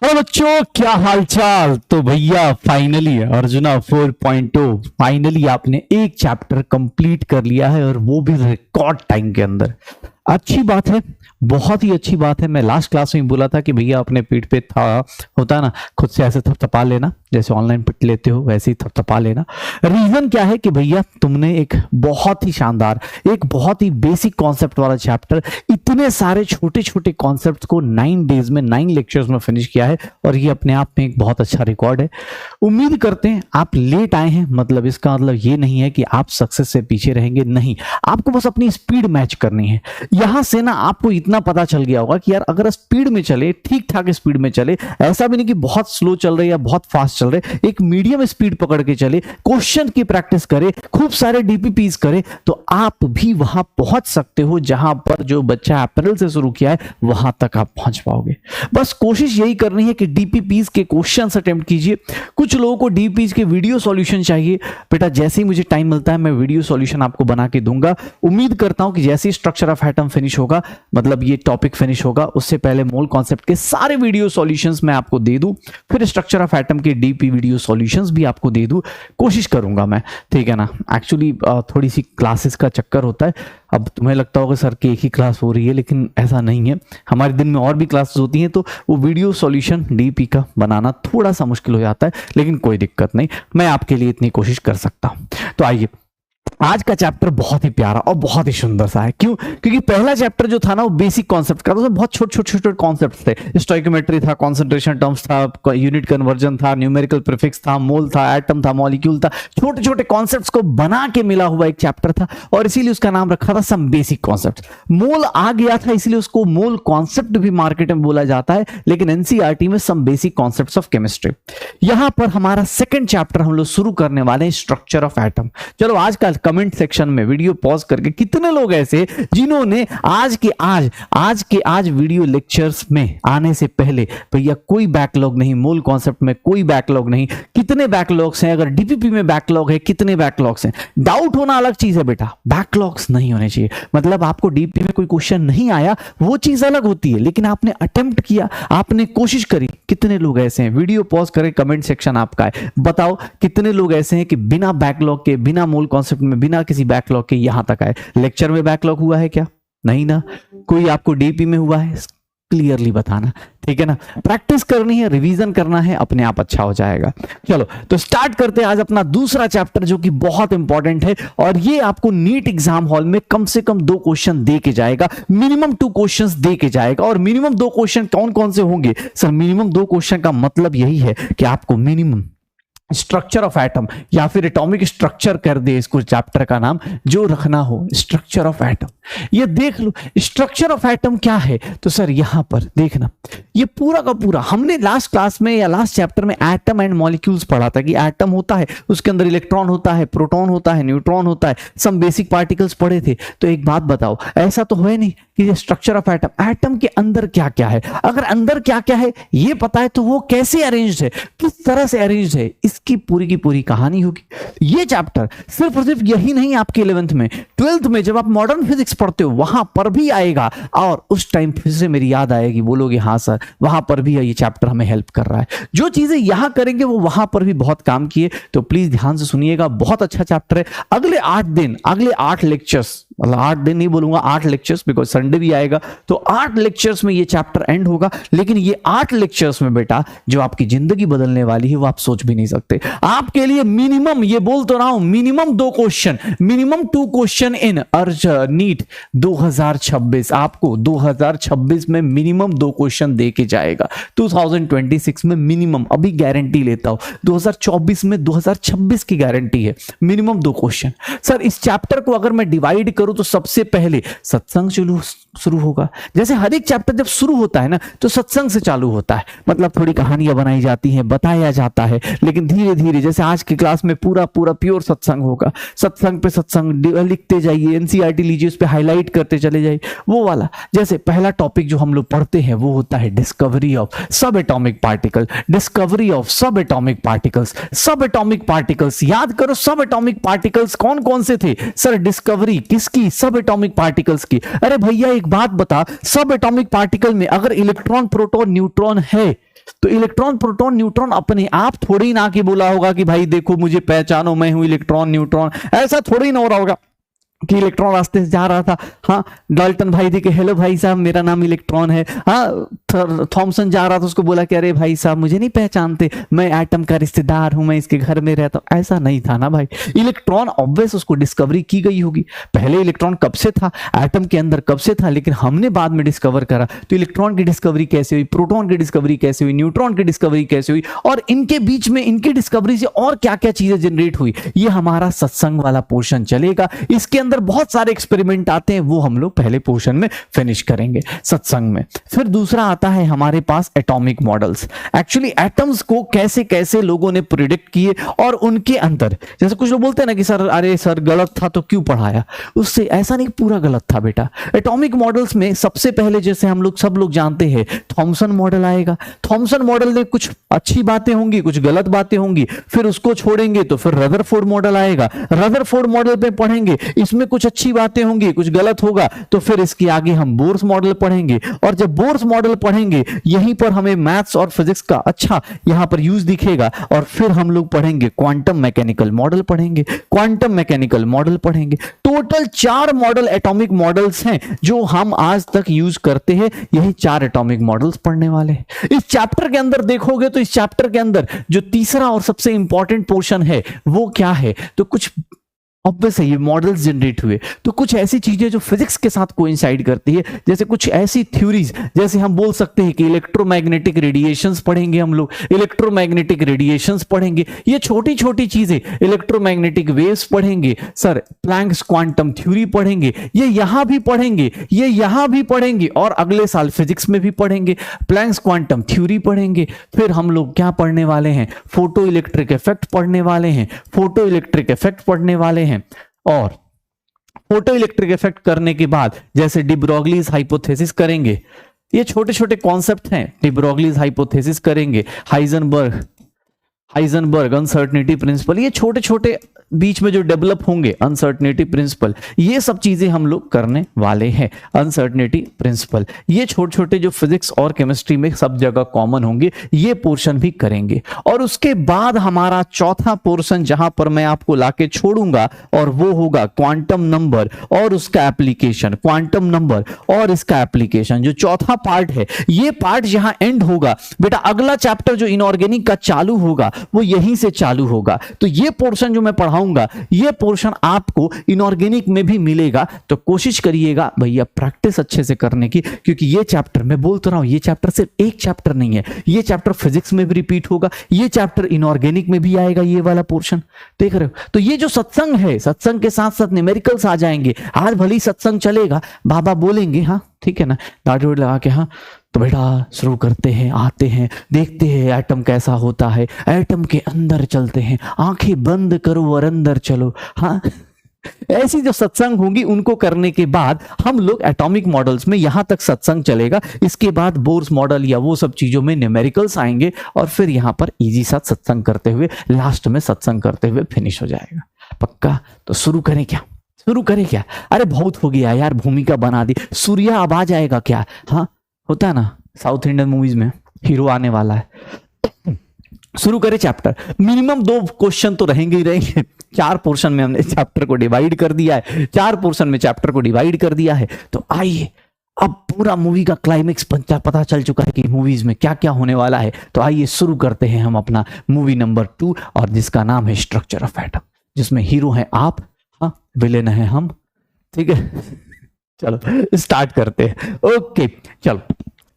Hello बच्चों, क्या हालचाल। तो भैया फाइनली अर्जुना 4.0 फाइनली आपने एक चैप्टर कंप्लीट कर लिया है और वो भी रिकॉर्ड टाइम के अंदर। अच्छी बात है, बहुत ही अच्छी बात है। मैं लास्ट क्लास में बोला था कि भैया अपने पीठ पे था होता है ना, खुद से ऐसे थपथपा लेना, जैसे ऑनलाइन पिट लेते हो वैसे ही थपथपा लेना। रीजन क्या है कि भैया तुमने एक बहुत ही शानदार, एक बहुत ही बेसिक कॉन्सेप्ट वाला चैप्टर, इतने सारे छोटे छोटे कॉन्सेप्ट को 9 डेज में 9 लेक्चर्स में फिनिश किया है और ये अपने आप में एक बहुत अच्छा रिकॉर्ड है। उम्मीद करते हैं आप लेट आए हैं, मतलब इसका मतलब ये नहीं है कि आप सक्सेस से पीछे रहेंगे, नहीं, आपको बस अपनी स्पीड मैच करनी है। यहां से ना आपको इतना पता चल गया होगा कि यार अगर स्पीड में चले, ठीक ठाक स्पीड में चले, ऐसा भी नहीं कि बहुत स्लो चल रहे या बहुत फास्ट चल रहे, एक मीडियम स्पीड पकड़ के चले, क्वेश्चन की प्रैक्टिस करे, खूब सारे डीपीपीस करे, तो आप भी वहां पहुंच सकते हो जहां पर जो बच्चा अप्रैल से शुरू किया है वहां तक आप पहुंच पाओगे। बस कोशिश यही करनी है कि डीपीपीस के क्वेश्चंस अटेम्प्ट कीजिए। कुछ लोगों को डीपीपीस के वीडियो सॉल्यूशन चाहिए, बेटा जैसे ही मुझे टाइम मिलता है मैं वीडियो सॉल्यूशन आपको बना के दूंगा। उम्मीद करता हूं कि जैसे ही स्ट्रक्चर ऑफ एटम फिनिश होगा, मतलब ये टॉपिक फिनिश होगा, उससे पहले मोल कॉन्सेप्ट के सारे वीडियो सॉल्यूशंस मैं आपको दे दूं, फिर स्ट्रक्चर ऑफ एटम के डीपी वीडियो सॉल्यूशंस भी आपको दे दूं। कोशिश करूंगा मैं, ठीक है ना। एक्चुअली थोड़ी सी क्लासेस का चक्कर होता है। अब तुम्हें लगता होगा सर की एक ही क्लास हो रही है, लेकिन ऐसा नहीं है, हमारे दिन में और भी क्लासेस होती हैं, तो वो वीडियो सॉल्यूशन डीपी का बनाना थोड़ा सा मुश्किल हो जाता है, लेकिन कोई दिक्कत नहीं, मैं आपके लिए इतनी कोशिश कर सकता हूं। तो आइए, आज का चैप्टर बहुत ही प्यारा और बहुत ही सुंदर सा है। क्यों? क्योंकि पहला चैप्टर जो था ना वो बेसिक कॉन्सेप्ट का था, उसमें बहुत छोटे छोटे छोटे कॉन्सेप्ट थे। स्टोइकोमेट्री था, कॉन्सेंट्रेशन टर्म्स था, यूनिट कन्वर्जन था, न्यूमेरिकल प्रीफिक्स था, मोल था, एटम था, मॉलिक्यूल था, छोटे छोटे कॉन्सेप्ट्स को बना के मिला हुआ एक चैप्टर था और इसीलिए उसका नाम रखा था सम बेसिक कॉन्सेप्ट। मोल आ गया था इसलिए उसको मोल कॉन्सेप्ट भी मार्केट में बोला जाता है, लेकिन एनसीईआरटी में some basic concepts of chemistry. यहां पर हमारा सेकंड चैप्टर हम लोग शुरू करने वाले हैं, स्ट्रक्चर ऑफ एटम। चलो आज का कमेंट सेक्शन में वीडियो पॉज करके कितने लोग ऐसे जिन्होंने आज के आज वीडियो लेक्चर्स में आने से पहले भैया कोई बैकलॉग नहीं, मूल कॉन्सेप्ट में कोई बैकलॉग नहीं, कितने बैकलॉग्स हैं, अगर डीपीपी में बैकलॉग है कितने बैकलॉग्स हैं। डाउट होना अलग चीज है बेटा, बैकलॉग्स नहीं होने चाहिए। मतलब आपको डीपीपी में कोई क्वेश्चन नहीं आया वो चीज अलग होती है, लेकिन आपने अटेम्प्ट किया, आपने कोशिश करी। कितने लोग ऐसे हैं? वीडियो पॉज करें, कमेंट सेक्शन आपका है, बताओ कितने लोग ऐसे हैं कि बिना बैकलॉग के, बिना मूल कॉन्सेप्ट में, बिना किसी बैकलॉग के यहां तक आए। लेक्चर में बैकलॉग हुआ है क्या? नहीं ना। कोई आपको डीपी में हुआ है? क्लियरली बताना, ठीक है ना। प्रैक्टिस करनी है, रिवीजन करना है, अपने आप अच्छा हो जाएगा। चलो तो स्टार्ट करते हैं आज अपना दूसरा चैप्टर जो कि बहुत इंपॉर्टेंट है और ये आपको नीट एग्जाम हॉल में कम से कम 2 क्वेश्चन दे के जाएगा, मिनिमम 2 क्वेश्चंस दे के जाएगा। और मिनिमम 2 क्वेश्चन कौन कौन से होंगे सर? मिनिमम 2 क्वेश्चन का मतलब यही है कि आपको मिनिमम स्ट्रक्चर ऑफ एटम या फिर एटॉमिक स्ट्रक्चर कर दे इसको चैप्टर का नाम, जो रखना हो स्ट्रक्चर ऑफ एटम। ये देख लो स्ट्रक्चर ऑफ एटम क्या है, तो सर यहां पर देखना, ये पूरा का पूरा हमने लास्ट क्लास में या लास्ट चैप्टर में एटम एंड मॉलिक्यूल्स पढ़ा था कि एटम होता है, उसके अंदर इलेक्ट्रॉन होता है, प्रोटॉन होता है, न्यूट्रॉन होता है, सम बेसिक पार्टिकल्स पढ़े थे। तो एक बात बताओ, ऐसा तो है नहीं कि स्ट्रक्चर ऑफ एटम, एटम के अंदर क्या क्या है, अगर अंदर क्या क्या है ये पता है तो वो कैसे अरेंज्ड है, किस तरह से अरेंज्ड है, इसकी पूरी की पूरी कहानी होगी। ये चैप्टर सिर्फ और सिर्फ यही नहीं, आपके 11th में, 12th में जब आप मॉडर्न फिजिक्स पढ़ते हो वहां पर भी आएगा और उस टाइम फिर से मेरी याद आएगी, बोलोगे हाँ सर वहां पर भी ये चैप्टर हमें हेल्प कर रहा है। जो चीजें यहां करेंगे वो वहां पर भी बहुत काम किए, तो प्लीज ध्यान से सुनिएगा, बहुत अच्छा चैप्टर है। अगले 8 दिन, अगले 8 लेक्चर्स, मतलब 8 दिन नहीं बोलूंगा, 8 लेक्चर्स, बिकॉज संडे भी आएगा, तो 8 लेक्चर्स में ये चैप्टर एंड होगा। लेकिन ये 8 लेक्चर्स में बेटा जो आपकी जिंदगी बदलने वाली है वो आप सोच भी नहीं सकते। आपके लिए मिनिमम, ये बोल तो रहा हूं, minimum 2 question, minimum 2 question in अर्ज नीट 2026, आपको 2026 में मिनिमम 2 क्वेश्चन दे के जाएगा। 2026 में मिनिमम, अभी गारंटी लेता हूं, 2024 में 2026 की गारंटी है, मिनिमम 2 क्वेश्चन। सर इस चैप्टर को अगर मैं डिवाइड करूं तो सबसे पहले सत्संग शुरू होगा। जैसे हर एक चैप्टर जब शुरू होता है ना तो सत्संग से चालू होता है, मतलब थोड़ी कहानियां बनाई जाती हैं, बताया जाता है, लेकिन धीरे धीरे जैसे आज की क्लास में पूरा पूरा प्योर सत्संग होगा, सत्संग पे सत्संग लिखते जाइए, एनसीईआरटी लीजिए, उस पे हाईलाइट करते चले जाइए, वो वाला। जैसे पहला टॉपिक जो हम लोग पढ़ते हैं वो होता है डिस्कवरी ऑफ सब एटॉमिक पार्टिकल, डिस्कवरी ऑफ सब एटॉमिक पार्टिकल्स। सब एटॉमिक पार्टिकल्स याद करो, सब एटॉमिक पार्टिकल्स कौन कौन से थे सर? डिस्कवरी किसकी किसकी? सब एटॉमिक पार्टिकल्स की। अरे भैया एक बात बता, सब एटॉमिक पार्टिकल में अगर इलेक्ट्रॉन प्रोटॉन न्यूट्रॉन है तो इलेक्ट्रॉन प्रोटॉन न्यूट्रॉन अपने आप थोड़ी ना कि बोला होगा कि भाई देखो मुझे पहचानो मैं हूं इलेक्ट्रॉन न्यूट्रॉन, ऐसा थोड़ी ना हो रहा होगा कि इलेक्ट्रॉन रास्ते से जा रहा था, हाँ डाल्टन भाई थे कि हेलो भाई साहब मेरा नाम इलेक्ट्रॉन है, हाँ थॉमसन जा रहा था उसको बोला कि अरे भाई साहब मुझे नहीं पहचानते, मैं एटम का रिश्तेदार हूं, मैं इसके घर में रहता हूं, ऐसा नहीं था ना भाई। इलेक्ट्रॉन ऑब्वियस उसको डिस्कवरी की गई होगी, पहले इलेक्ट्रॉन कब से था एटम के अंदर, कब से था, लेकिन हमने बाद में डिस्कवर करा। तो इलेक्ट्रॉन की डिस्कवरी कैसे हुई, प्रोटॉन की डिस्कवरी कैसे हुई, न्यूट्रॉन की डिस्कवरी कैसे हुई, और इनके बीच में इनकी डिस्कवरी से और क्या क्या चीजें जनरेट हुई, ये हमारा सत्संग वाला पोर्शन चलेगा। इसके अंदर बहुत सारे एक्सपेरिमेंट आते हैं, वो हम लोग पहले पोर्शन में फिनिश करेंगे सत्संग में। फिर दूसरा आता है हमारे पास एटॉमिक मॉडल्स। एक्चुअली एटम्स को कैसे कैसे लोगों ने प्रिडिक्ट किए और उनके अंदर, जैसे कुछ लोग बोलते हैं ना कि सर अरे सर गलत था तो क्यों पढ़ाया, उससे ऐसा नहीं पूरा गलत था बेटा। एटॉमिक मॉडल्स में सबसे पहले जैसे हम लोग सब लोग जानते हैं थॉमसन मॉडल आएगा। थॉमसन मॉडल में कुछ अच्छी बातें होंगी, कुछ गलत बातें होंगी, फिर उसको छोड़ेंगे तो फिर रदरफोर्ड मॉडल आएगा। रदरफोर्ड मॉडल पे पढ़ेंगे, इसमें कुछ अच्छी बातें होंगी, कुछ गलत होगा, तो फिर इसके आगे हम बोर्स मॉडल पढ़ेंगे। और जब बोर्स मॉडल पढ़ेंगे यहीं पर हमें मैथ्स और फिजिक्स का अच्छा यहां पर यूज दिखेगा। और फिर हम लोग पढ़ेंगे क्वांटम मैकेनिकल मॉडल पढ़ेंगे, क्वांटम मैकेनिकल मॉडल पढ़ेंगे। टोटल 4 मॉडल एटॉमिक मॉडल्स हैं जो हम आज तक यूज करते हैं, यही 4 एटॉमिक मॉडल्स पढ़ने वाले हैं। इस चैप्टर के अंदर देखोगे तो इस चैप्टर के अंदर जो तीसरा और सबसे इंपॉर्टेंट पोर्शन है वो क्या है, तो कुछ ऑब्वियस है ये मॉडल्स जनरेट हुए तो कुछ ऐसी चीजें जो फिजिक्स के साथ कोइंसाइड करती है, जैसे कुछ ऐसी थ्योरीज, जैसे हम बोल सकते हैं कि इलेक्ट्रोमैग्नेटिक रेडिएशंस पढ़ेंगे हम लोग, इलेक्ट्रोमैग्नेटिक रेडिएशंस पढ़ेंगे, ये छोटी छोटी चीजें, इलेक्ट्रोमैग्नेटिक वेव्स पढ़ेंगे, सर प्लैंक्स क्वांटम थ्योरी पढ़ेंगे, ये यहां भी पढ़ेंगे, ये यहां भी पढ़ेंगे, और अगले साल फिजिक्स में भी पढ़ेंगे, प्लैंक्स क्वांटम थ्योरी पढ़ेंगे। फिर हम लोग क्या पढ़ने वाले हैं, फोटो इलेक्ट्रिक इफेक्ट पढ़ने वाले हैं, फोटो इलेक्ट्रिक इफेक्ट पढ़ने वाले हैं। और फोटो इलेक्ट्रिक इफेक्ट करने के बाद जैसे डी ब्रोगलीज हाइपोथेसिस करेंगे, ये छोटे छोटे कॉन्सेप्ट हैं, डी ब्रोगलीज हाइपोथेसिस करेंगे, हाइजेनबर्ग अनसर्टेनिटी प्रिंसिपल, ये छोटे छोटे बीच में जो डेवलप होंगे, अनसर्टेनिटी प्रिंसिपल, ये सब चीजें हम लोग करने वाले हैं। अनसर्टेनिटी प्रिंसिपल, ये छोटे छोटे जो फिजिक्स और केमिस्ट्री में सब जगह कॉमन होंगे, ये पोर्शन भी करेंगे। और उसके बाद हमारा चौथा पोर्शन जहां पर मैं आपको लाके छोड़ूंगा, और वो होगा क्वांटम नंबर और उसका एप्लीकेशन, क्वांटम नंबर और इसका एप्लीकेशन। जो चौथा पार्ट है, ये पार्ट जहां एंड होगा बेटा, अगला चैप्टर जो इनऑर्गेनिक का चालू होगा वो यहीं से चालू होगा। तो ये पोर्शन जो मैं पढ़ाऊंगा, ये पोर्शन आपको इनऑर्गेनिक में भी मिलेगा। तो कोशिश करिएगा भैया प्रैक्टिस अच्छे से करने की, क्योंकि ये चैप्टर मैं बोलता रहा हूं, ये चैप्टर सिर्फ एक चैप्टर नहीं है, ये चैप्टर फिजिक्स में भी रिपीट होगा, ये चैप्टर इनऑर्गेनिक में भी आएगा, ये वाला पोर्शन देख रहे हो। तो ये जो सत्संग है, सत्संग के साथ साथ न्यूमेरिकल्स आ जाएंगे। आज भली सत्संग चलेगा, बाबा बोलेंगे हाँ ठीक है ना, दाढ़ी लगा के, हाँ तो बेटा शुरू करते हैं, आते हैं, देखते हैं एटम कैसा होता है, एटम के अंदर चलते हैं, आंखें बंद करो और अंदर चलो। हाँ ऐसी जो सत्संग होंगी उनको करने के बाद हम लोग एटॉमिक मॉडल्स में यहां तक सत्संग चलेगा। इसके बाद बोर्स मॉडल या वो सब चीजों में न्यूमेरिकल्स आएंगे, और फिर यहां पर इजी साथ सत्संग करते हुए लास्ट में सत्संग करते हुए फिनिश हो जाएगा। पक्का? तो शुरू करें क्या, शुरू करें क्या? अरे बहुत हो गया यार, भूमिका बना दी, सूर्या अब आ जाएगा क्या? हाँ होता है ना साउथ इंडियन मूवीज में, हीरो आने वाला है। शुरू करें चैप्टर। मिनिमम 2 क्वेश्चन तो रहेंगे ही रहेंगे। 4 पोर्शन में हमने चैप्टर को डिवाइड कर दिया है, 4 पोर्शन में चैप्टर को डिवाइड कर दिया है। तो आइए, अब पूरा मूवी का क्लाइमेक्स पता चल चुका है कि मूवीज में क्या क्या होने वाला है। तो आइए शुरू करते हैं हम अपना मूवी नंबर 2, और जिसका नाम है स्ट्रक्चर ऑफ एटम, जिसमें हीरो हैं आप, हाँ विलेन है हम। ठीक है चलो स्टार्ट करते हैं। ओके चलो,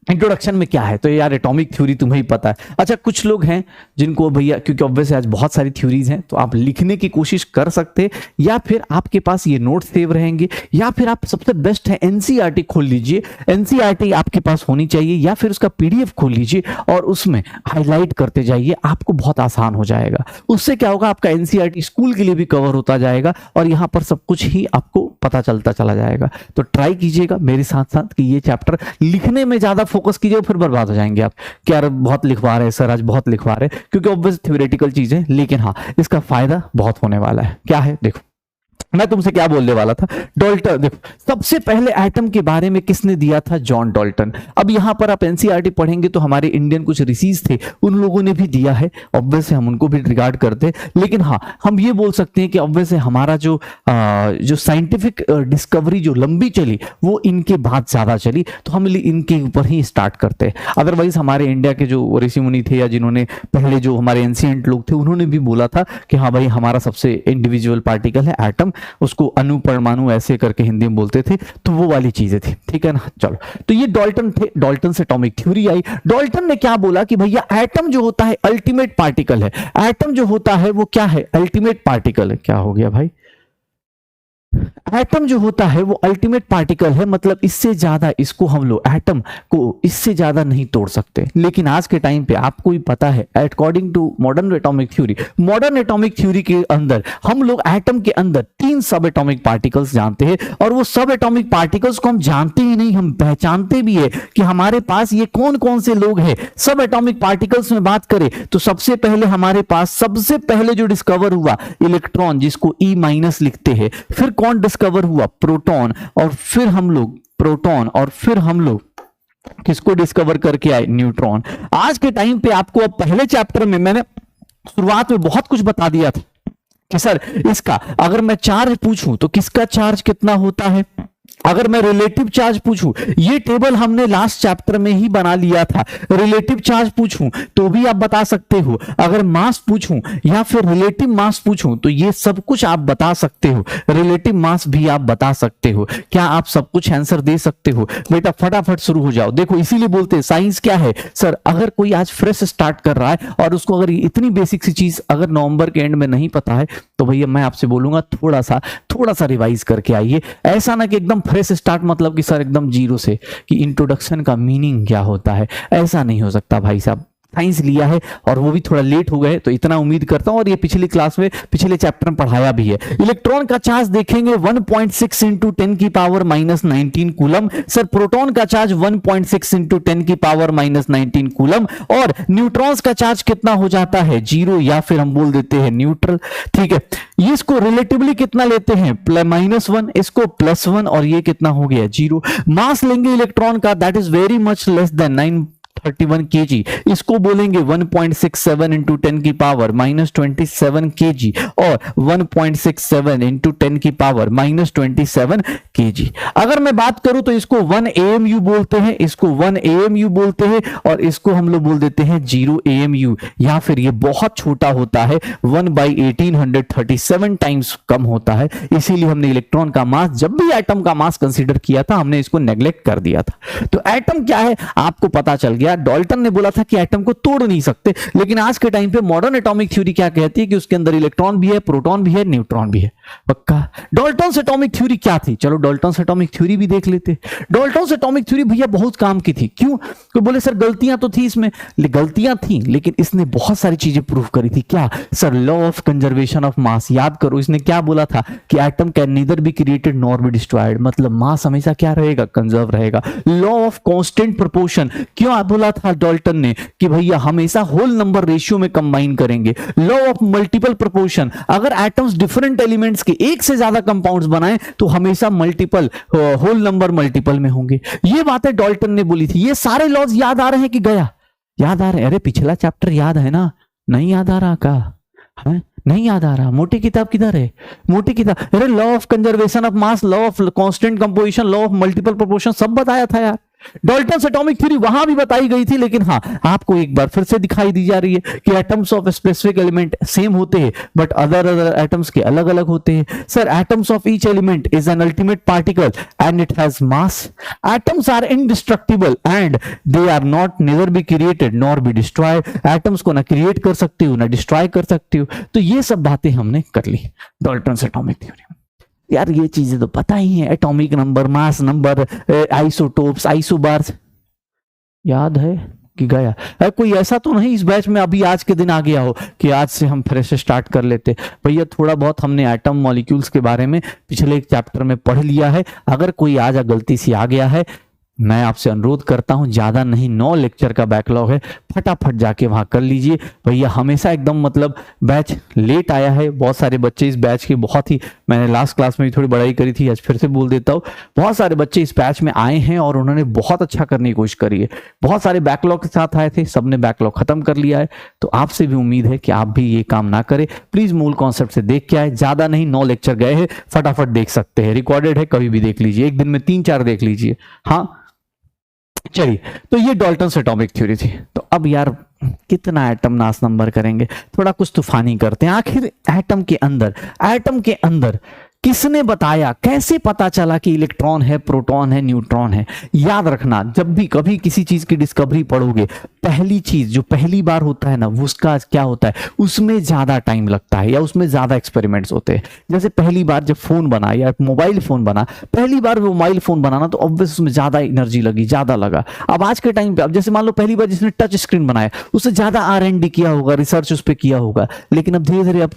इंट्रोडक्शन में क्या है, तो यार एटॉमिक थ्योरी तुम्हें ही पता है। अच्छा कुछ लोग हैं जिनको भैया, क्योंकि ऑब्वियसली आज बहुत सारी थ्योरीज हैं, तो आप लिखने की कोशिश कर सकते हैं, या फिर आपके पास ये नोट सेव रहेंगे, या फिर आप सबसे बेस्ट है एनसीईआरटी खोल लीजिए, एनसीईआरटी आपके पास होनी चाहिए, या फिर उसका पीडीएफ खोल लीजिए और उसमें हाईलाइट करते जाइए, आपको बहुत आसान हो जाएगा। उससे क्या होगा, आपका एनसीईआरटी स्कूल के लिए भी कवर होता जाएगा, और यहाँ पर सब कुछ ही आपको पता चलता चला जाएगा। तो ट्राई कीजिएगा मेरे साथ साथ कि ये चैप्टर लिखने में ज्यादा फोकस कीजिए, फिर बर्बाद हो जाएंगे आप कि यार बहुत लिखवा रहे हैं सर, आज बहुत लिखवा रहे हैं, क्योंकि ऑब्वियस थ्योरेटिकल चीजें, लेकिन हाँ इसका फायदा बहुत होने वाला है। क्या है देखो, मैं तुमसे क्या बोलने वाला था, डाल्टन। देखो सबसे पहले एटम के बारे में किसने दिया था, जॉन डाल्टन। अब यहां पर आप एनसीईआरटी पढ़ेंगे तो हमारे इंडियन कुछ ऋषिज थे, उन लोगों ने भी दिया है, ऑब्वियस हम उनको भी रिगार्ड करते हैं। लेकिन हाँ हम ये बोल सकते हैं कि ऑब्वियस हमारा जो साइंटिफिक डिस्कवरी जो लंबी चली वो इनके बाद ज्यादा चली, तो हम इनके ऊपर ही स्टार्ट करते हैं। अदरवाइज हमारे इंडिया के जो ऋषि मुनि थे या जिन्होंने पहले जो हमारे एंशिएंट लोग थे उन्होंने भी बोला था कि हाँ भाई हमारा सबसे इंडिविजुअल पार्टिकल है एटम, उसको अणु परमाणु ऐसे करके हिंदी में बोलते थे, तो वो वाली चीजें थी, ठीक है ना। चलो तो ये डाल्टन थे, डाल्टन से एटॉमिक थ्योरी आई। डाल्टन ने क्या बोला कि भैया एटम जो होता है अल्टीमेट पार्टिकल है, एटम जो होता है वो क्या है, अल्टीमेट पार्टिकल है। क्या हो गया भाई, एटम जो होता है वो अल्टीमेट पार्टिकल है, मतलब इससे ज्यादा इसको हम लोग एटम को इससे ज्यादा नहीं तोड़ सकते। लेकिन आज के टाइम पे आपको भी पता है according to modern atomic theory, modern atomic theory के अंदर हम लोग एटम के अंदर 3 सब एटॉमिक पार्टिकल्स जानते हैं, और वो सब एटॉमिक पार्टिकल्स को हम जानते ही नहीं, हम पहचानते भी है कि हमारे पास ये कौन कौन से लोग हैं। सब एटॉमिक पार्टिकल्स में बात करें तो सबसे पहले हमारे पास सबसे पहले जो डिस्कवर हुआ इलेक्ट्रॉन, जिसको E- लिखते हैं। फिर कौन डिस्कवर हुआ, प्रोटॉन, और फिर हम लोग प्रोटॉन, और फिर हम लोग किसको डिस्कवर करके आए, न्यूट्रॉन। आज के टाइम पे आपको अब पहले चैप्टर में मैंने शुरुआत में बहुत कुछ बता दिया था कि सर इसका अगर मैं चार्ज पूछूं तो किसका चार्ज कितना होता है, अगर मैं रिलेटिव चार्ज पूछूं, ये टेबल हमने लास्ट चैप्टर में ही बना लिया था। रिलेटिव चार्ज पूछूं तो भी आप बता सकते हो, अगर मास पूछूं या फिर रिलेटिव मास पूछूं तो ये सब कुछ आप बता सकते हो, रिलेटिव मास भी आप बता सकते हो। क्या आप सब कुछ आंसर दे सकते हो? बेटा फटाफट शुरू हो जाओ। देखो इसीलिए बोलते हैं साइंस क्या है सर, अगर कोई आज फ्रेश स्टार्ट कर रहा है और उसको अगर इतनी बेसिक सी चीज अगर नवंबर के एंड में नहीं पता है तो भैया मैं आपसे बोलूंगा थोड़ा सा रिवाइज करके आइए। ऐसा ना कि एकदम फ्रेश स्टार्ट मतलब कि सर एकदम जीरो से कि इंट्रोडक्शन का मीनिंग क्या होता है, ऐसा नहीं हो सकता भाई साहब। साइंस लिया है और वो भी थोड़ा लेट हो गए, तो इतना उम्मीद करता हूं, और ये पिछली क्लास में पिछले चैप्टर में पढ़ाया भी है। इलेक्ट्रॉन का चार्ज देखेंगे 1.6 इंटू 10 की पावर -19 कूलम। सर प्रोटॉन का चार्ज 1.6 इंटू 10 की पावर -19 कूलम, और न्यूट्रॉन्स का चार्ज कितना हो जाता है, 0, या फिर हम बोल देते हैं न्यूट्रल। ठीक है, ये इसको रिलेटिवली कितना लेते हैं, -1, इसको +1, और ये कितना हो गया 0। मास लेंगे इलेक्ट्रॉन का, that is very much less than 931 kg, इसको बोलेंगे 1.67 इंटू 10 की पावर -27 kg, और 1.67 इंटू 10 की पावर -27 kg। अगर मैं बात करूं तो इसको 1 AMU बोलते हैं, इसको 1 AMU बोलते हैं, और इसको हम लोग बोल देते हैं 0 AMU, या फिर ये बहुत छोटा होता है 1/1837 टाइम्स कम होता है। इसीलिए हमने इलेक्ट्रॉन का मास, जब भी एटम का मास कंसीडर किया था, हमने इसको नेग्लेक्ट कर दिया था। तो एटम क्या है आपको पता चल गया। डाल्टन ने बोला था कि एटम को तोड़ नहीं सकते, लेकिन आज के टाइम पे मॉडर्न एटॉमिक थ्योरी क्या कहती है कि उसके अंदर इलेक्ट्रॉन भी है, प्रोटॉन भी है, न्यूट्रॉन भी है। पक्का डाल्टन एटॉमिक थ्योरी क्या थी, चलो डाल्टन एटॉमिक थ्योरी भी देख लेते। डाल्टन एटॉमिक थ्योरी भैया बहुत काम की थी। क्यों? तो बोले सर गलतियां तो थी इसमें, गलतियां थी लेकिन इसने बहुत सारी चीजें प्रूव करी थी। क्या sir? Law of conservation of mass. याद करो इसने क्या बोला था कि atom can neither be created nor be destroyed, मतलब मास हमेशा क्या रहेगा, कंजर्व रहेगा। लॉ ऑफ कांस्टेंट प्रोपोर्शन, क्यों बोला था डाल्टन ने कि भैया हमेशा होल नंबर रेशियो में कंबाइन करेंगे। लॉ ऑफ मल्टीपल प्रोपोर्शन, अगर एटम्स डिफरेंट एलिमेंट्स के एक से ज्यादा कंपाउंड्स बनाएं तो हमेशा मल्टीपल होल नंबर मल्टीपल में होंगे। ये बातें डाल्टन ने बोली थी। ये सारे लॉज याद आ रहे हैं कि गया? याद आ रहे हैं? अरे पिछला चैप्टर याद है ना? नहीं याद आ रहा का है? नहीं याद आ रहा? मोटी किताब किधर है? मोटी किताब, अरे law of conservation of mass, law of constant composition, law of multiple proportion सब बताया था यार। डाल्टन एटॉमिक थ्योरी वहां भी बताई गई थी, लेकिन हाँ आपको एक बार फिर से दिखाई दी जा रही है कि atoms of specific element same होते हैं बट अदर एटम्स के अलग अलग होते हैं। Sir atoms of each element is an ultimate particle and it has mass. Atoms are indestructible and they are not neither be created nor be destroyed. Atoms को ना create कर सकते हो ना डिस्ट्रॉय कर सकते हो। तो ये सब बातें हमने कर ली डाल्टन एटॉमिक थ्योरी। यार ये चीजें तो पता ही है, atomic number, mass number, isotopes, isobars, याद है कि गया है? कोई ऐसा तो नहीं इस बैच में अभी आज के दिन आ गया हो कि आज से हम फिर से स्टार्ट कर लेते। भैया थोड़ा बहुत हमने एटम मॉलिक्यूल्स के बारे में पिछले एक चैप्टर में पढ़ लिया है। अगर कोई आज गलती से आ गया है मैं आपसे अनुरोध करता हूं, ज्यादा नहीं 9 लेक्चर का बैकलॉग है, फटाफट जाके वहां कर लीजिए भैया। हमेशा एकदम मतलब बैच लेट आया है, बहुत सारे बच्चे इस बैच के बहुत ही, मैंने लास्ट क्लास में भी थोड़ी बड़ाई करी थी, आज फिर से बोल देता हूं, बहुत सारे बच्चे इस बैच में आए हैं और उन्होंने बहुत अच्छा करने की कोशिश करी है। बहुत सारे बैकलॉग के साथ आए थे, सबने बैकलॉग खत्म कर लिया है। तो आपसे भी उम्मीद है कि आप भी ये काम ना करें, प्लीज मूल कॉन्सेप्ट से देख के आए। ज्यादा नहीं 9 लेक्चर गए हैं, फटाफट देख सकते हैं, रिकॉर्डेड है, कभी भी देख लीजिए, एक दिन में 3-4 देख लीजिए। हाँ चलिए, तो ये डाल्टन्स एटॉमिक थ्योरी थी। तो अब यार कितना एटम नास नंबर करेंगे, थोड़ा कुछ तूफानी करते हैं। आखिर एटम के अंदर किसने बताया, कैसे पता चला कि इलेक्ट्रॉन है, प्रोटॉन है, न्यूट्रॉन है? याद रखना, जब भी कभी किसी चीज की डिस्कवरी पढ़ोगे, पहली चीज जो पहली बार होता है ना, उसका क्या होता है, उसमें ज्यादा टाइम लगता है या उसमें ज्यादा एक्सपेरिमेंट्स होते हैं। जैसे पहली बार जब फोन बना या मोबाइल फोन बना, पहली बार वो मोबाइल फोन बनाना तो ऑब्वियस उसमें ज्यादा एनर्जी लगी, ज्यादा लगा। अब आज के टाइम पे, अब जैसे मान लो पहली बार जिसने टच स्क्रीन बनाया, उससे ज्यादा R&D किया होगा, रिसर्च उस पर किया होगा। लेकिन अब धीरे धीरे अब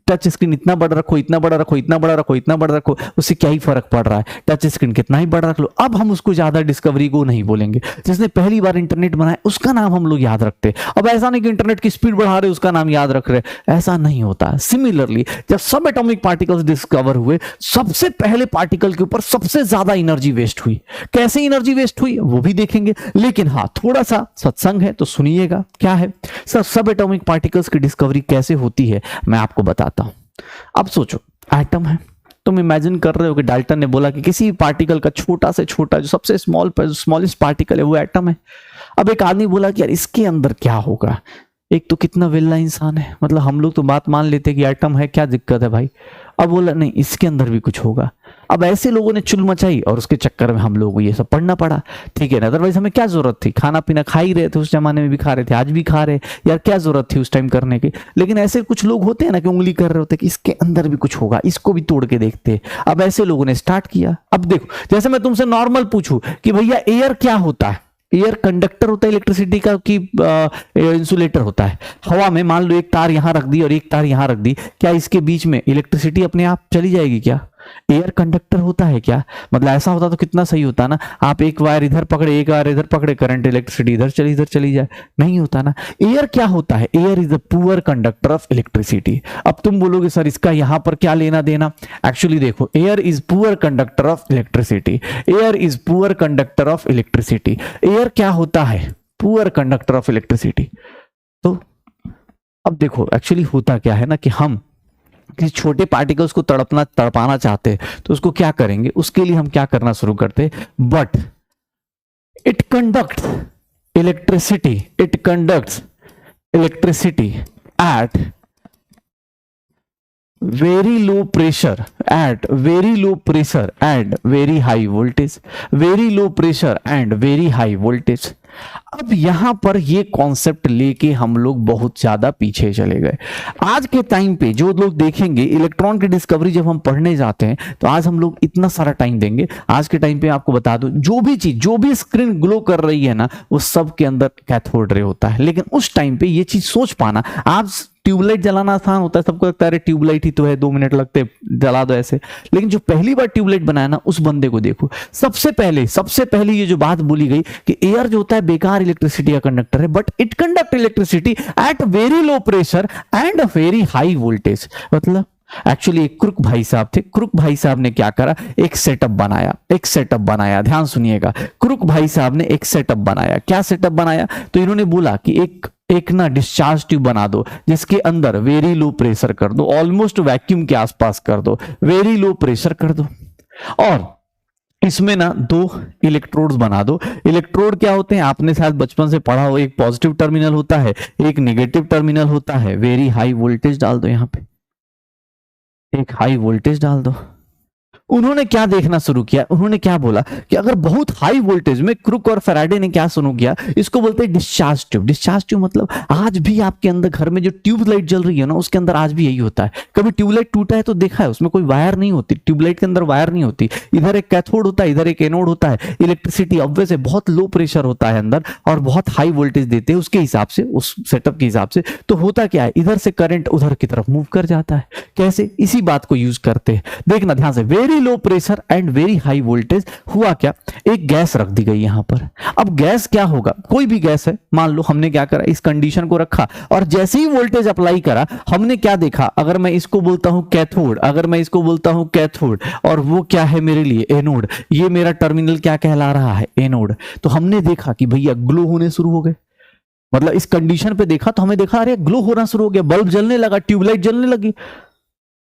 टच स्क्रीन इतना बड़ा रखो, इतना बड़ा रखो, इतना बड़ा रखो, इतना बड़ा रखो, उससे क्या ही फर्क पड़ रहा है, टच स्क्रीन कितना ही बड़ा रख लो। अब हम उसको ज्यादा डिस्कवरी को नहीं बोलेंगे। जिसने पहली बार इंटरनेट बनाया उसका नाम हम लोग याद रखते। अब ऐसा नहीं कि इंटरनेट की स्पीड बढ़ा रहे उसका नाम याद रख रहे, ऐसा नहीं होता। सिमिलरली जब सब एटॉमिक पार्टिकल्स डिस्कवर हुए, सबसे पहले पार्टिकल के ऊपर सबसे ज्यादा एनर्जी वेस्ट हुई। कैसे एनर्जी वेस्ट हुई वो भी देखेंगे, लेकिन हाँ थोड़ा सा सत्संग है तो सुनिएगा। क्या है सर, सब एटॉमिक पार्टिकल्स की डिस्कवरी कैसे होती है मैं आपको बताता हूं। अब सोचो, एटम है, तुम इमेजिन कर रहे हो कि डाल्टन ने बोला कि किसी पार्टिकल का छोटा से छोटा जो सबसे स्मॉलेस्ट पार्टिकल है वो एटम है। अब एक आदमी बोला कि यार इसके अंदर क्या होगा, एक तो कितना वेला इंसान है, मतलब हम लोग तो बात मान लेते कि एटम है, क्या दिक्कत है भाई। अब बोला नहीं, इसके अंदर भी कुछ होगा। अब ऐसे लोगों ने चुल मचाई और उसके चक्कर में हम लोगों को ये सब पढ़ना पड़ा, ठीक है ना। अदरवाइज हमें क्या जरूरत थी, खाना पीना खा ही रहे थे, उस जमाने में भी खा रहे थे, आज भी खा रहे, यार क्या जरूरत थी उस टाइम करने की। लेकिन ऐसे कुछ लोग होते हैं ना कि उंगली कर रहे होते कि इसके अंदर भी कुछ होगा, इसको भी तोड़ के देखते। अब ऐसे लोगों ने स्टार्ट किया। अब देखो, जैसे मैं तुमसे नॉर्मल पूछूं कि भैया एयर क्या होता है, एयर कंडक्टर होता है इलेक्ट्रिसिटी का कि इंसुलेटर होता है। हवा में मान लो एक तार यहां रख दी और एक तार यहां रख दी, क्या इसके बीच में इलेक्ट्रिसिटी अपने आप चली जाएगी क्या? एयर कंडक्टर होता है क्या? मतलब ऐसा होता तो कितना सही होता ना, आप एक वायर इधर पकड़े, एक वायर इधर पकड़े, करंट इलेक्ट्रिसिटी इधर चली जाए, नहीं होता ना। एयर क्या होता है? Air is the poor conductor of electricity. अब तुम बोलोगे सर इसका यहां पर क्या लेना देना। एक्चुअली देखो, air is poor conductor of electricity, air is poor conductor of electricity. Air क्या होता है? Poor conductor of electricity. तो अब देखो एक्चुअली होता क्या है ना कि हम किसी छोटे पार्टिकल्स को तड़पाना चाहते हैं तो उसको क्या करेंगे, उसके लिए हम क्या करना शुरू करते हैं, but it conducts electricity at very low pressure and very high voltage, very low pressure and very high voltage। अब यहां पर ये कॉन्सेप्ट लेके हम लोग बहुत ज्यादा पीछे चले गए। आज के टाइम पे जो लोग देखेंगे इलेक्ट्रॉन की डिस्कवरी जब हम पढ़ने जाते हैं तो आज हम लोग इतना सारा टाइम देंगे। आज के टाइम पे आपको बता दूं, जो भी स्क्रीन ग्लो कर रही है ना, वो सब के अंदर कैथोड रे होता है। लेकिन उस टाइम पे ये चीज सोच पाना, आज ट्यूबलाइट जलाना आसान होता है, सबको लगता है अरे ट्यूबलाइट ही तो है, 2 मिनट लगते जला दो ऐसे। लेकिन जो पहली बार ट्यूबलाइट बनाया ना, उस बंदे को देखो, सबसे पहले ये जो बात बोली गई कि एयर जो होता है बेकार इलेक्ट्रिसिटी का कंडक्टर है, but it conduct electricity at very low pressure and very high voltage. मतलब एक्चुअली एक क्रुक भाई साहब थे, क्रुक भाई साहब ने क्या करा, एक सेटअप बनाया, ध्यान सुनिएगा। क्रुक भाई साहब ने एक सेटअप बनाया। क्या सेटअप बनाया? तो इन्होंने बोला कि एक ना डिस्चार्ज ट्यूब बना दो जिसके अंदर वेरी लो प्रेशर कर दो, ऑलमोस्ट वैक्यूम के आसपास कर दो, वेरी लो प्रेशर कर दो, और इसमें ना 2 इलेक्ट्रोड्स बना दो। इलेक्ट्रोड क्या होते हैं, आपने शायद बचपन से पढ़ा हो, एक पॉजिटिव टर्मिनल होता है, एक नेगेटिव टर्मिनल होता है। वेरी हाई वोल्टेज डाल दो, यहां पे एक हाई वोल्टेज डाल दो। उन्होंने क्या देखना शुरू किया, उन्होंने क्या बोला कि अगर बहुत हाई वोल्टेज में, क्रुक और फैराडे ने क्या शुरू किया, इसको बोलते हैं डिस्चार्ज ट्यूब। डिस्चार्ज ट्यूब मतलब आज भी आपके अंदर घर में जो ट्यूबलाइट जल रही है ना, उसके अंदर आज भी यही होता है। कभी ट्यूबलाइट टूटा है तो देखा है, उसमें कोई वायर नहीं होती, ट्यूबलाइट के अंदर वायर नहीं होती, इधर एक कैथोड होता है, इधर एक एनोड होता है। इलेक्ट्रिसिटी ऑब्वियस है, बहुत लो प्रेशर होता है अंदर और बहुत हाई वोल्टेज देते हैं उसके हिसाब से, उस सेटअप के हिसाब से। तो होता क्या है, इधर से करंट उधर की तरफ मूव कर जाता है। कैसे? इसी बात को यूज करते हैं, देखना ध्यान से। Very very low pressure and very high voltage. हुआ क्या, एक गैस रख दी गई यहां पर। अब गैस क्या होगा, कोई भी गैस है, मान लो हमने क्या करा, इस कंडीशन को रखा और जैसे ही वोल्टेज अप्लाई करा, हमने क्या देखा, अगर मैं इसको बोलता हूं कैथोड, अगर मैं इसको बोलता हूं कैथोड, और वो क्या है मेरे लिए एनोड, ये मेरा टर्मिनल क्या कहला रहा है, एनोड। तो हमने देखा कि भैया ग्लो होने शुरू हो गए, मतलब इस कंडीशन पे देखा तो हमें देखा अरे ग्लो होना शुरू हो गया, बल्ब जलने लगा, ट्यूबलाइट जलने लगी।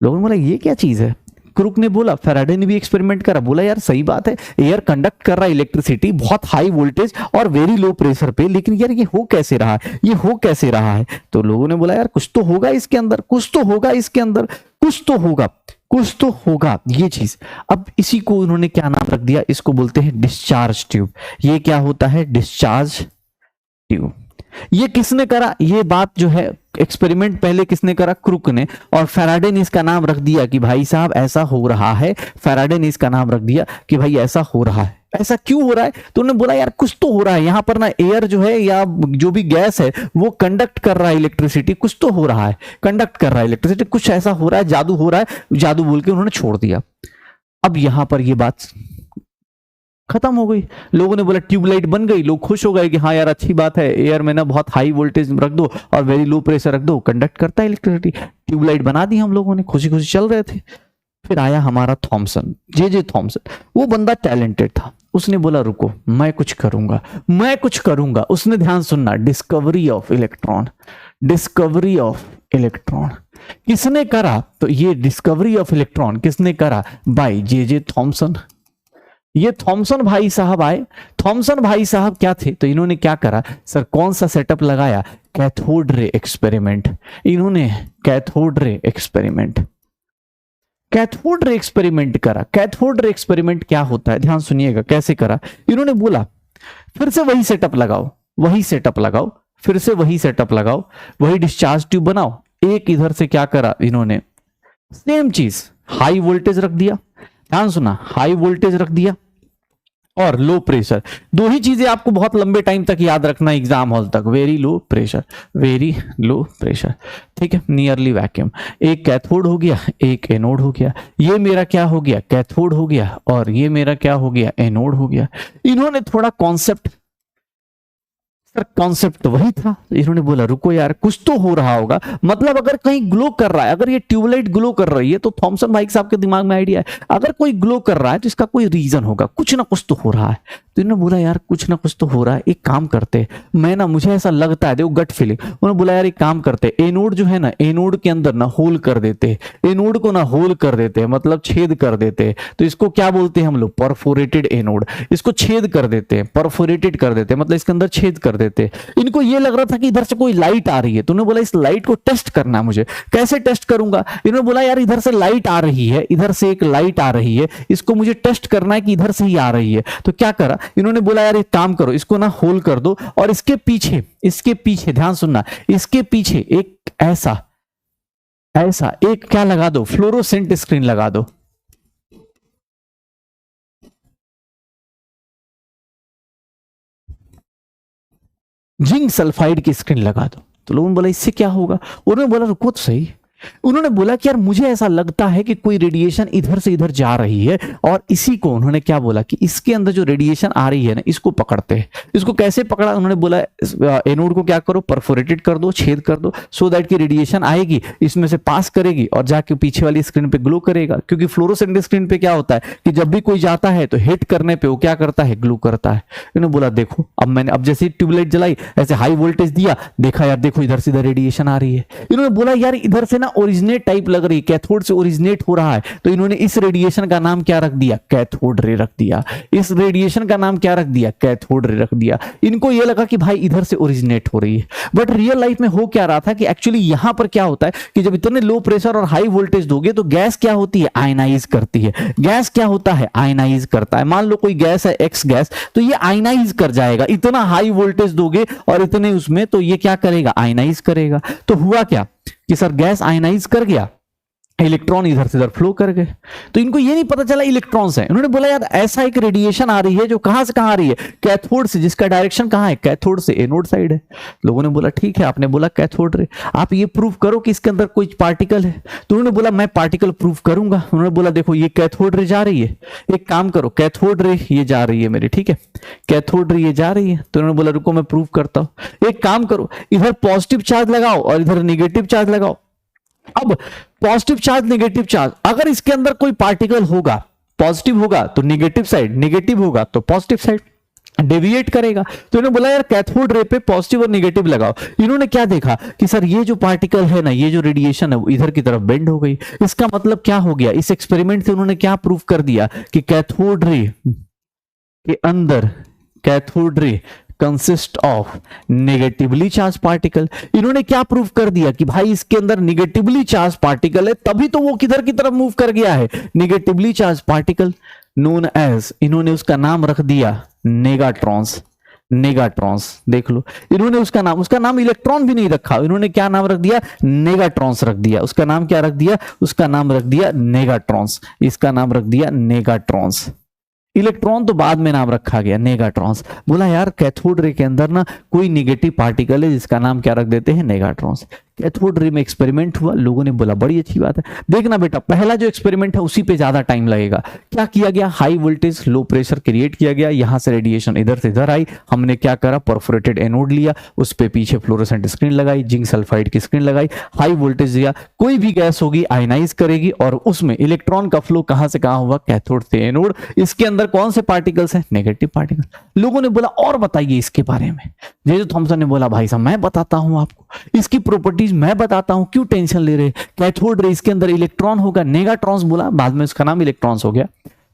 लोगों ने बोला ये क्या चीज है। क्रुक ने बोला, फैराडे ने भी एक्सपेरिमेंट करा, बोला यार सही बात है, एयर कंडक्ट कर रहा है इलेक्ट्रिसिटी बहुत हाई वोल्टेज और वेरी लो प्रेशर पे, लेकिन यार ये हो कैसे रहा है, ये हो कैसे रहा है। तो लोगों ने बोला यार कुछ तो होगा इसके अंदर, कुछ तो होगा इसके अंदर, कुछ तो होगा, कुछ तो होगा ये चीज। अब इसी को उन्होंने क्या नाम रख दिया, इसको बोलते हैं डिस्चार्ज ट्यूब। ये क्या होता है, डिस्चार्ज ट्यूब। ये किसने करा, ये बात जो है एक्सपेरिमेंट पहले किसने करा, क्रुक ने, और फैराडे ने इसका नाम रख दिया कि भाई साहब ऐसा हो रहा है। फैराडे ने इसका नाम रख दिया कि भाई ऐसा हो रहा है। ऐसा क्यों हो रहा है, तो उन्होंने बोला यार कुछ तो हो रहा है यहां पर ना, एयर जो है या जो भी गैस है वो कंडक्ट कर रहा है इलेक्ट्रिसिटी, कुछ तो हो रहा है, कंडक्ट कर रहा है इलेक्ट्रिसिटी, कुछ ऐसा हो रहा है, जादू हो रहा है, जादू बोल के उन्होंने छोड़ दिया। अब यहां पर ये बात खत्म हो गई। लोगों ने बोला ट्यूबलाइट बन गई, लोग खुश हो गए कि हाँ यार अच्छी बात है, एयर में ना बहुत हाई वोल्टेज रख दो और वेरी लो प्रेशर रख दो, कंडक्ट करता है इलेक्ट्रिसिटी। ट्यूबलाइट बना दी हम लोगों ने, खुशी खुशी चल रहे थे। फिर आया हमारा थॉमसन, जे थॉमसन। वो बंदा टैलेंटेड था, उसने बोला रुको मैं कुछ करूंगा, मैं कुछ करूंगा। उसने, ध्यान सुनना, discovery of electron, discovery of electron किसने करा, तो ये डिस्कवरी ऑफ इलेक्ट्रॉन किसने करा, बाय जे थॉमसन। ये थॉमसन भाई साहब आए। थॉमसन भाई साहब क्या थे, तो इन्होंने क्या करा सर, कौन सा सेटअप लगाया, कैथोड रे एक्सपेरिमेंट। इन्होंने cathode ray experiment, cathode ray experiment करा। कैथोड रे एक्सपेरिमेंट क्या होता है, ध्यान सुनिएगा कैसे करा। इन्होंने बोला फिर से वही सेटअप लगाओ, वही सेटअप लगाओ, फिर से वही सेटअप लगाओ, वही डिस्चार्ज ट्यूब बनाओ। एक इधर से क्या करा इन्होंने, सेम चीज, हाई वोल्टेज रख दिया, ध्यान सुना, हाई वोल्टेज रख दिया और लो प्रेशर। दो ही चीजें आपको बहुत लंबे टाइम तक याद रखना एग्जाम हॉल तक, very low pressure, very low pressure, ठीक है, नियरली वैक्यूम। एक कैथोड हो गया, एक एनोड हो गया। ये मेरा क्या हो गया, कैथोड हो गया, और ये मेरा क्या हो गया, एनोड हो गया। इन्होंने थोड़ा कॉन्सेप्ट, सर कॉन्सेप्ट तो वही था। इन्होंने बोला रुको यार कुछ तो हो रहा होगा, मतलब अगर कहीं ग्लो कर रहा है, अगर ये ट्यूबलाइट ग्लो कर रही है, तो थॉमसन भाई साहब के दिमाग में आइडिया है अगर कोई ग्लो कर रहा है तो इसका कोई रीजन होगा, कुछ ना कुछ तो हो रहा है। तो इन्होंने बोला यार कुछ ना कुछ तो हो रहा है, एक काम करते, मैं ना, मुझे ऐसा लगता है, देखो गट फीलिंग। उन्होंने बोला यार एक काम करते, एनोड जो है ना, एनोड के अंदर ना होल कर देते, एनोड को ना होल कर देते, मतलब छेद कर देते। तो इसको क्या बोलते हैं हम लोग, परफोरेटेड एनोड। इसको छेद कर देते हैं, परफोरेटेड कर देते हैं, मतलब इसके अंदर छेद कर देते। इनको ये लग रहा था कि इधर से कोई लाइट आ रही है, तो उन्होंने बोला इस लाइट को टेस्ट करना है मुझे, कैसे टेस्ट करूंगा। इन्होंने बोला यार इधर से लाइट आ रही है, इधर से एक लाइट आ रही है, इसको मुझे टेस्ट करना है कि इधर से ही आ रही है। तो क्या करा इन्होंने, बोला यार एक काम करो, इसको ना होल कर दो और इसके पीछे, इसके पीछे ध्यान सुनना, इसके पीछे एक ऐसा ऐसा एक क्या लगा दो, फ्लोरोसेंट स्क्रीन लगा दो। जिंक सल्फाइड की स्क्रीन लगा दो। तो लोगों ने बोला इससे क्या होगा, उन्होंने बोला रुको तो सही। उन्होंने बोला कि यार मुझे ऐसा लगता है कि कोई रेडिएशन इधर से इधर जा रही है, और इसी को उन्होंने क्या बोला कि इसके अंदर जो रेडिएशन आ रही है ना, इसको पकड़ते हैं। इसको कैसे पकड़ा, उन्होंने बोला एनोड को क्या करो, परफोरेटेड कर दो, छेद कर दो, सो दैट की रेडिएशन आएगी, इसमें से पास करेगी और जाके पीछे वाली स्क्रीन पे ग्लो करेगा। क्योंकि फ्लोरोसेंट स्क्रीन पे क्या होता है कि जब भी कोई जाता है तो हिट करने पे वो क्या करता है, ग्लो करता है। इन्होंने बोला देखो, अब मैंने, अब जैसे ट्यूबलाइट जलाई, ऐसे हाई वोल्टेज दिया, देखा यार देखो इधर से इधर रेडिएशन आ रही है। इन्होंने बोला यार इधर से ना ओरिजिनेट टाइप लग रही है, कैथोड से ओरिजिनेट हो रहा है। तो इन्होंने इस रेडिएशन का नाम क्या रख दिया, कैथोड रे रख दिया। इस रेडिएशन का नाम क्या रख दिया, कैथोड रे रख दिया। इनको ये लगा कि भाई इधर से ओरिजिनेट हो रही है, बट रियल लाइफ में हो क्या रहा था कि एक्चुअली यहां पर क्या होता है कि जब इतने लो प्रेशर और हाई वोल्टेज दोगे तो गैस क्या होती है, आयनाइज करती है। गैस क्या होता है, आयनाइज करता है। मान लो कोई गैस है एक्स गैस, तो ये आयनाइज कर जाएगा। इतना हाई वोल्टेज दोगे और इतने उसमें, तो ये क्या करेगा, आयनाइज करेगा। तो हुआ क्या कि सर गैस आयनाइज कर गया, इलेक्ट्रॉन इधर से इधर फ्लो कर गए। तो इनको ये नहीं पता चला इलेक्ट्रॉन्स हैं। इन्होंने बोला यार ऐसा एक रेडिएशन आ रही है जो कहां से कहां आ रही है, कैथोड से, जिसका डायरेक्शन कहां है, कैथोड से एनोड साइड है। लोगों ने बोला ठीक है, आपने बोला कैथोड रे, आप ये प्रूव करो कि इसके अंदर कोई पार्टिकल है। तो उन्होंने बोला मैं पार्टिकल प्रूव करूंगा। उन्होंने बोला देखो ये कैथोड रे जा रही है, एक काम करो, कैथोड रे ये जा रही है मेरी, ठीक है, कैथोड रे ये जा रही है। तो उन्होंने बोला रुको मैं प्रूव करता हूं, एक काम करो इधर पॉजिटिव चार्ज लगाओ और इधर नेगेटिव चार्ज लगाओ। अब पॉजिटिव चार्ज नेगेटिव चार्ज, अगर इसके अंदर कोई पार्टिकल होगा, पॉजिटिव होगा तो नेगेटिव साइड, नेगेटिव होगा तो पॉजिटिव साइड डेविएट करेगा। तो इन्होंने बोला यार कैथोड रे पे पॉजिटिव और नेगेटिव लगाओ। इन्होंने क्या देखा कि सर ये जो पार्टिकल है ना, ये जो रेडिएशन है वो इधर की तरफ बेंड हो गई। इसका मतलब क्या हो गया, इस एक्सपेरिमेंट से उन्होंने क्या प्रूव कर दिया कि कैथोड रे के अंदर, cathode ray consist of negatively charge particle. इन्होंने क्या प्रूव कर दिया कि भाई इसके अंदर नेगेटिवली चार्ज पार्टिकल है, तभी तो वो किधर की तरफ मूव कर गया है, negatively charge particle, known as, इन्होंने उसका नाम रख दिया नेगाट्रॉन्स। नेगाट्रॉन्स देख लो, इन्होंने उसका नाम इलेक्ट्रॉन भी नहीं रखा, इन्होंने क्या नाम रख दिया, नेगाट्रॉन्स रख दिया। उसका नाम क्या रख दिया, उसका नाम रख दिया नेगाट्रॉन्स, इसका नाम रख दिया नेगाट्रॉन्स। इलेक्ट्रॉन तो बाद में नाम रखा गया नेगाट्रॉन्स। बोला यार कैथोड रे के अंदर ना कोई निगेटिव पार्टिकल है जिसका नाम क्या रख देते हैं, नेगाट्रॉन्स। कैथोड रे में एक्सपेरिमेंट हुआ, लोगों ने बोला बड़ी अच्छी बात है। देखना बेटा पहला जो एक्सपेरिमेंट है उसी पे ज्यादा टाइम लगेगा। क्या किया गया, high voltage low pressure create किया गया, यहां से रेडिएशन इधर से इधर आई, हमने क्या करा, परफोरेटेड एनोड लिया, उस पे पीछे फ्लोरोसेंट स्क्रीन लगाई, जिंक सल्फाइड की स्क्रीन लगाई, हाई वोल्टेज दिया, कोई भी गैस होगी आयनाइज करेगी और उसमें इलेक्ट्रॉन का फ्लो कहां से कहां हुआ, कैथोड से एनोड। इसके अंदर कौन से पार्टिकल्स हैं, नेगेटिव पार्टिकल। लोगों ने बोला और बताइए इसके बारे में। जे थॉमसन ने बोला भाई साहब मैं बताता हूं आपको, इसकी प्रॉपर्टीज मैं बताता हूं, क्यों टेंशन ले रहे, कैथोड रे इसके अंदर इलेक्ट्रॉन होगा, नेगाट्रॉन्स बोला, बाद में उसका नाम इलेक्ट्रॉन्स हो गया,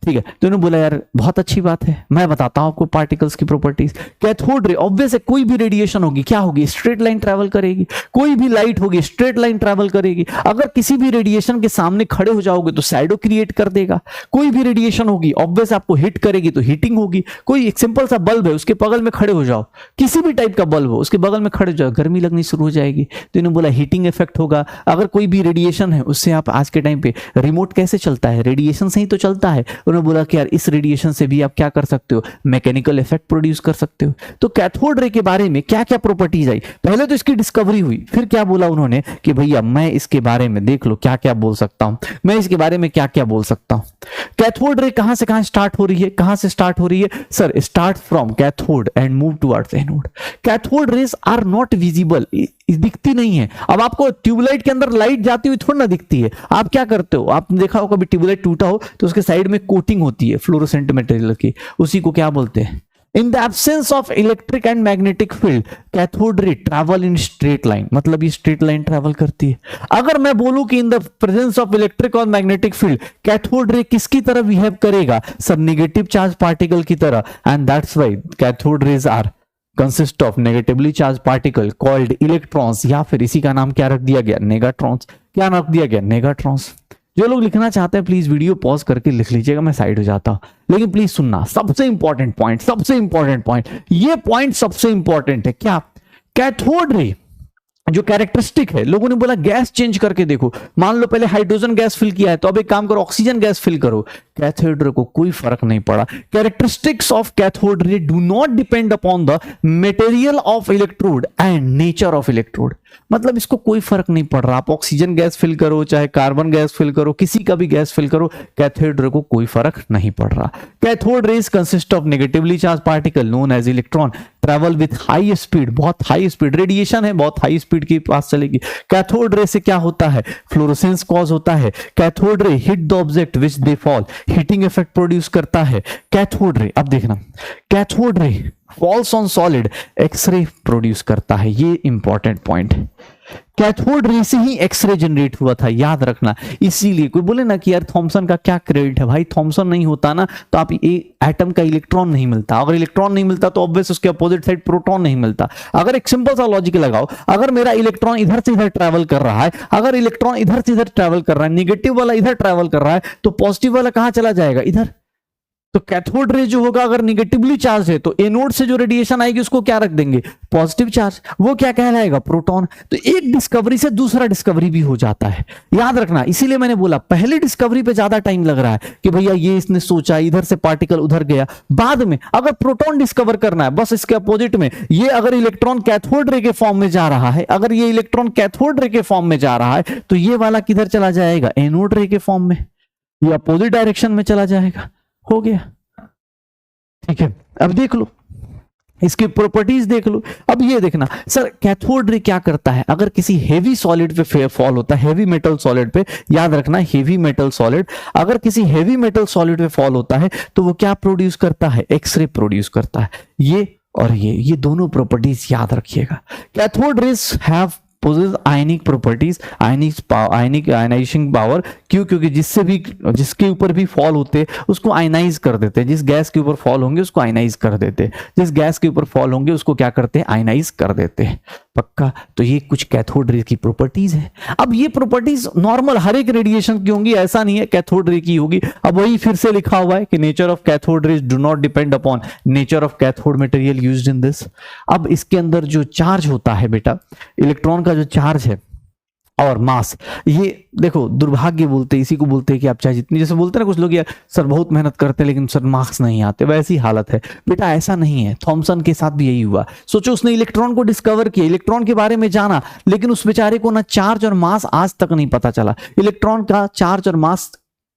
ठीक है। तो उन्होंने बोला यार बहुत अच्छी बात है, मैं बताता हूं आपको पार्टिकल्स की प्रॉपर्टीज। कैथोड रे ऑब्वियस है, कोई भी रेडिएशन होगी क्या होगी, स्ट्रेट लाइन ट्रैवल करेगी, कोई भी लाइट होगी स्ट्रेट लाइन ट्रैवल करेगी। अगर किसी भी रेडिएशन के सामने खड़े हो जाओगे तो शैडो क्रिएट कर देगा। कोई भी रेडिएशन होगी ऑब्वियस आपको हिट करेगी तो हीटिंग होगी। कोई एक सिंपल सा बल्ब है उसके बगल में खड़े हो जाओ, किसी भी टाइप का बल्ब हो उसके बगल में खड़े हो जाओ, गर्मी लगनी शुरू हो जाएगी। तो इन्होंने बोला हीटिंग इफेक्ट होगा। अगर कोई भी रेडिएशन है उससे आप, आज के टाइम पे रिमोट कैसे चलता है, रेडिएशन से ही तो चलता है। उन्होंने बोला कि यार इस रेडिएशन से भी आप क्या कर सकते हो, मैकेनिकल इफेक्ट प्रोड्यूस कर सकते हो। तो कैथोड रे के बारे में क्या क्या प्रॉपर्टीज आई, पहले तो इसकी डिस्कवरी हुई, फिर क्या बोला उन्होंने कि भैया मैं इसके बारे में देख लो क्या क्या बोल सकता हूं, मैं इसके बारे में क्या क्या बोल सकता हूं। कैथोड रे कहां से कहां स्टार्ट हो रही है, कहां से स्टार्ट हो रही है sir, start from cathode and move towards anode. Cathode rays are not visible, दिखती नहीं है। अब आपको ट्यूबलाइट के अंदर लाइट जाती हुई थोड़ी ना दिखती है। आप क्या करते हो, आपने देखा हो कभी ट्यूबलाइट टूटा हो तो उसके साइड में कोटिंग होती है फ्लोरोसेंट मटेरियल की, उसी को क्या बोलते हैं। In the absence of electric and magnetic field cathode ray travel in straight line, मतलब ये स्ट्रेट लाइन ट्रैवल करती है। अगर मैं बोलूं कि in the presence of electric और मैग्नेटिक फील्ड कैथोड रे किसकी तरह बिहेव करेगा, सब नेगेटिव चार्ज पार्टिकल की तरह, and that's why cathode rays are consist of negatively charge particle called electrons, या फिर इसी का नाम क्या रख दिया गया, नेगाट्रॉन्स। क्या रख दिया गया, नेगाट्रॉन्स। जो लोग लिखना चाहते हैं प्लीज वीडियो पॉज करके लिख लीजिएगा, मैं साइड हो जाता हूं। लेकिन प्लीज सुनना, सबसे इंपॉर्टेंट पॉइंट, सबसे इंपॉर्टेंट पॉइंट, ये पॉइंट सबसे इंपॉर्टेंट है। क्या, कैथोड रे जो कैरेक्टरिस्टिक है, लोगों ने बोला गैस चेंज करके देखो। मान लो पहले हाइड्रोजन गैस फिल किया है तो अब एक काम करो ऑक्सीजन गैस फिल करो, कैथोड रे को कोई फर्क नहीं पड़ा। कैरेक्टरिस्टिक्स ऑफ कैथोड रे do not depend upon the material of electrode and nature of electrode, मतलब इसको कोई फर्क नहीं पड़ रहा। आप ऑक्सीजन गैस फिल करो चाहे कार्बन गैस फिल करो, किसी का भी गैस फिल करो, कैथोड रे को कोई फर्क नहीं पड़ रहा। Cathode rays consist of negatively charge particle known as electron travel with high speed, बहुत हाई स्पीड, रेडिएशन है बहुत हाई स्पीड के पास चलेगी। कैथोड रे से क्या होता है, फ्लोरोसेंस कॉज होता है। Cathode ray hit the object which they fall, heating effect produce करता है। कैथोड रे, अब देखना, cathode ray falls on solid, x ray produce करता है। ये इंपॉर्टेंट पॉइंट है, कैथोड रे से ही एक्सरे जनरेट हुआ था, याद रखना। इसीलिए कोई बोले ना कि यार थॉमसन का क्या क्रेडिट है, भाई थॉमसन नहीं होता ना तो आप एटम का इलेक्ट्रॉन नहीं मिलता, अगर इलेक्ट्रॉन नहीं मिलता तो ऑब्वियस उसके अपोजिट साइड प्रोटॉन नहीं मिलता। अगर एक सिंपल सा लॉजिक लगाओ, अगर मेरा इलेक्ट्रॉन इधर से इधर ट्रैवल कर रहा है, अगर इलेक्ट्रॉन इधर से इधर ट्रैवल कर रहा है, नेगेटिव वाला इधर ट्रैवल कर रहा है, तो पॉजिटिव वाला कहां चला जाएगा, इधर। तो कैथोड रे जो होगा अगर निगेटिवली चार्ज है तो एनोड से जो रेडिएशन आएगी उसको क्या रख देंगे, पॉजिटिव चार्ज, वो क्या कहलाएगा, प्रोटॉन। तो एक डिस्कवरी से दूसरा डिस्कवरी भी हो जाता है, याद रखना। इसीलिए मैंने बोला पहले डिस्कवरी पे ज्यादा टाइम लग रहा है कि भैया ये इसने सोचा, इधर से पार्टिकल उधर गया। बाद में अगर प्रोटॉन डिस्कवर करना है, बस इसके अपोजिट में, ये अगर इलेक्ट्रॉन कैथोड रे के फॉर्म में जा रहा है, अगर ये इलेक्ट्रॉन कैथोड रे के फॉर्म में जा रहा है तो ये वाला किधर चला जाएगा, एनोड रे के फॉर्म में, ये अपोजिट डायरेक्शन में चला जाएगा। हो गया, ठीक है। अब देख लो इसकी प्रॉपर्टीज देख लो। अब ये देखना सर कैथोड रे क्या करता है, अगर किसी हेवी सॉलिड पे फॉल होता है, हेवी मेटल सॉलिड पे, याद रखना हेवी मेटल सॉलिड, अगर किसी हेवी मेटल सॉलिड पे फॉल होता है तो वो क्या प्रोड्यूस करता है, एक्सरे प्रोड्यूस करता है। ये और ये दोनों प्रॉपर्टीज याद रखिएगा। Cathode rays have possess ionic properties, ionic ionising power. क्यों, क्योंकि जिसके ऊपर भी फॉल होते हैं उसको आयनाइज कर देते हैं, जिस गैस के ऊपर फॉल होंगे उसको आयनाइज कर देते हैं, जिस गैस के ऊपर फॉल होंगे उसको क्या करते हैं, आयनाइज कर देते हैं। पक्का, तो ये कुछ कैथोड रे की प्रॉपर्टीज है। अब ये प्रॉपर्टीज नॉर्मल हर एक रेडिएशन की होंगी, ऐसा नहीं है कैथोड रे की होगी। अब वही फिर से लिखा हुआ है कि nature of cathode rays do not depend upon nature of cathode material used in this. अब इसके अंदर जो चार्ज होता है बेटा, इलेक्ट्रॉन का जो चार्ज है और मास, ये देखो दुर्भाग्य बोलते हैं, इसी को बोलते हैं कि आप चाहे जितनी, जैसे बोलते हैं ना कुछ लोग यार सर बहुत मेहनत करते हैं लेकिन सर मार्क्स नहीं आते, वैसी हालत है बेटा। ऐसा नहीं है, थॉमसन के साथ भी यही हुआ। सोचो उसने इलेक्ट्रॉन को डिस्कवर किया, इलेक्ट्रॉन के बारे में जाना, लेकिन उस बेचारे को ना चार्ज और मास आज तक नहीं पता चला। इलेक्ट्रॉन का चार्ज और मास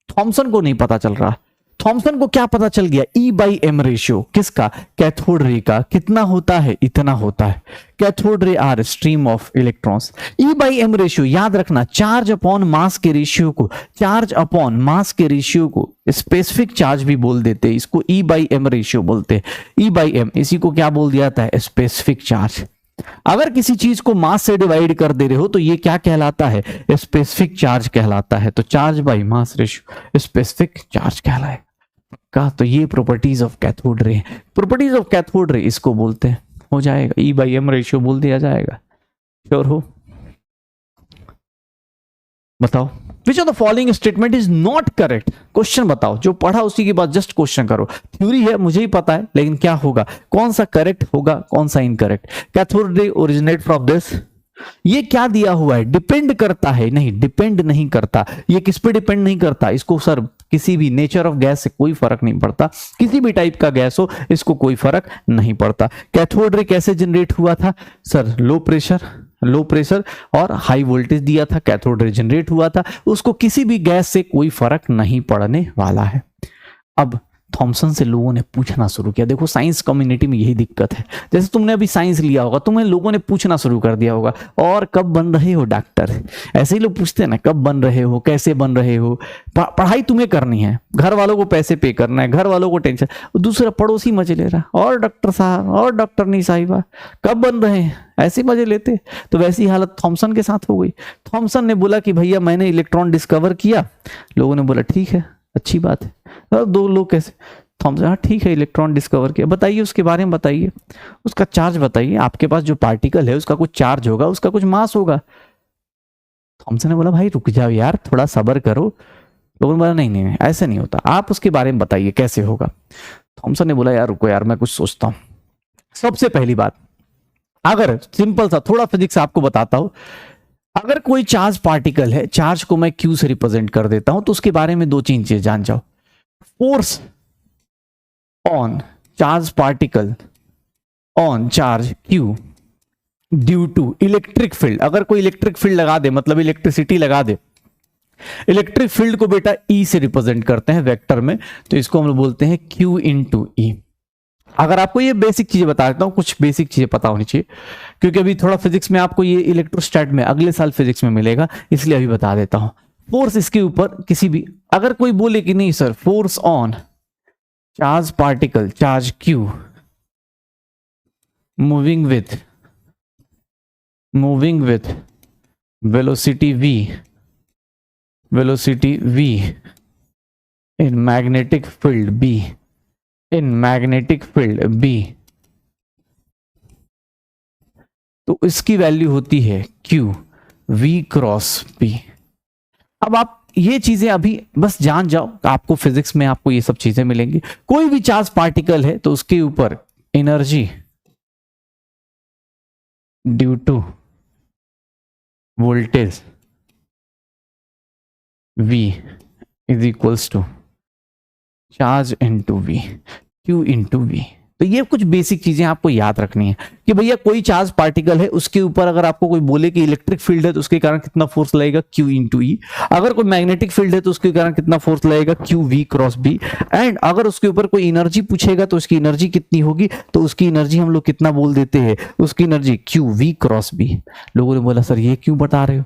थॉमसन को नहीं पता चल रहा। थॉमसन को क्या पता चल गया, E/m रेशियो, किसका, कैथोड रे का, कितना होता है, इतना होता है। Cathode ray are stream of electrons. E/m ratio याद रखना, चार्ज अपॉन मास के रेशियो को, चार्ज अपॉन मास के रेशियो को स्पेसिफिक चार्ज भी बोल देते हैं, इसको E/m रेशियो बोलते हैं। E/m इसी को क्या बोल दिया जाता है, स्पेसिफिक चार्ज। अगर किसी चीज को मास से डिवाइड कर दे रहे हो तो ये क्या कहलाता है, स्पेसिफिक चार्ज कहलाता है। तो charge by mass ratio specific charge कहलाएगा का। तो ये प्रॉपर्टीज ऑफ कैथोड रे, प्रॉपर्टीज ऑफ कैथोड रे इसको बोलते हैं। हो जाएगा, E/m रेशियो बोल दिया जाएगा। श्योर हो, बताओ विच of the following statement is not correct. Question बताओ, जो पढ़ा उसी के बाद जस्ट क्वेश्चन करो। थ्योरी है मुझे ही पता है, लेकिन क्या होगा, कौन सा करेक्ट होगा कौन सा incorrect. Cathode ray originate from this, ये क्या दिया हुआ है, डिपेंड करता है, नहीं डिपेंड नहीं करता। ये किस पे डिपेंड नहीं करता, इसको सर किसी भी नेचर ऑफ गैस से कोई फर्क नहीं पड़ता, किसी भी टाइप का गैस हो इसको कोई फर्क नहीं पड़ता। कैथोड रे कैसे जनरेट हुआ था सर, लो प्रेशर और हाई वोल्टेज दिया था, कैथोड रे जनरेट हुआ था, उसको किसी भी गैस से कोई फर्क नहीं पड़ने वाला है। अब थॉमसन से लोगों ने पूछना शुरू किया। देखो साइंस कम्युनिटी में यही दिक्कत है, जैसे तुमने अभी साइंस लिया होगा, तुम्हें लोगों ने पूछना शुरू कर दिया होगा, और कब बन रहे हो डॉक्टर, ऐसे ही लोग पूछते हैं ना, कब बन रहे हो, कैसे बन रहे हो। पढ़ाई तुम्हें करनी है, घर वालों को पैसे पे करना है, घर वालों को टेंशन, दूसरा पड़ोसी मजे ले रहा, और डॉक्टर साहब और डॉक्टरनी साहिबा कब बन रहे हैं, ऐसे मजे लेते। तो वैसी हालत थॉमसन के साथ हो गई। थॉमसन ने बोला कि भैया मैंने इलेक्ट्रॉन डिस्कवर किया, लोगों ने बोला ठीक है अच्छी बात है। दो लोग कैसे, थॉमसन हाँ ठीक है इलेक्ट्रॉन डिस्कवर किया, बताइए उसके बारे में बताइए, उसका चार्ज बताइए, आपके पास जो पार्टिकल है उसका कुछ चार्ज होगा, उसका कुछ मास होगा। थॉमसन ने बोला भाई रुक जाओ यार, थोड़ा सब्र करो। लोगों ने बोला नहीं नहीं ऐसे नहीं होता, आप उसके बारे में बताइए कैसे होगा। थॉमसन ने बोला यार रुको यार मैं कुछ सोचता हूं। सबसे पहली बात, अगर सिंपल सा थोड़ा फिजिक्स आपको बताता हूं, अगर कोई चार्ज पार्टिकल है, चार्ज को मैं Q से रिप्रेजेंट कर देता हूं, तो उसके बारे में दो तीन चीज जान जाओ। Force on charge particle on charge Q due to electric field. अगर कोई इलेक्ट्रिक फील्ड लगा दे, मतलब इलेक्ट्रिसिटी लगा दे, इलेक्ट्रिक फील्ड को बेटा E से रिप्रेजेंट करते हैं वेक्टर में, तो इसको हम लोग बोलते हैं Q इंटू E। अगर आपको ये बेसिक चीजें बता देता हूं, कुछ बेसिक चीजें पता होनी चाहिए, क्योंकि अभी थोड़ा फिजिक्स में आपको ये इलेक्ट्रोस्टैट में अगले साल फिजिक्स में मिलेगा, इसलिए अभी बता देता हूं। फोर्स इसके ऊपर किसी भी, अगर कोई बोले कि नहीं sir force on charge particle charge Q moving with velocity V in magnetic field B, तो इसकी वैल्यू होती है Q V क्रॉस B। अब आप ये चीजें अभी बस जान जाओ, आपको फिजिक्स में आपको ये सब चीजें मिलेंगी। कोई भी चार्ज पार्टिकल है तो उसके ऊपर energy due to voltage V is equals to charge into V, Q into V। तो ये कुछ बेसिक चीजें आपको याद रखनी है कि भैया कोई चार्ज पार्टिकल है, उसके ऊपर अगर आपको कोई बोले कि इलेक्ट्रिक फील्ड है तो उसके कारण कितना फोर्स लगेगा, Q इंटू E। अगर कोई मैग्नेटिक फील्ड है तो उसके कारण कितना फोर्स लगेगा, Q V cross B। And अगर उसके ऊपर कोई एनर्जी पूछेगा तो उसकी एनर्जी कितनी होगी, तो उसकी एनर्जी हम लोग कितना बोल देते हैं, उसकी energy Q V cross B। लोगों ने बोला सर ये क्यों बता रहे हो?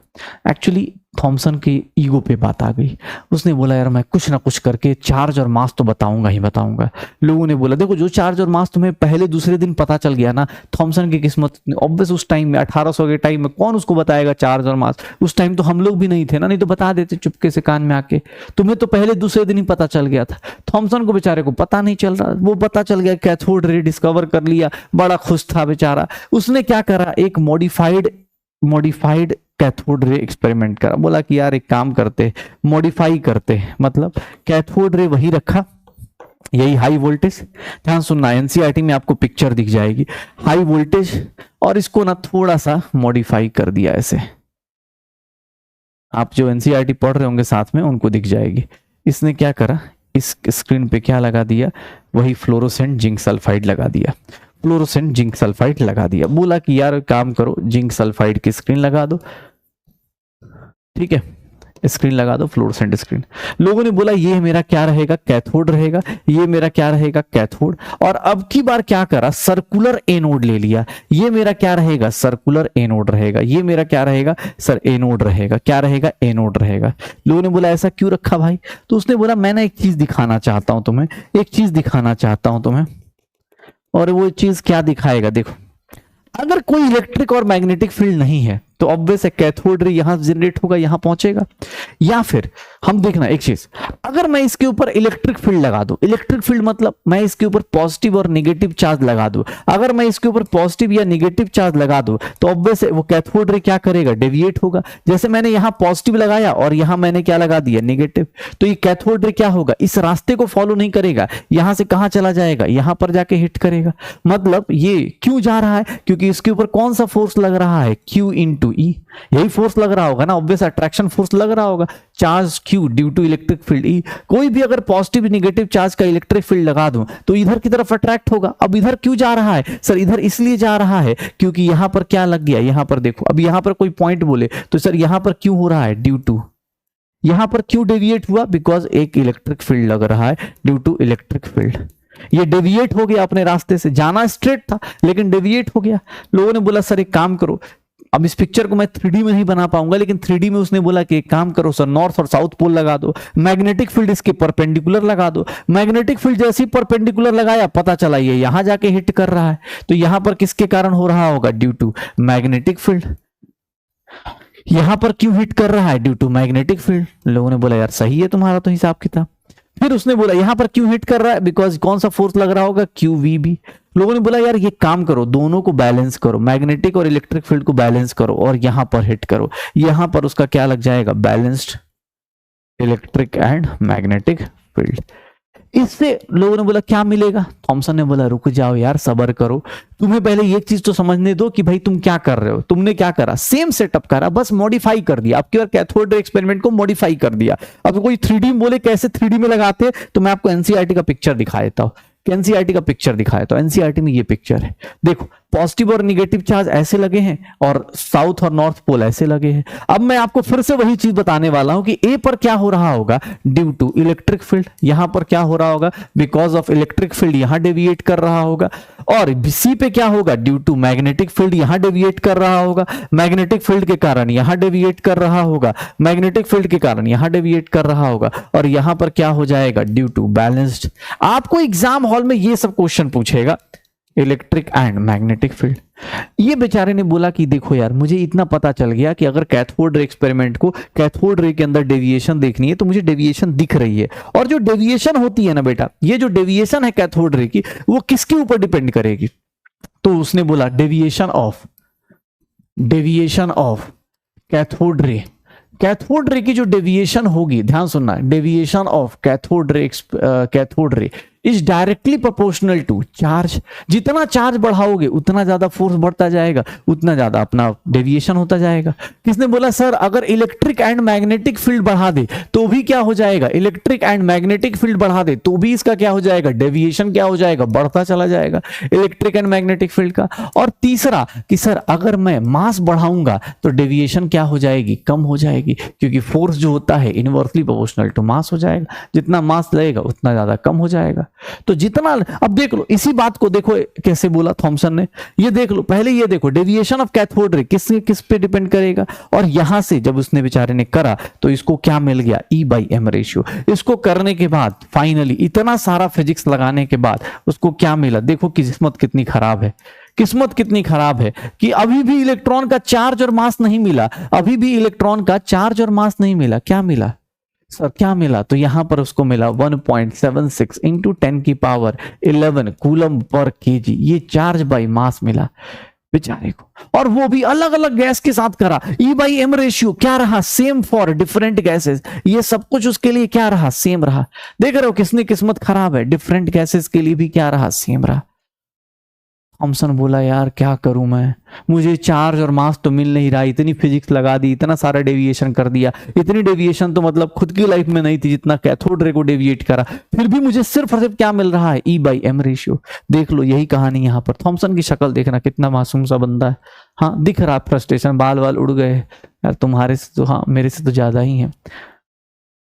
एक्चुअली थॉमसन के ईगो पे बात आ गई। उसने बोला यार मैं कुछ ना कुछ करके चार्ज और मास तो बताऊंगा ही बताऊंगा। लोगों ने बोला देखो जो चार्ज और मास तुम्हें पहले दूसरे दिन पता चल गया ना, थॉमसन की किस्मत ऑब्वियस। उस टाइम में 1800 के टाइम में कौन उसको बताएगा चार्ज और मास? उस टाइम तो हम लोग भी नहीं थे ना, नहीं तो बता देते चुपके से कान में आके। तुम्हें तो पहले दूसरे दिन ही पता चल गया था, थॉमसन को बेचारे को पता नहीं चल रहा। वो पता चल गया, कैथोड रे डिस्कवर कर लिया, बड़ा खुश था बेचारा। उसने क्या करा, एक मॉडिफाइड कैथोड रे एक्सपेरिमेंट करा। बोला कि यार एक काम करते, मॉडिफाई करते, मतलब कैथोड रे वही रखा, यही हाई वोल्टेज। ध्यान सुनना, एनसीईआरटी में आपको पिक्चर दिख जाएगी, हाई वोल्टेज, और इसको ना थोड़ा सा मॉडिफाई कर दिया ऐसे। आप जो एनसीईआरटी पढ़ रहे होंगे साथ में उनको दिख जाएगी। इसने क्या करा, इस स्क्रीन पे क्या लगा दिया, वही फ्लोरोसेंट जिंक सल्फाइड लगा दिया, फ्लोरोसेंट जिंक सल्फाइड लगा दिया। बोला कि यार काम करो, जिंक सल्फाइड की स्क्रीन लगा दो, ठीक है, स्क्रीन लगा दो, फ्लोरोसेंट स्क्रीन। लोगों ने बोला ये मेरा क्या रहेगा, कैथोड रहेगा, ये मेरा क्या रहेगा, कैथोड। और अब की बार क्या करा, सर्कुलर एनोड ले लिया। ये मेरा क्या रहेगा, सर्कुलर एनोड रहेगा। ये मेरा क्या रहेगा, सर एनोड रहेगा। क्या रहेगा, एनोड रहेगा। लोगों ने बोला ऐसा क्यों रखा भाई? तो उसने बोला मैं ना एक चीज दिखाना चाहता हूं तुम्हें, एक चीज दिखाना चाहता हूं तुम्हें। और वो चीज क्या दिखाएगा, देखो, अगर कोई इलेक्ट्रिक और मैग्नेटिक फील्ड नहीं है तो ऑब्वियस है कैथोड रे यहां जनरेट होगा, यहां पहुंचेगा। या फिर हम देखना एक चीज, अगर मैं इसके ऊपर इलेक्ट्रिक फील्ड लगा दूं, इलेक्ट्रिक फील्ड मतलब मैं इसके ऊपर पॉजिटिव और नेगेटिव चार्ज लगा दूं, अगर मैं इसके ऊपर पॉजिटिव या नेगेटिव चार्ज लगा दूं तो ऑब्वियस है वो कैथोड रे क्या करेगा, डेविएट होगा। जैसे मैंने यहां पॉजिटिव लगाया और यहां मैंने क्या लगा दिया, नेगेटिव, तो ये कैथोड रे क्या होगा, इस रास्ते को फॉलो नहीं करेगा, यहां से कहां चला जाएगा, यहां पर जाके हिट करेगा। मतलब ये क्यों जा रहा है, क्योंकि इसके ऊपर कौन सा फोर्स लग रहा है, Q इंटू E। यही फोर्स लग रहा होगा ना, ऑब्वियस अट्रैक्शन फोर्स लग रहा होगा, charge Q due to electric field E। कोई भी अगर पॉजिटिव नेगेटिव चार्ज का इलेक्ट्रिक फील्ड लगा दूं तो इधर की तरफ अट्रैक्ट होगा। अब इधर क्यों जा रहा है सर, इधर इसलिए जा रहा है क्योंकि यहां पर क्या लग गया, यहां पर देखो, अब यहां पर कोई पॉइंट बोले तो सर यहां पर क्यों हो रहा है, ड्यू टू, यहां पर क्यों डेविएट हुआ, बिकॉज एक इलेक्ट्रिक फील्ड लग रहा है, ड्यू टू इलेक्ट्रिक फील्ड। ये डेविएट हो गया अपने रास्ते से, जाना स्ट्रेट था लेकिन डेविएट हो गया। लोगों ने बोला सर एक काम करो, अब इस पिक्चर को मैं 3D में नहीं बना पाऊंगा, लेकिन 3D में उसने बोला कि एक काम करो सर, नॉर्थ और साउथ पोल लगा दो, मैग्नेटिक फील्ड इसके परपेंडिकुलर लगा दो। मैग्नेटिक फील्ड जैसे ही परपेंडिकुलर लगाया, पता चला ये यहां जाके हिट कर रहा है, तो यहां पर किसके कारण हो रहा होगा, ड्यू टू मैग्नेटिक फील्ड। यहां पर क्यों हिट कर रहा है, ड्यू टू मैग्नेटिक फील्ड। लोगों ने बोला यार सही है तुम्हारा तो हिसाब किताब। फिर उसने बोला यहां पर क्यों हिट कर रहा है, बिकॉज कौन सा फोर्स लग रहा होगा, QVB। लोगों ने बोला यार ये काम करो, दोनों को बैलेंस करो, मैग्नेटिक और इलेक्ट्रिक फील्ड को बैलेंस करो और यहां पर हिट करो। यहां पर उसका क्या लग जाएगा, balanced electric and magnetic field. इससे लोगों ने बोला क्या मिलेगा, थॉमसन ने बोला रुक जाओ यार, सब्र करो, तुम्हें पहले एक चीज तो समझने दो कि भाई तुम क्या कर रहे हो। तुमने क्या करा, सेम सेटअप करा, बस मॉडिफाई कर दिया, आपके बार कैथोड रे एक्सपेरिमेंट को मॉडिफाई कर दिया। अब कोई 3D बोले कैसे 3D में लगाते, तो मैं आपको एनसीईआरटी का पिक्चर दिखा देता हूं, एनसीईआरटी का पिक्चर दिखाया तो एनसीईआरटी में ये पिक्चर है, देखो पॉजिटिव और निगेटिव चार्ज ऐसे लगे हैं और साउथ और नॉर्थ पोल ऐसे लगे हैं। अब मैं आपको फिर से वही चीज बताने वाला हूं कि ए पर क्या हो रहा होगा, ड्यू टू इलेक्ट्रिक फील्ड, यहां पर क्या हो रहा होगा, बिकॉज ऑफ इलेक्ट्रिक फील्ड यहां डेविएट कर रहा होगा। और सी पे क्या होगा, ड्यू टू मैग्नेटिक फील्ड यहां डेविएट कर रहा होगा, मैग्नेटिक फील्ड के कारण यहां डेविएट कर रहा होगा, मैग्नेटिक फील्ड के कारण यहां डेविएट कर रहा होगा, और यहां पर क्या हो जाएगा, ड्यू टू बैलेंस्ड। आपको एग्जाम हॉल में ये सब क्वेश्चन पूछेगा, इलेक्ट्रिक एंड मैग्नेटिक फील्ड। ये बेचारे ने बोला कि देखो यार मुझे इतना पता चल गया कि अगर कैथोड रे एक्सपेरिमेंट को कैथोड रे के अंदर डेविएशन देखनी है तो मुझे डेविएशन दिख रही है, और जो डेविएशन होती है ना बेटा, ये जो डेविएशन है कैथोड रे की, वो किसके ऊपर डिपेंड करेगी। तो उसने बोला deviation of cathode ray cathode ray की जो डेविएशन होगी, ध्यान सुनना, deviation of cathode ray is directly proportional to charge. जितना चार्ज बढ़ाओगे उतना ज्यादा फोर्स बढ़ता जाएगा, उतना ज्यादा अपना डेविएशन होता जाएगा। किसने बोला सर अगर इलेक्ट्रिक एंड मैग्नेटिक फील्ड बढ़ा दे तो भी क्या हो जाएगा, इलेक्ट्रिक एंड मैग्नेटिक फील्ड बढ़ा दे तो भी इसका क्या हो जाएगा, डेविएशन क्या हो जाएगा, बढ़ता चला जाएगा इलेक्ट्रिक एंड मैग्नेटिक फील्ड का। और तीसरा कि सर अगर मैं मास बढ़ाऊंगा तो डेविएशन क्या हो जाएगी, कम हो जाएगी, क्योंकि फोर्स जो होता है इनवर्सली प्रोपोर्शनल टू मास हो जाएगा, जितना मास लगेगा उतना ज्यादा कम हो जाएगा। तो जितना, अब देख लो इसी बात को देखो कैसे बोला थॉमसन ने, ये देख लो पहले, ये देखो डेविएशन ऑफ कैथोड रे किस पे डिपेंड करेगा, और यहां से जब उसने बेचारे ने करा तो इसको क्या मिल गया, E/m रेशियो। इसको करने के बाद फाइनली इतना सारा फिजिक्स लगाने के बाद उसको क्या मिला, देखो किस्मत कितनी खराब है, किस्मत कितनी खराब है कि अभी भी इलेक्ट्रॉन का चार्ज और मास नहीं मिला, अभी भी इलेक्ट्रॉन का चार्ज और मास नहीं मिला। क्या मिला सर, क्या मिला, तो यहां पर उसको मिला 1.76 इंटू 10 की पावर 11 कूलम पर केजी, ये चार्ज बाई मास मिला बेचारे को, और वो भी अलग अलग गैस के साथ करा। E/m रेशियो क्या रहा, सेम फॉर डिफरेंट गैसेस, ये सब कुछ उसके लिए क्या रहा, सेम रहा। देख रहे हो किसने किस्मत खराब है, डिफरेंट गैसेस के लिए भी क्या रहा, सेम रहा। थॉमसन बोला यार क्या करूं मैं, मुझे चार्ज और मास तो मिल नहीं रहा, इतनी फिजिक्स लगा दी, इतना सारा डेविएशन कर दिया, इतनी डेविएशन तो मतलब खुद की लाइफ में नहीं थी जितना कैथोड रे को डेविएट करा, फिर भी मुझे सिर्फ और सिर्फ क्या मिल रहा है, E/m रेशियो। देख लो यही कहानी यहाँ पर, थॉमसन की शक्ल देखना कितना मासूम सा बंदा है। हाँ दिख रहा फ्रस्ट्रेशन, बाल वाल उड़ गए यार तुम्हारे से तो, हाँ मेरे से तो ज्यादा ही है,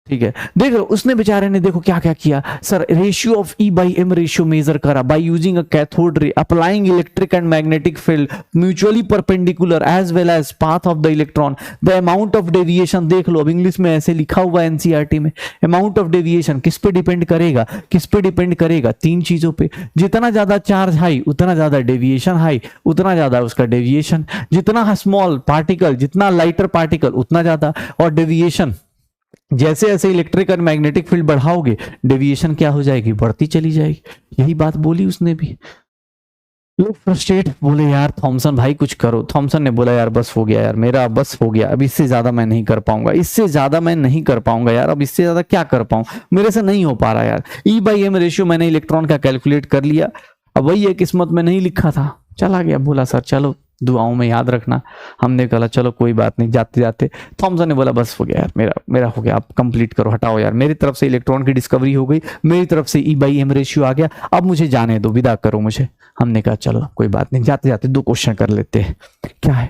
ठीक है। देख लो उसने बेचारे ने देखो क्या क्या किया, sir ratio of E/m ratio measure करा by using a cathode ray applying electric and magnetic field mutually perpendicular as well as path of the electron, the amount of deviation. देख लो अब इंग्लिश में ऐसे लिखा हुआ है एनसीईआरटी में, अमाउंट ऑफ डेविएशन किस पे डिपेंड करेगा, किस पे डिपेंड करेगा, तीन चीजों पे, जितना ज्यादा चार्ज हाई उतना ज्यादा डेविएशन हाई, उतना ज्यादा उसका डेविएशन, जितना स्मॉल पार्टिकल जितना लाइटर पार्टिकल उतना ज्यादा, और डेविएशन जैसे जैसे इलेक्ट्रिक और मैग्नेटिक फील्ड बढ़ाओगे डेविएशन क्या हो जाएगी, बढ़ती चली जाएगी। यही बात बोली उसने भी। लोग फ्रस्ट्रेट बोले यार थॉमसन भाई कुछ करो। थॉमसन ने बोला यार बस हो गया यार, मेरा बस हो गया, अब इससे ज्यादा मैं नहीं कर पाऊंगा, इससे ज्यादा मैं नहीं कर पाऊंगा यार, अब इससे ज्यादा क्या कर पाऊं, मेरे से नहीं हो पा रहा यार। E/m रेशियो मैंने इलेक्ट्रॉन का कैलकुलेट कर लिया, अब वही है किस्मत में नहीं लिखा था, चला गया। बोला सर चलो दुआओं में याद रखना। हमने कहा चलो कोई बात नहीं, जाते जाते थॉमसन ने बोला बस हो गया यार, मेरा हो गया, आप कंप्लीट करो, हटाओ यार, मेरी तरफ से इलेक्ट्रॉन की डिस्कवरी हो गई, मेरी तरफ से E/m रेशियो आ गया, अब मुझे जाने दो, विदा करो मुझे। हमने कहा चलो कोई बात नहीं, जाते जाते दो क्वेश्चन कर लेते हैं। क्या है,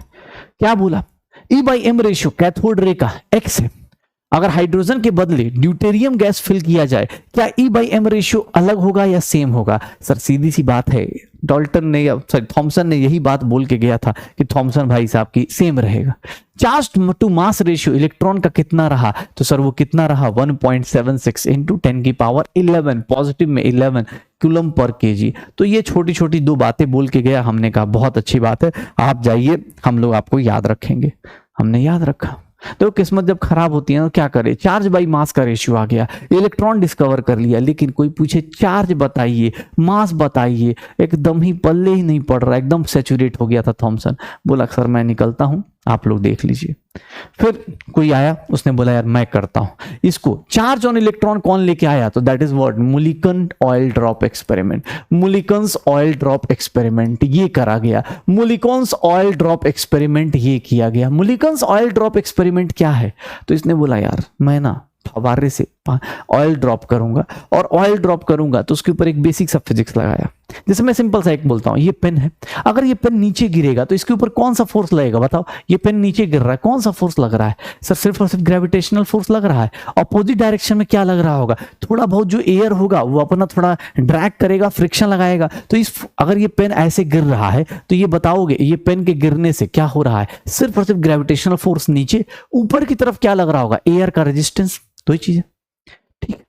क्या बोला, E/m रेशियो कैथोड रे का x है, अगर हाइड्रोजन के बदले ड्यूटेरियम गैस फिल किया जाए क्या E/m रेशियो अलग होगा या सेम होगा। सर सीधी सी बात है, डाल्टन ने या सॉरी थॉमसन ने यही बात बोल के गया था कि थॉमसन भाई साहब की सेम रहेगा। Charge to mass ratio electron का कितना रहा, तो सर वो कितना रहा 1.76 इंटू 10 की पावर 11, पॉजिटिव में 11 कूलम पर केजी। तो ये छोटी छोटी दो बातें बोल के गया, हमने कहा बहुत अच्छी बात है, आप जाइए, हम लोग आपको याद रखेंगे। हमने याद रखा। तो किस्मत जब खराब होती है तो क्या करे, चार्ज बाई मास का रेशियो आ गया, इलेक्ट्रॉन डिस्कवर कर लिया, लेकिन कोई पूछे चार्ज बताइए, मास बताइए, एकदम ही पल्ले ही नहीं पड़ रहा, एकदम सैचुरेट हो गया था थॉमसन। बोला सर मैं निकलता हूं, आप लोग देख लीजिए। फिर कोई आया, उसने बोला यार मैं करता हूं इसको। चार्ज ऑन इलेक्ट्रॉन कौन लेके आया, तो that is what, Millikan oil drop experiment. Millikan's oil drop experiment ये करा गया, मुलिकन्स ऑयल ड्रॉप एक्सपेरिमेंट ये किया गया। मुलिकन्स ऑयल ड्रॉप एक्सपेरिमेंट क्या है, तो इसने बोला यार मैं ना फवारे से ऑयल ड्रॉप करूंगा, और ऑयल ड्रॉप करूंगा तो उसके ऊपर एक बेसिक सा फिजिक्स लगाया। जैसे मैं सिंपल सा एक बोलता हूं, ये पेन है, अगर ये पेन नीचे गिरेगा तो इसके ऊपर कौन सा फोर्स लगेगा, बताओ। ये पेन नीचे गिर रहा है, कौन सा फोर्स लग रहा है, सर सिर्फ और सिर्फ ग्रेविटेशनल फोर्स लग रहा है। अपोजिट डायरेक्शन में क्या लग रहा होगा, थोड़ा बहुत जो एयर होगा वो अपना थोड़ा ड्रैग करेगा, फ्रिक्शन लगाएगा। तो इस अगर ये पेन ऐसे गिर रहा है तो ये बताओगे ये पेन के गिरने से क्या हो रहा है, सिर्फ और सिर्फ ग्रेविटेशनल फोर्स नीचे, ऊपर की तरफ क्या लग रहा होगा, एयर का रेजिस्टेंस। दो ही चीजें, ठीक है।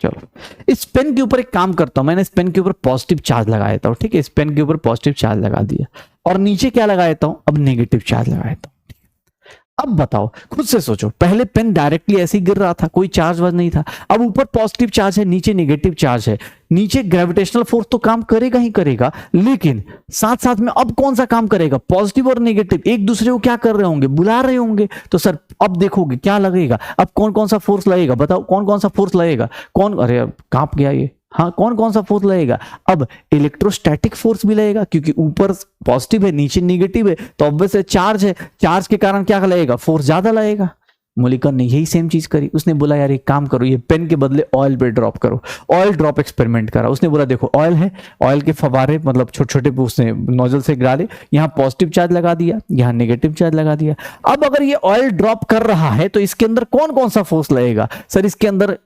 चलो इस पेन के ऊपर एक काम करता हूं, मैंने इस पेन के ऊपर पॉजिटिव चार्ज लगा देता हूं, ठीक है, इस पेन के ऊपर पॉजिटिव चार्ज लगा दिया, और नीचे क्या लगा देता हूं, अब नेगेटिव चार्ज लगा देता हूं। अब बताओ, खुद से सोचो, पहले पेन डायरेक्टली ऐसे ही गिर रहा था, कोई चार्ज वार्ज नहीं था, अब ऊपर पॉजिटिव चार्ज है, नीचे नेगेटिव चार्ज है, नीचे ग्रेविटेशनल फोर्स तो काम करेगा ही करेगा, लेकिन साथ साथ में अब कौन सा काम करेगा, पॉजिटिव और नेगेटिव एक दूसरे को क्या कर रहे होंगे, बुला रहे होंगे। तो सर अब देखोगे क्या लगेगा, अब कौन कौन सा फोर्स लगेगा, बताओ कौन कौन सा फोर्स लगेगा, कौन, अरे अब कांप गया ये, हाँ कौन कौन सा फोर्स लगेगा, अब इलेक्ट्रोस्टैटिक फोर्स भी लगेगा, क्योंकि ऊपर पॉजिटिव है नीचे नेगेटिव है, तो ऑब्वियस है चार्ज है, चार्ज के कारण क्या लगेगा, फोर्स ज्यादा लगेगा। मुलिकन ने यही सेम चीज करी, उसने बोला यार एक काम करो, ये पेन के बदले ऑयल पे ड्रॉप करो, ऑयल ड्रॉप एक्सपेरिमेंट करा। उसने बोला देखो ऑयल है, ऑयल के फवारे मतलब छोटे छोटे उसने नोजल से गिरा ले, यहाँ पॉजिटिव चार्ज लगा दिया, यहाँ नेगेटिव चार्ज लगा दिया। अब अगर ये ऑयल ड्रॉप कर रहा है तो इसके अंदर कौन कौन सा फोर्स लगेगा, सर इसके अंदर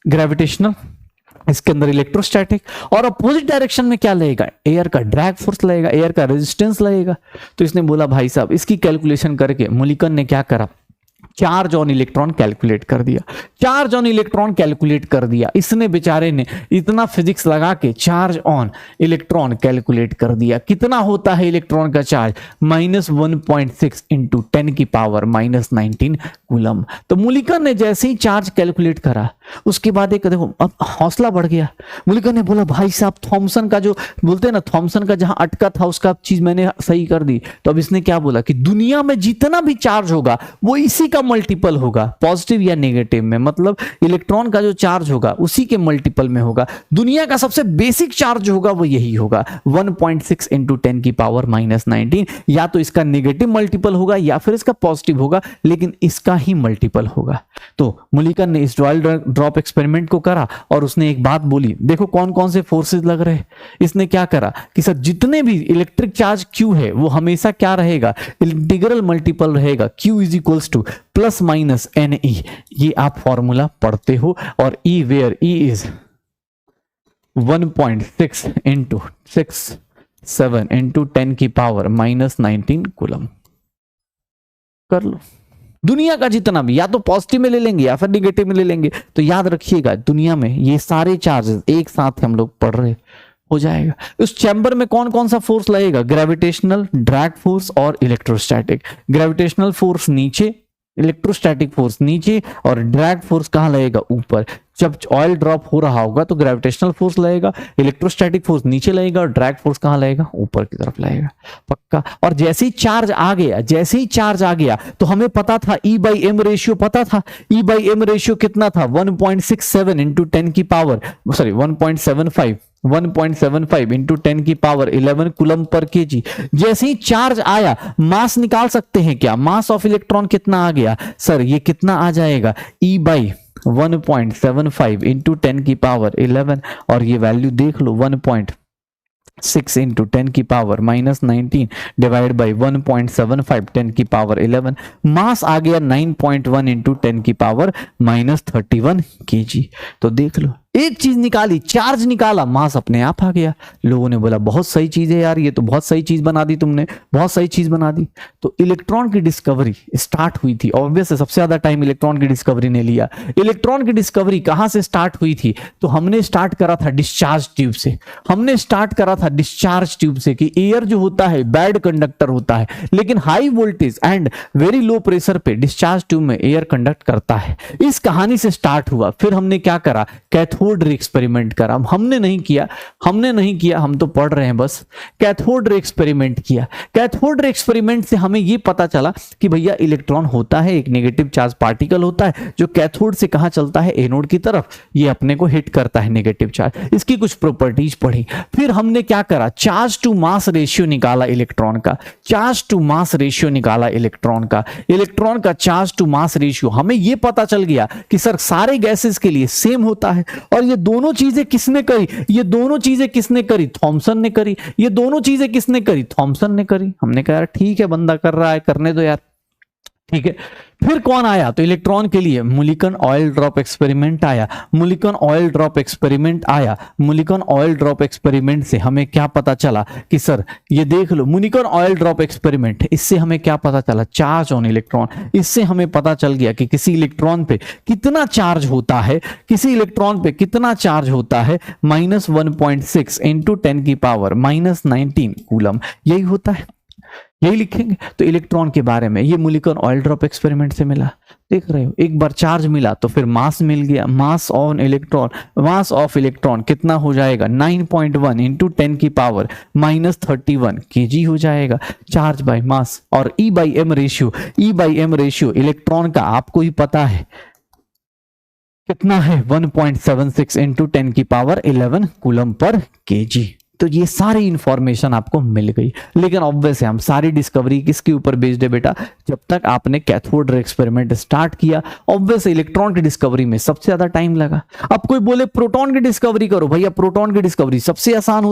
ग्रेविटेशनल, इसके अंदर इलेक्ट्रोस्टैटिक, और अपोजिट डायरेक्शन में क्या लगेगा, एयर का ड्रैग फोर्स लगेगा, एयर का रेजिस्टेंस लगेगा। तो इसने बोला भाई साहब इसकी कैलकुलेशन करके मुलिकन ने क्या करा, चार्ज ऑन इलेक्ट्रॉन कैलकुलेट कर दिया, चार्ज ऑन इलेक्ट्रॉन कैलकुलेट कर दिया, इसने बेचारे ने इतना फिजिक्स लगा के चार्ज ऑन इलेक्ट्रॉन कैलकुलेट कर दिया। कितना होता है इलेक्ट्रॉन का चार्ज, -1.6 इंटू 10 की पावर -19 कूलम। तो मुलिकन ने जैसे ही चार्ज कैलकुलेट करा उसके बाद एक देखो अब हौसला बढ़ गया, मुलिकन ने बोला भाई साहब थॉमसन का जो बोलते हैं ना, थॉमसन का जहां अटका था उसका चीज मैंने सही कर दी। तो अब इसने क्या बोला कि दुनिया में जितना भी चार्ज होगा वो इसी का मल्टीपल होगा, पॉजिटिव या नेगेटिव में, मतलब इलेक्ट्रॉन का जो चार्ज होगा उसी के मल्टीपल में होगा। दुनिया का सबसे बेसिक चार्ज होगा वो यही होगा 1.6 इंटू 10 की पावर -19, या तो इसका नेगेटिव मल्टीपल होगा या फिर इसका पॉजिटिव होगा, लेकिन इसका ही मल्टीपल होगा। तो मुलिकन ने इस ऑयल ड्रॉप एक्सपेरिमेंट को करा और उसने एक बात बोली, देखो कौन कौन से फोर्सेस लग रहे हैं। इसने क्या करा कि सर जितने भी इलेक्ट्रिक चार्ज Q है वो हमेशा क्या रहेगा, इंटीग्रल मल्टीपल रहेगा, Q is equals to +-NE। ये आप फॉर्मूला पढ़ते हो, और E where E is 1.6 into 7 into 10 की पावर -19 कूलम। कर लो, दुनिया का जितना भी, या तो पॉजिटिव में ले लेंगे या फिर निगेटिव में ले लेंगे। तो याद रखिएगा दुनिया में ये सारे चार्जेस एक साथ हम लोग पढ़ रहे हो जाएगा। उस चैम्बर में कौन कौन सा फोर्स लगेगा, ग्रेविटेशनल, ड्रैग फोर्स और इलेक्ट्रोस्टैटिक। ग्रेविटेशनल फोर्स नीचे, इलेक्ट्रोस्टैटिक फोर्स नीचे, और ड्रैग फोर्स कहां लगेगा, ऊपर। जब ऑयल ड्रॉप हो रहा होगा तो ग्रेविटेशनल फोर्स लगेगा, इलेक्ट्रोस्टैटिक फोर्स नीचे लगेगा, और ड्रैग फोर्स कहां लगेगा, ऊपर की तरफ लगेगा, पक्का। और जैसे ही चार्ज आ गया, जैसे ही चार्ज आ गया तो हमें पता था E/m रेशियो पता था, E/m रेशियो कितना था 1.67 इंटू 10 की पावर 1.75 इंटू 10 की पावर 11 कूलम पर केजी। जैसे ही चार्ज आया मास निकाल सकते हैं क्या, मास ऑफ इलेक्ट्रॉन कितना आ गया, सर ये कितना आ जाएगा, E/1.75 इंटू 10 की पावर 11, और ये वैल्यू देख लो 1.6 इंटू 10 की पावर -19 डिवाइड बाई 1.75 10 की पावर 11, मास आ गया 9.1 इंटू 10 की पावर -31 केजी। तो देख लो एक चीज निकाली, चार्ज निकाला, मास अपने आप आ गया। लोगों ने बोला बहुत सही चीज है यार, ये तो बहुत सही चीज बना दी तुमने, बहुत सही चीज बना दी। तो इलेक्ट्रॉन की डिस्कवरी स्टार्ट हुई थी, ऑब्वियस है सबसे ज्यादा टाइम इलेक्ट्रॉन की डिस्कवरी ने लिया। इलेक्ट्रॉन की डिस्कवरी कहां से स्टार्ट हुई थी, तो हमने स्टार्ट करा था डिस्चार्ज ट्यूब से। हमने स्टार्ट करा था डिस्चार्ज ट्यूब से कि एयर जो होता है बैड कंडक्टर होता है, लेकिन high voltage and very low pressure पे डिस्चार्ज ट्यूब में एयर कंडक्ट करता है। इस कहानी से स्टार्ट हुआ। फिर हमने क्या करा, कैथोड रे एक्सपेरिमेंट करा। हमने नहीं किया, हम तो पढ़ रहे हैं बस। कैथोड रे एक्सपेरिमेंट किया। कैथोड रे एक्सपेरिमेंट से हमें यह पता चला कि भैया इलेक्ट्रॉन होता है, एक नेगेटिव चार्ज पार्टिकल होता है जो कैथोड से कहां चलता है, एनोड की तरफ, ये अपने को हिट करता है नेगेटिव चार्ज। इसकी कुछ प्रॉपर्टीज पढ़ी। फिर हमने क्या करा, चार्ज टू मास रेशियो निकाला इलेक्ट्रॉन का, चार्ज टू मास रेशियो निकाला इलेक्ट्रॉन का, इलेक्ट्रॉन का चार्ज टू मास रेशियो। हमें यह पता चल गया कि सर सारे गैसेस के लिए सेम होता है। और ये दोनों चीजें किसने करी, ये दोनों चीजें किसने करी, थॉमसन ने करी। ये दोनों चीजें किसने करी, थॉमसन ने करी। हमने कहा यार ठीक है, बंदा कर रहा है, करने दो यार, ठीक है। फिर कौन आया, तो इलेक्ट्रॉन के लिए मुलिकन ऑयल ड्रॉप एक्सपेरिमेंट आया। मुलिकन ऑयल ड्रॉप एक्सपेरिमेंट आया। मुलिकन ऑयल ड्रॉप एक्सपेरिमेंट से हमें क्या पता चला कि सर ये देख लो, मुलिकन ऑयल ड्रॉप एक्सपेरिमेंट, इससे हमें क्या पता चला, चार्ज ऑन इलेक्ट्रॉन। इससे हमें पता चल गया कि किसी इलेक्ट्रॉन पे कितना चार्ज होता है, किसी इलेक्ट्रॉन पे कितना चार्ज होता है, -1.6 इंटू 10 की पावर -19 कूलम, यही होता है। यही लिखेंगे। तो इलेक्ट्रॉन के बारे में ये मोलिकुलर ऑयल ड्रॉप एक्सपेरिमेंट से मिला, देख रहे हो, एक बार चार्ज मिला तो फिर मास मिल गया, मास ऑफ इलेक्ट्रॉन कितना हो जाएगा 9.1 इंटू 10 की पावर -31 kg हो जाएगा, चार्ज बाय मास। और E by M ratio electron का आपको ही पता है कितना है, 1.76 इंटू 10 की पावर 11 कूलम पर kg। तो ये सारी इंफॉर्मेशन आपको मिल गई। लेकिन ऑब्वियस है हम सारी डिस्कवरी किसके ऊपर बेस्ड है बेटा, जब तक आपने कैथोड रे एक्सपेरिमेंट स्टार्ट किया। ऑब्वियस इलेक्ट्रॉन की डिस्कवरी में सबसे ज्यादा टाइम लगा। अब कोई बोले प्रोटॉन की डिस्कवरी करो, भैया प्रोटॉन की डिस्कवरी सबसे आसान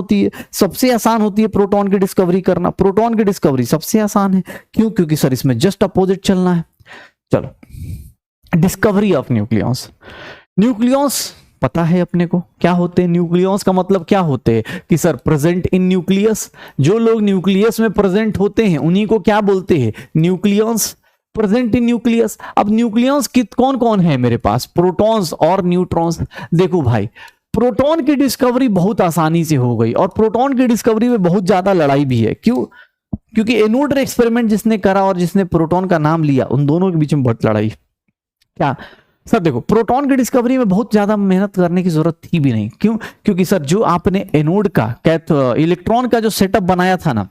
होती है प्रोटॉन की डिस्कवरी करना। प्रोटॉन की डिस्कवरी सबसे आसान है, क्यों? क्योंकि सर इसमें जस्ट अपोजिट चलना है। चलो, डिस्कवरी ऑफ न्यूक्लियस पता है अपने को क्या होते हैं। न्यूक्लियस का मतलब क्या होते हैं कि सर प्रेजेंट इन न्यूक्लियस, जो लोग न्यूक्लियस में प्रेजेंट होते हैं उन्हीं को क्या बोलते हैं, न्यूक्लियस, प्रेजेंट इन न्यूक्लियस। अब न्यूक्लियस कौन कौन है मेरे पास, प्रोटॉन्स और न्यूट्रॉन्स। देखो भाई, प्रोटॉन की डिस्कवरी बहुत आसानी से हो गई और प्रोटॉन की डिस्कवरी में बहुत ज्यादा लड़ाई भी है। क्यों? क्योंकि एनोड रे एक्सपेरिमेंट जिसने करा और जिसने प्रोटॉन का नाम लिया, उन दोनों के बीच में बहुत लड़ाई। क्या सर? देखो, प्रोटॉन की डिस्कवरी में बहुत ज्यादा मेहनत करने की जरूरत थी भी नहीं। क्यों? क्योंकि सर जो आपने एनोड का इलेक्ट्रॉन का जो सेटअप बनाया था ना,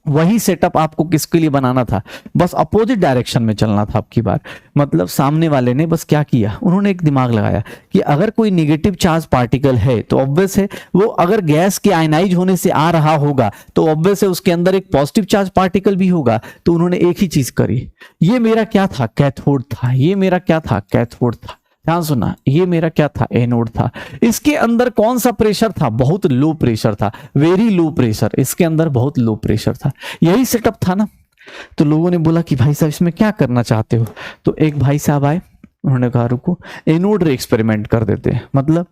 वही सेटअप आपको किसके लिए बनाना था, बस अपोजिट डायरेक्शन में चलना था आपकी बार। मतलब सामने वाले ने बस क्या किया, उन्होंने एक दिमाग लगाया कि अगर कोई नेगेटिव चार्ज पार्टिकल है तो ऑब्वियस है वो अगर गैस के आयनाइज होने से आ रहा होगा तो ऑब्वियस है उसके अंदर एक पॉजिटिव चार्ज पार्टिकल भी होगा। तो उन्होंने एक ही चीज करी, ये मेरा क्या था, कैथोड था, ये मेरा क्या था, कैथोड था। ध्यान सुना, ये मेरा क्या था, एनोड था। इसके अंदर कौन सा प्रेशर था, बहुत लो प्रेशर था, वेरी लो प्रेशर, इसके अंदर बहुत लो प्रेशर था। यही सेटअप था ना। तो लोगों ने बोला कि भाई साहब इसमें क्या करना चाहते हो। तो एक भाई साहब आए, उन्होंने कहा रुको एनोड रे एक्सपेरिमेंट कर देते हैं। मतलब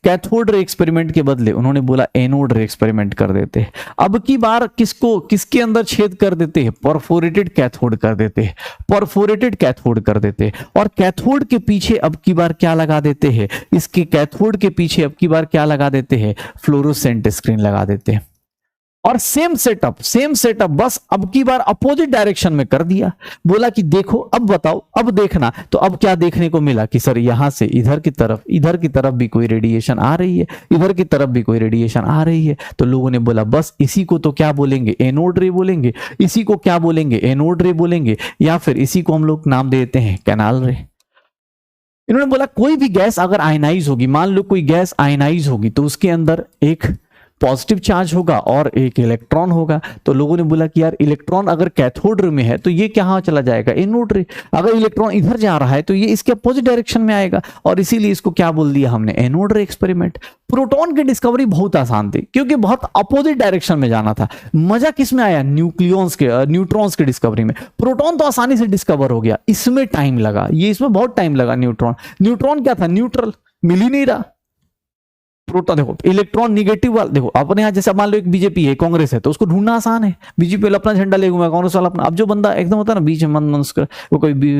कैथोड रे एक्सपेरिमेंट के बदले उन्होंने बोला एनोड रे एक्सपेरिमेंट कर देते हैं। अब की बार किसके अंदर छेद कर देते हैं, परफोरेटेड कैथोड कर देते हैं, परफोरेटेड कैथोड कर देते हैं। और कैथोड के पीछे अब की बार क्या लगा देते हैं, इसके कैथोड के पीछे अब की बार क्या लगा देते हैं, फ्लोरोसेंट स्क्रीन लगा देते हैं। और सेम सेटअप बस अब की बार अपोजिट डायरेक्शन में कर दिया। बोला कि देखो अब बताओ, अब देखना। तो अब क्या देखने को मिला कि सर यहां से इधर की तरफ भी कोई रेडिएशन आ रही है, इधर की तरफ भी कोई रेडिएशन आ रही है। तो लोगों ने बोला बस इसी को तो क्या बोलेंगे, एनोड रे बोलेंगे, इसी को क्या बोलेंगे, एनोड रे बोलेंगे, या फिर इसी को हम लोग नाम देते हैं कैनाल रे। इन्होंने बोला कोई भी गैस अगर आयनाइज होगी, मान लो कोई गैस आयनाइज होगी तो उसके अंदर एक पॉजिटिव चार्ज होगा और एक इलेक्ट्रॉन होगा। तो लोगों ने बोला कि यार इलेक्ट्रॉन अगर कैथोड रे में है तो ये कहां चला जाएगा, एनोड रे। अगर इलेक्ट्रॉन इधर जा रहा है तो ये इसके अपोजिट डायरेक्शन में आएगा, और इसीलिए इसको क्या बोल दिया हमने, एनोड रे एक्सपेरिमेंट। प्रोटॉन की डिस्कवरी बहुत आसान थी क्योंकि बहुत अपोजिट डायरेक्शन में जाना था। मजा किस में आया, न्यूट्रॉन्स की डिस्कवरी में। प्रोटॉन तो आसानी से डिस्कवर हो गया, इसमें टाइम लगा, ये इसमें बहुत टाइम लगा। न्यूट्रॉन क्या था, न्यूट्रल, मिल ही नहीं रहा। प्रोटॉन देखो, इलेक्ट्रॉन निगेटिव वाला देखो, अपने यहाँ जैसे मान लो एक बीजेपी है, कांग्रेस है, तो उसको ढूंढना आसान है। बीजेपी वाला अपना झंडा ले घूमा, कांग्रेस वाला अपना। अब जो बंदा एकदम होता है ना बीच में मन वो कोई भी,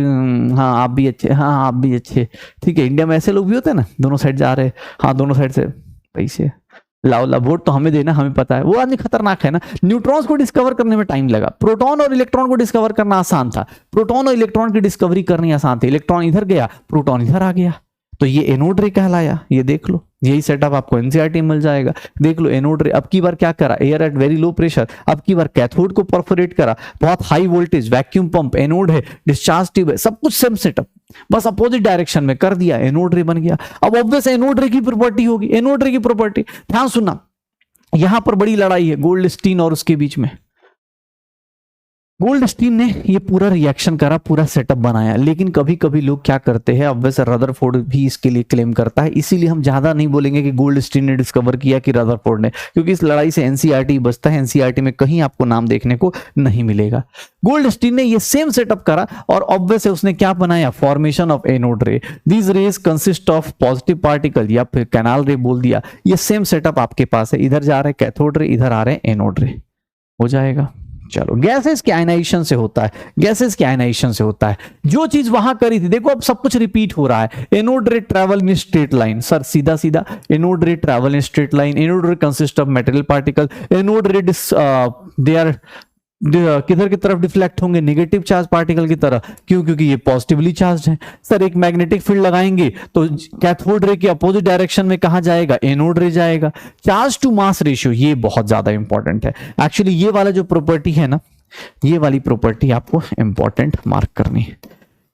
हाँ आप भी अच्छे, हाँ आप भी अच्छे, ठीक है। इंडिया में ऐसे लोग भी होते हैं ना, दोनों साइड जा रहे हैं, हाँ दोनों साइड से पैसे लाओ वोट तो हमें देना, हमें पता है। वो आदमी खतरनाक है ना। न्यूट्रॉन्स को डिस्कवर करने में टाइम लगा, प्रोटॉन और इलेक्ट्रॉन को डिस्कवर करना आसान था। प्रोटॉन और इलेक्ट्रॉन की डिस्कवरी करनी आसान थी। इलेक्ट्रॉन इधर गया, प्रोटॉन इधर आ गया, तो ये एनोड रे कहलाया। ये देख लो, यही सेटअप आपको एनसीईआरटी में मिल जाएगा। देख लो एनोड रे अब की बार क्या करा, air at very low pressure, अब की बार कैथोड को परफोरेट करा, बहुत high voltage, vacuum pump, anode है, डिस्चार्ज ट्यूब है, सब कुछ सेम सेटअप, बस अपोजिट डायरेक्शन में कर दिया, एनोड रे बन गया। अब ऑब्वियस एनोड रे की प्रॉपर्टी होगी, एनोड रे की प्रॉपर्टी। ध्यान सुनना, यहां पर बड़ी लड़ाई है गोल्डस्टीन और उसके बीच में। गोल्डस्टीन ने ये पूरा रिएक्शन करा, पूरा सेटअप बनाया, लेकिन कभी कभी लोग क्या करते हैं, ऑब्वियस रदरफोर्ड भी इसके लिए क्लेम करता है, इसीलिए हम ज्यादा नहीं बोलेंगे कि गोल्डस्टीन ने डिस्कवर किया कि रदरफोर्ड ने, क्योंकि इस लड़ाई से एनसीईआरटी बचता है। एनसीईआरटी में कहीं आपको नाम देखने को नहीं मिलेगा। गोल्डस्टीन ने ये सेम सेटअप करा और ऑब्वियस है उसने क्या बनाया, फॉर्मेशन ऑफ एनोड रे। These raise consist of positive particle, या फिर कैनाल रे बोल दिया। ये सेम सेटअप आपके पास है, इधर जा रहे हैं कैथोड रे, इधर आ रहे हैं एनोड रे, हो जाएगा। चलो, गैसेस के आयनाइजेशन से होता है, गैसेस के आयनाइजेशन से होता है। जो चीज वहां करी थी, देखो अब सब कुछ रिपीट हो रहा है। Anode ray travel in straight line, sir सीधा सीधा anode ray travel in straight line. Anode ray consist of material particle. Anode ray they are किधर की तरफ डिफ्लेक्ट होंगे, नेगेटिव चार्ज पार्टिकल की तरह। क्यों? क्योंकि ये पॉजिटिवली चार्ज है। सर एक मैग्नेटिक फील्ड लगाएंगे तो कैथोड रे के अपोजिट डायरेक्शन में कहां जाएगा? एनोड रे जाएगा। चार्ज टू मास रेशियो ये बहुत ज्यादा इंपॉर्टेंट है। एक्चुअली ये वाला जो प्रॉपर्टी है ना, ये वाली प्रॉपर्टी आपको इंपॉर्टेंट मार्क करनी है,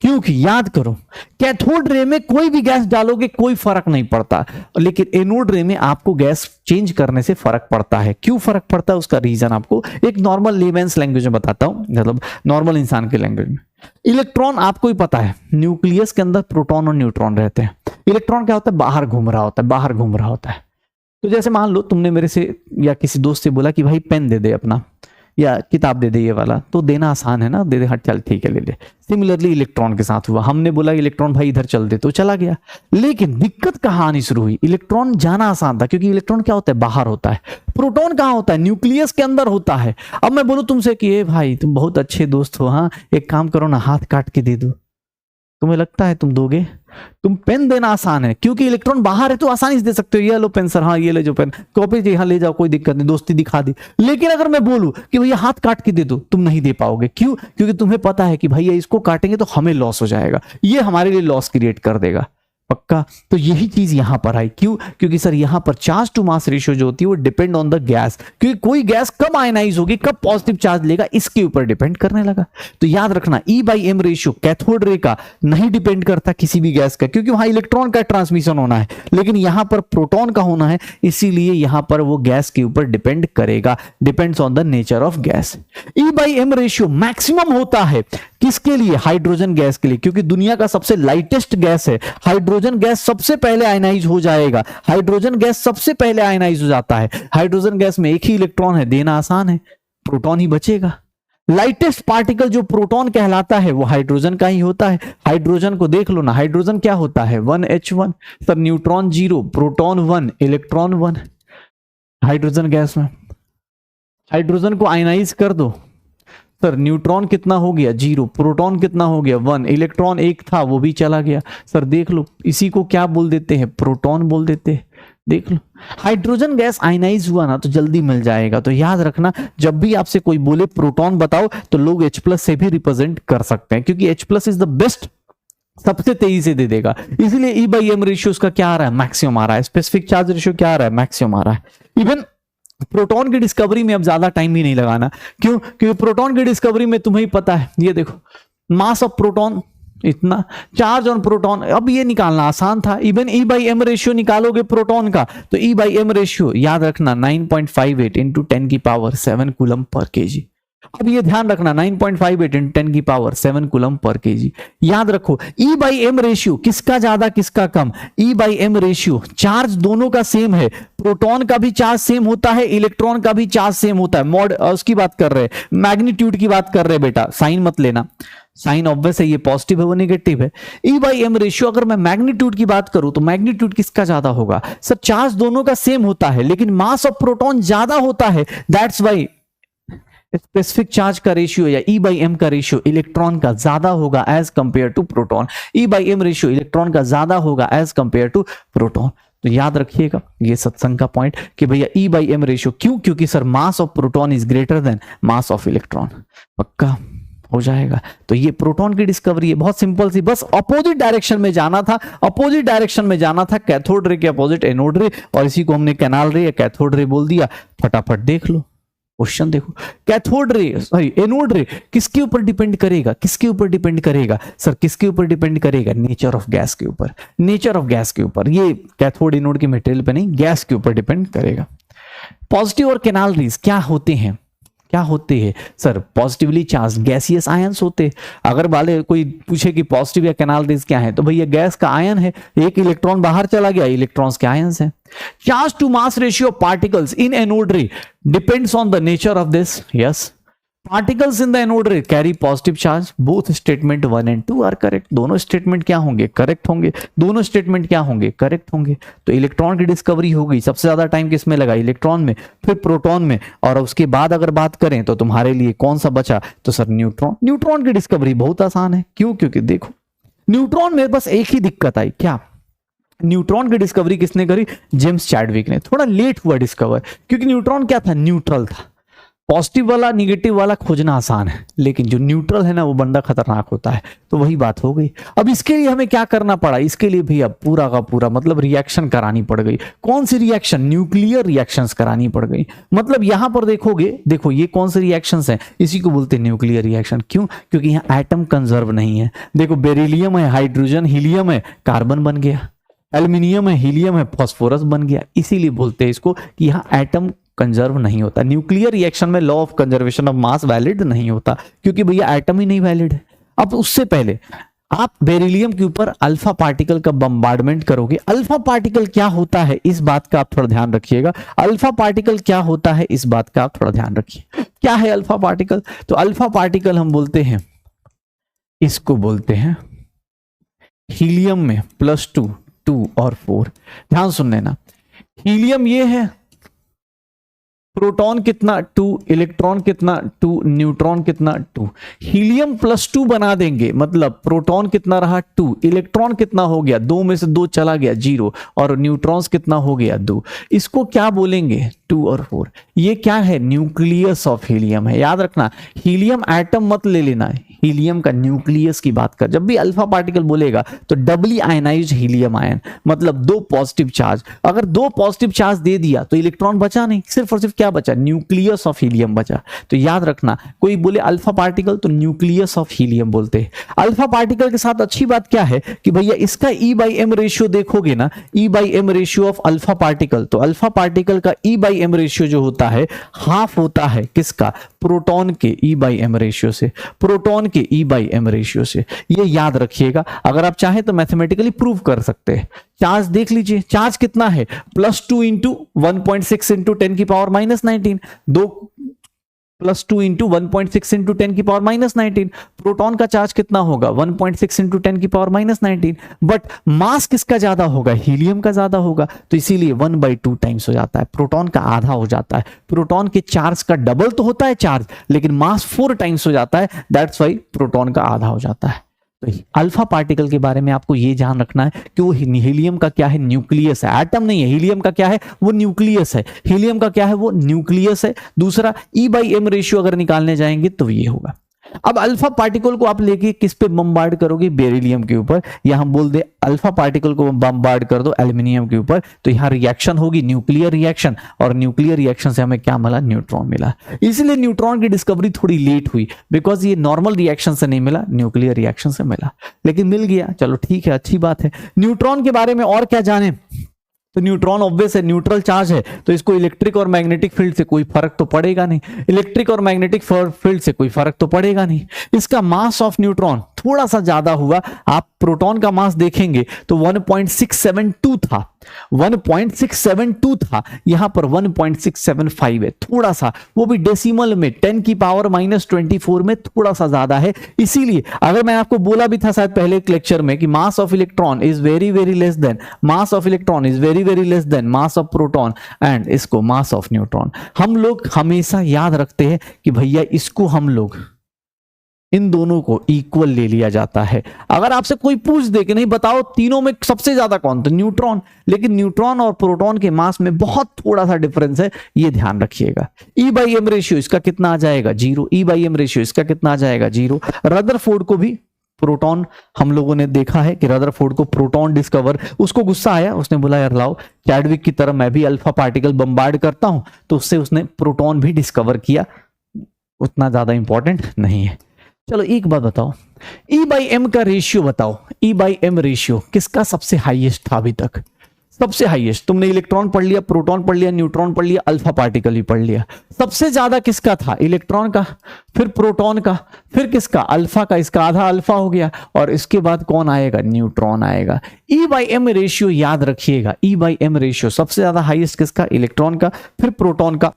क्योंकि याद करो कैथोड रे में कोई भी गैस डालोगे कोई फर्क नहीं पड़ता, लेकिन एनोड रे में आपको गैस चेंज करने से फर्क पड़ता है। क्यों फर्क पड़ता है उसका रीजन आपको एक नॉर्मल लेमेंस लैंग्वेज में बताता हूं, मतलब नॉर्मल इंसान के लैंग्वेज में। इलेक्ट्रॉन आपको ही पता है, न्यूक्लियस के अंदर प्रोटॉन और न्यूट्रॉन रहते हैं। इलेक्ट्रॉन क्या होता है? बाहर घूम रहा होता है, बाहर घूम रहा होता है। तो जैसे मान लो तुमने मेरे से या किसी दोस्त से बोला कि भाई पेन दे दे अपना, या किताब दे दे ये वाला, तो देना आसान है ना, दे दे, हट चल ठीक है ले ले। सिमिलरली इलेक्ट्रॉन के साथ हुआ, हमने बोला इलेक्ट्रॉन भाई इधर चल दे, तो चला गया। लेकिन दिक्कत कहां आनी शुरू हुई? इलेक्ट्रॉन जाना आसान था, क्योंकि इलेक्ट्रॉन क्या होता है? बाहर होता है। प्रोटॉन कहां होता है? न्यूक्लियस के अंदर होता है। अब मैं बोलूं तुमसे कि ए भाई तुम बहुत अच्छे दोस्त हो, हाँ एक काम करो ना, हाथ काट के दे दो, तुम्हें लगता है तुम दोगे? तुम पेन देना आसान है, क्योंकि इलेक्ट्रॉन बाहर है तो आसानी से दे सकते हो, ये लो पेन सर, हाँ ये ले जो पेन, कॉपी यहाँ ले जाओ, कोई दिक्कत नहीं, दोस्ती दिखा दी। लेकिन अगर मैं बोलूं कि भैया हाथ काट के दे दो, तुम नहीं दे पाओगे। क्यों? क्योंकि तुम्हें पता है कि भैया इसको काटेंगे तो हमें लॉस हो जाएगा, ये हमारे लिए लॉस क्रिएट कर देगा। पक्का? तो यही चीज यहां पर आई। क्यों? क्योंकि सर यहां पर चार्ज टू मास रेशियो जो होती है वो डिपेंड ऑन द गैस, क्योंकि कोई गैस कब आयनाइज होगी, कब पॉजिटिव चार्ज लेगा, इसके ऊपर डिपेंड करने लगा। तो याद रखना E/m रेशियो कैथोड रे का नहीं डिपेंड करता किसी भी गैस का, क्योंकि वहां इलेक्ट्रॉन का ट्रांसमिशन होना है, लेकिन यहां पर प्रोटॉन का होना है, इसीलिए यहां पर वो गैस के ऊपर डिपेंड करेगा, depends on the nature of gas. E/m ratio maximum होता है किसके लिए? हाइड्रोजन गैस के लिए, क्योंकि दुनिया का सबसे लाइटेस्ट गैस है। हाइड्रोजन गैस सबसे पहले आयनाइज हो जाएगा, हाइड्रोजन गैस सबसे पहले आयनाइज हो जाता है। हाइड्रोजन गैस में एक ही इलेक्ट्रॉन है, देना आसान है, प्रोटॉन ही बचेगा। लाइटेस्ट पार्टिकल जो प्रोटॉन कहलाता है वो हाइड्रोजन का ही होता है। हाइड्रोजन को देख लो ना, हाइड्रोजन क्या होता है? 1H1। Sir neutron 0, proton 1, electron 1। Hydrogen gas में हाइड्रोजन को आयनाइज कर दो, सर न्यूट्रॉन कितना हो गया? 0, प्रोटॉन कितना हो गया? 1, इलेक्ट्रॉन एक था वो भी चला गया। सर देख लो, इसी को क्या बोल देते हैं? प्रोटॉन बोल देते हैं। देख लो, हाइड्रोजन गैस आयनाइज हुआ ना तो जल्दी मिल जाएगा। तो याद रखना, जब भी आपसे कोई बोले प्रोटॉन बताओ, तो लोग H+ से भी रिप्रेजेंट कर सकते हैं, क्योंकि H+ इज द बेस्ट, सबसे तेजी से दे देगा। इसलिए E/m रेशियो उसका क्या आ रहा है? मैक्सिमम आ रहा है। स्पेसिफिक चार्ज रेशियो क्या आ रहा है? मैक्सिमम आ रहा है। इवन प्रोटॉन की डिस्कवरी में अब ज्यादा टाइम भी नहीं लगाना। क्यों? क्योंकि प्रोटॉन की डिस्कवरी में तुम्हें ही पता है, ये देखो मास ऑफ प्रोटॉन इतना, चार्ज ऑन प्रोटॉन, अब ये निकालना आसान था। इवन E/m रेशियो निकालोगे प्रोटॉन का, तो E/m रेशियो याद रखना 9.58 इंटू 10⁻7 कूलम पर केजी। अब ये ध्यान रखना 9.58 इंटू 10⁻7 कूलम पर केजी। याद रखो E/m रेशियो किसका ज्यादा किसका कम? E/m रेशियो चार्ज दोनों का सेम है, प्रोटॉन का भी चार्ज सेम होता है, इलेक्ट्रॉन का भी चार्ज सेम होता है। मॉड उसकी बात कर रहे हैं, मैग्नीट्यूड की बात कर रहे हैं बेटा, साइन मत लेना, साइन ऑब्वियस है, ये पॉजिटिव है वो नेगेटिव है। E/m रेशियो अगर मैं मैग्नीट्यूड की बात करूं तो मैग्नीट्यूड किसका ज्यादा होगा? सर चार्ज दोनों का सेम होता है, लेकिन मास ऑफ प्रोटॉन ज्यादा होता है, दैट्स वाई स्पेसिफिक चार्ज का रेशियो या E/m का रेशियो इलेक्ट्रॉन का ज्यादा होगा as compare to proton. E/m ratio electron का ज्यादा होगा एज कंपेयर टू प्रोटॉन। तो याद रखिएगा ये सत्संग का पॉइंट कि भैया E/m रेशियो क्यों? क्योंकि sir mass of proton is greater then mass of electron. पक्का हो जाएगा। तो ये प्रोटॉन की डिस्कवरी है, बहुत सिंपल सी, बस अपोजिट डायरेक्शन में जाना था, अपोजिट डायरेक्शन में जाना था, कैथोड रे के अपोजिट एनोड रे, और इसी को हमने कैनाल रे या कैथोड रे बोल दिया। फटाफट देख लो क्वेश्चन, देखो कैथोड रे सॉरी एनोड रे किसके ऊपर डिपेंड करेगा? किसके ऊपर डिपेंड करेगा? सर किसके ऊपर डिपेंड करेगा? नेचर ऑफ गैस के ऊपर, नेचर ऑफ गैस के ऊपर। ये कैथोड एनोड के मटेरियल पे नहीं, गैस के ऊपर डिपेंड करेगा। पॉजिटिव और कैनाल रेज क्या होते हैं? क्या होते हैं sir? Positively charge gaseous ions होते। अगर वाले कोई पूछे कि पॉजिटिव या कैनाल रेज क्या है, तो भैया गैस का आयन है, एक इलेक्ट्रॉन बाहर चला गया, इलेक्ट्रॉन्स के आयंस हैं। Charge to mass ratio particles in anode ray depends on the nature of this. Yes, particles in the anode ray carry positive charge. Both statement 1 and 2 are correct. दोनों statement क्या होंगे? Correct होंगे। दोनों statement क्या होंगे? Correct होंगे। तो electron की डिस्कवरी हो गई, सबसे ज्यादा टाइम किसमें लगा? इलेक्ट्रॉन में, फिर प्रोटॉन में, और उसके बाद अगर बात करें तो तुम्हारे लिए कौन सा बचा? तो सर न्यूट्रॉन। न्यूट्रॉन की डिस्कवरी बहुत आसान है। क्यों? क्योंकि देखो न्यूट्रॉन में बस एक ही दिक्कत आई, क्या? न्यूट्रॉन की डिस्कवरी किसने करी? जेम्स चैडविक ने। थोड़ा लेट हुआ डिस्कवर, क्योंकि न्यूट्रॉन क्या था? न्यूट्रल था, पॉजिटिव वाला निगेटिव वाला खोजना आसान है, लेकिन जो न्यूट्रल है ना वो बंदा खतरनाक होता है। तो वही बात हो गई। अब इसके लिए हमें क्या करना पड़ा, इसके लिए भैया पूरा का पूरा मतलब रिएक्शन करानी पड़ गई। कौन सी रिएक्शन, न्यूक्लियर रिएक्शंस करानी पड़ गई। मतलब यहां पर देखोगे, देखो ये कौन से रिएक्शंस हैं, इसी को बोलते हैं न्यूक्लियर रिएक्शन। क्यों? क्योंकि यहाँ एटम कंजर्व नहीं है। देखो बेरिलियम है, हाइड्रोजन, हीलियम है, कार्बन बन गया, एल्यूमिनियम है, हीलियम है, फास्फोरस बन गया। इसीलिए बोलते हैं इसको कि यहाँ एटम कंजर्व नहीं होता। न्यूक्लियर रिएक्शन में law of conservation of mass valid नहीं होता, क्योंकि भैया एटम ही नहीं वैलिड है। अब उससे पहले आप बेरिलियम के ऊपर अल्फा पार्टिकल का बम्बार्डमेंट करोगे। अल्फा पार्टिकल क्या होता है इस बात का आप थोड़ा ध्यान रखिएगा। अल्फा पार्टिकल क्या होता है इस बात का आप थोड़ा ध्यान रखिए। क्या है अल्फा पार्टिकल? तो अल्फा पार्टिकल हम बोलते हैं, इसको बोलते हैं हीलियम में +2, 2 और 4। ध्यान सुन लेना, हीलियम ये है, प्रोटॉन कितना 2, इलेक्ट्रॉन कितना 2, न्यूट्रॉन कितना 2। हीलियम +2 बना देंगे, मतलब प्रोटॉन कितना रहा 2, इलेक्ट्रॉन कितना हो गया 2 में से 2 चला गया 0, और न्यूट्रॉन्स कितना हो गया 2। इसको क्या बोलेंगे 2 और 4। ये क्या है? न्यूक्लियस ऑफ हीलियम है। याद रखना, हीलियम एटम मत ले लेना है, हीलियम का न्यूक्लियस की बात कर। जब भी अल्फा पार्टिकल बोलेगा तो डबली आयनाइज्ड हीलियम आयन, मतलब 2 पॉजिटिव चार्ज। अगर 2 पॉजिटिव चार्ज दे दिया तो इलेक्ट्रॉन बचा नहीं, सिर्फ और सिर्फ क्या बचा? न्यूक्लियस ऑफ हीलियम बचा। तो याद रखना, कोई बोले अल्फा पार्टिकल तो न्यूक्लियस ऑफ हीलियम बोलते हैं। अल्फा पार्टिकल के साथ अच्छी बात क्या है कि भैया इसका E/m रेशियो देखोगे ना, E/m ratio of alpha particle, तो अल्फा पार्टिकल का E/m रेशियो जो होता है हाफ होता है किसका? प्रोटॉन के E/m रेशियो से, प्रोटॉन के E/m रेशियो से। ये याद रखिएगा। अगर आप चाहें तो मैथमेटिकली प्रूव कर सकते हैं। चार्ज देख लीजिए, चार्ज कितना है? +2 into 1.6 into 10⁻⁻19, 2 +2 into 1.6 into 10⁻⁻19। Proton का चार्ज कितना होगा? 1.6 इंटू 10⁻⁻19। बट मास किसका ज्यादा होगा? हीलियम का ज्यादा होगा, तो इसीलिए 1/2 टाइम्स हो जाता है, प्रोटॉन का आधा हो जाता है। प्रोटॉन के चार्ज का डबल तो होता है चार्ज, लेकिन मास 4 टाइम्स हो जाता है, दैट्स वाई प्रोटॉन का आधा हो जाता है। तो अल्फा पार्टिकल के बारे में आपको ये ध्यान रखना है कि वो हीलियम का क्या है? न्यूक्लियस है, एटम नहीं है। हीलियम का क्या है? वो न्यूक्लियस है। हीलियम का क्या है? वो न्यूक्लियस है। दूसरा E/m रेशियो अगर निकालने जाएंगे तो ये होगा। अब अल्फा पार्टिकल को आप लेके किस पे बम्बार्ड करोगे? बेरिलियम के ऊपर, या हम बोल दे अल्फा पार्टिकल को बम्बार्ड कर दो एल्यूमिनियम के ऊपर, तो यहां रिएक्शन होगी न्यूक्लियर रिएक्शन, और न्यूक्लियर रिएक्शन से हमें क्या मिला? न्यूट्रॉन मिला। इसलिए न्यूट्रॉन की डिस्कवरी थोड़ी लेट हुई, बिकॉज ये नॉर्मल रिएक्शन से नहीं मिला, न्यूक्लियर रिएक्शन से मिला, लेकिन मिल गया। चलो ठीक है, अच्छी बात है। न्यूट्रॉन के बारे में और क्या जाने? तो न्यूट्रॉन ऑब्वियस है, न्यूट्रल चार्ज है, तो इसको इलेक्ट्रिक और मैग्नेटिक फील्ड से कोई फर्क तो पड़ेगा नहीं। इलेक्ट्रिक और मैग्नेटिक फील्ड से कोई फर्क तो पड़ेगा नहीं। इसका मास ऑफ न्यूट्रॉन थोड़ा सा ज्यादा हुआ। आप प्रोटॉन का मास देखेंगे तो 1.672 था, 1.672 था, यहां पर 1.675 है, थोड़ा सा, वो भी डेसिमल में 10⁻⁻24 में थोड़ा सा ज्यादा है। इसीलिए अगर मैं आपको बोला भी था शायद पहले एक लेक्चर में कि मास of electron is very very less than, mass of electron is very very less then mass of proton and इसको मास ऑफ न्यूट्रॉन। हम लोग हमेशा याद रखते हैं कि भैया इसको हम लोग इन दोनों को इक्वल ले लिया जाता है। अगर आपसे कोई पूछ दे कि नहीं बताओ तीनों में सबसे ज्यादा कौन, तो न्यूट्रॉन, लेकिन न्यूट्रॉन और प्रोटॉन के मास में बहुत थोड़ा सा डिफरेंस है, ये ध्यान रखिएगा। E/m रेशियो इसका कितना आ जाएगा? 0। E/m रेशियो इसका कितना आ जाएगा? 0। रदरफोर्ड को भी प्रोटॉन, हम लोगों ने देखा है कि रदरफोर्ड को प्रोटॉन डिस्कवर, उसको गुस्सा आया, उसने बोला यार लाओ चैडविक की तरह मैं भी अल्फा पार्टिकल बम्बार्ड करता हूं, तो उससे उसने प्रोटॉन भी डिस्कवर किया। उतना ज्यादा इंपॉर्टेंट नहीं है। चलो एक बात बताओ, E/m का रेशियो बताओ। E/m रेशियो किसका सबसे हाईएस्ट था अभी तक? सबसे हाईएस्ट। तुमने इलेक्ट्रॉन पढ़ लिया, प्रोटॉन पढ़ लिया, न्यूट्रॉन पढ़ लिया, अल्फा पार्टिकल ही पढ़ लिया। सबसे ज्यादा किसका था? इलेक्ट्रॉन का, फिर प्रोटॉन का, फिर किसका? अल्फा का। इसका आधा अल्फा हो गया, और इसके बाद कौन आएगा? न्यूट्रॉन आएगा। E/m रेशियो याद रखिएगा। E/m रेशियो सबसे ज्यादा हाईएस्ट किसका? इलेक्ट्रॉन का, फिर प्रोटॉन का,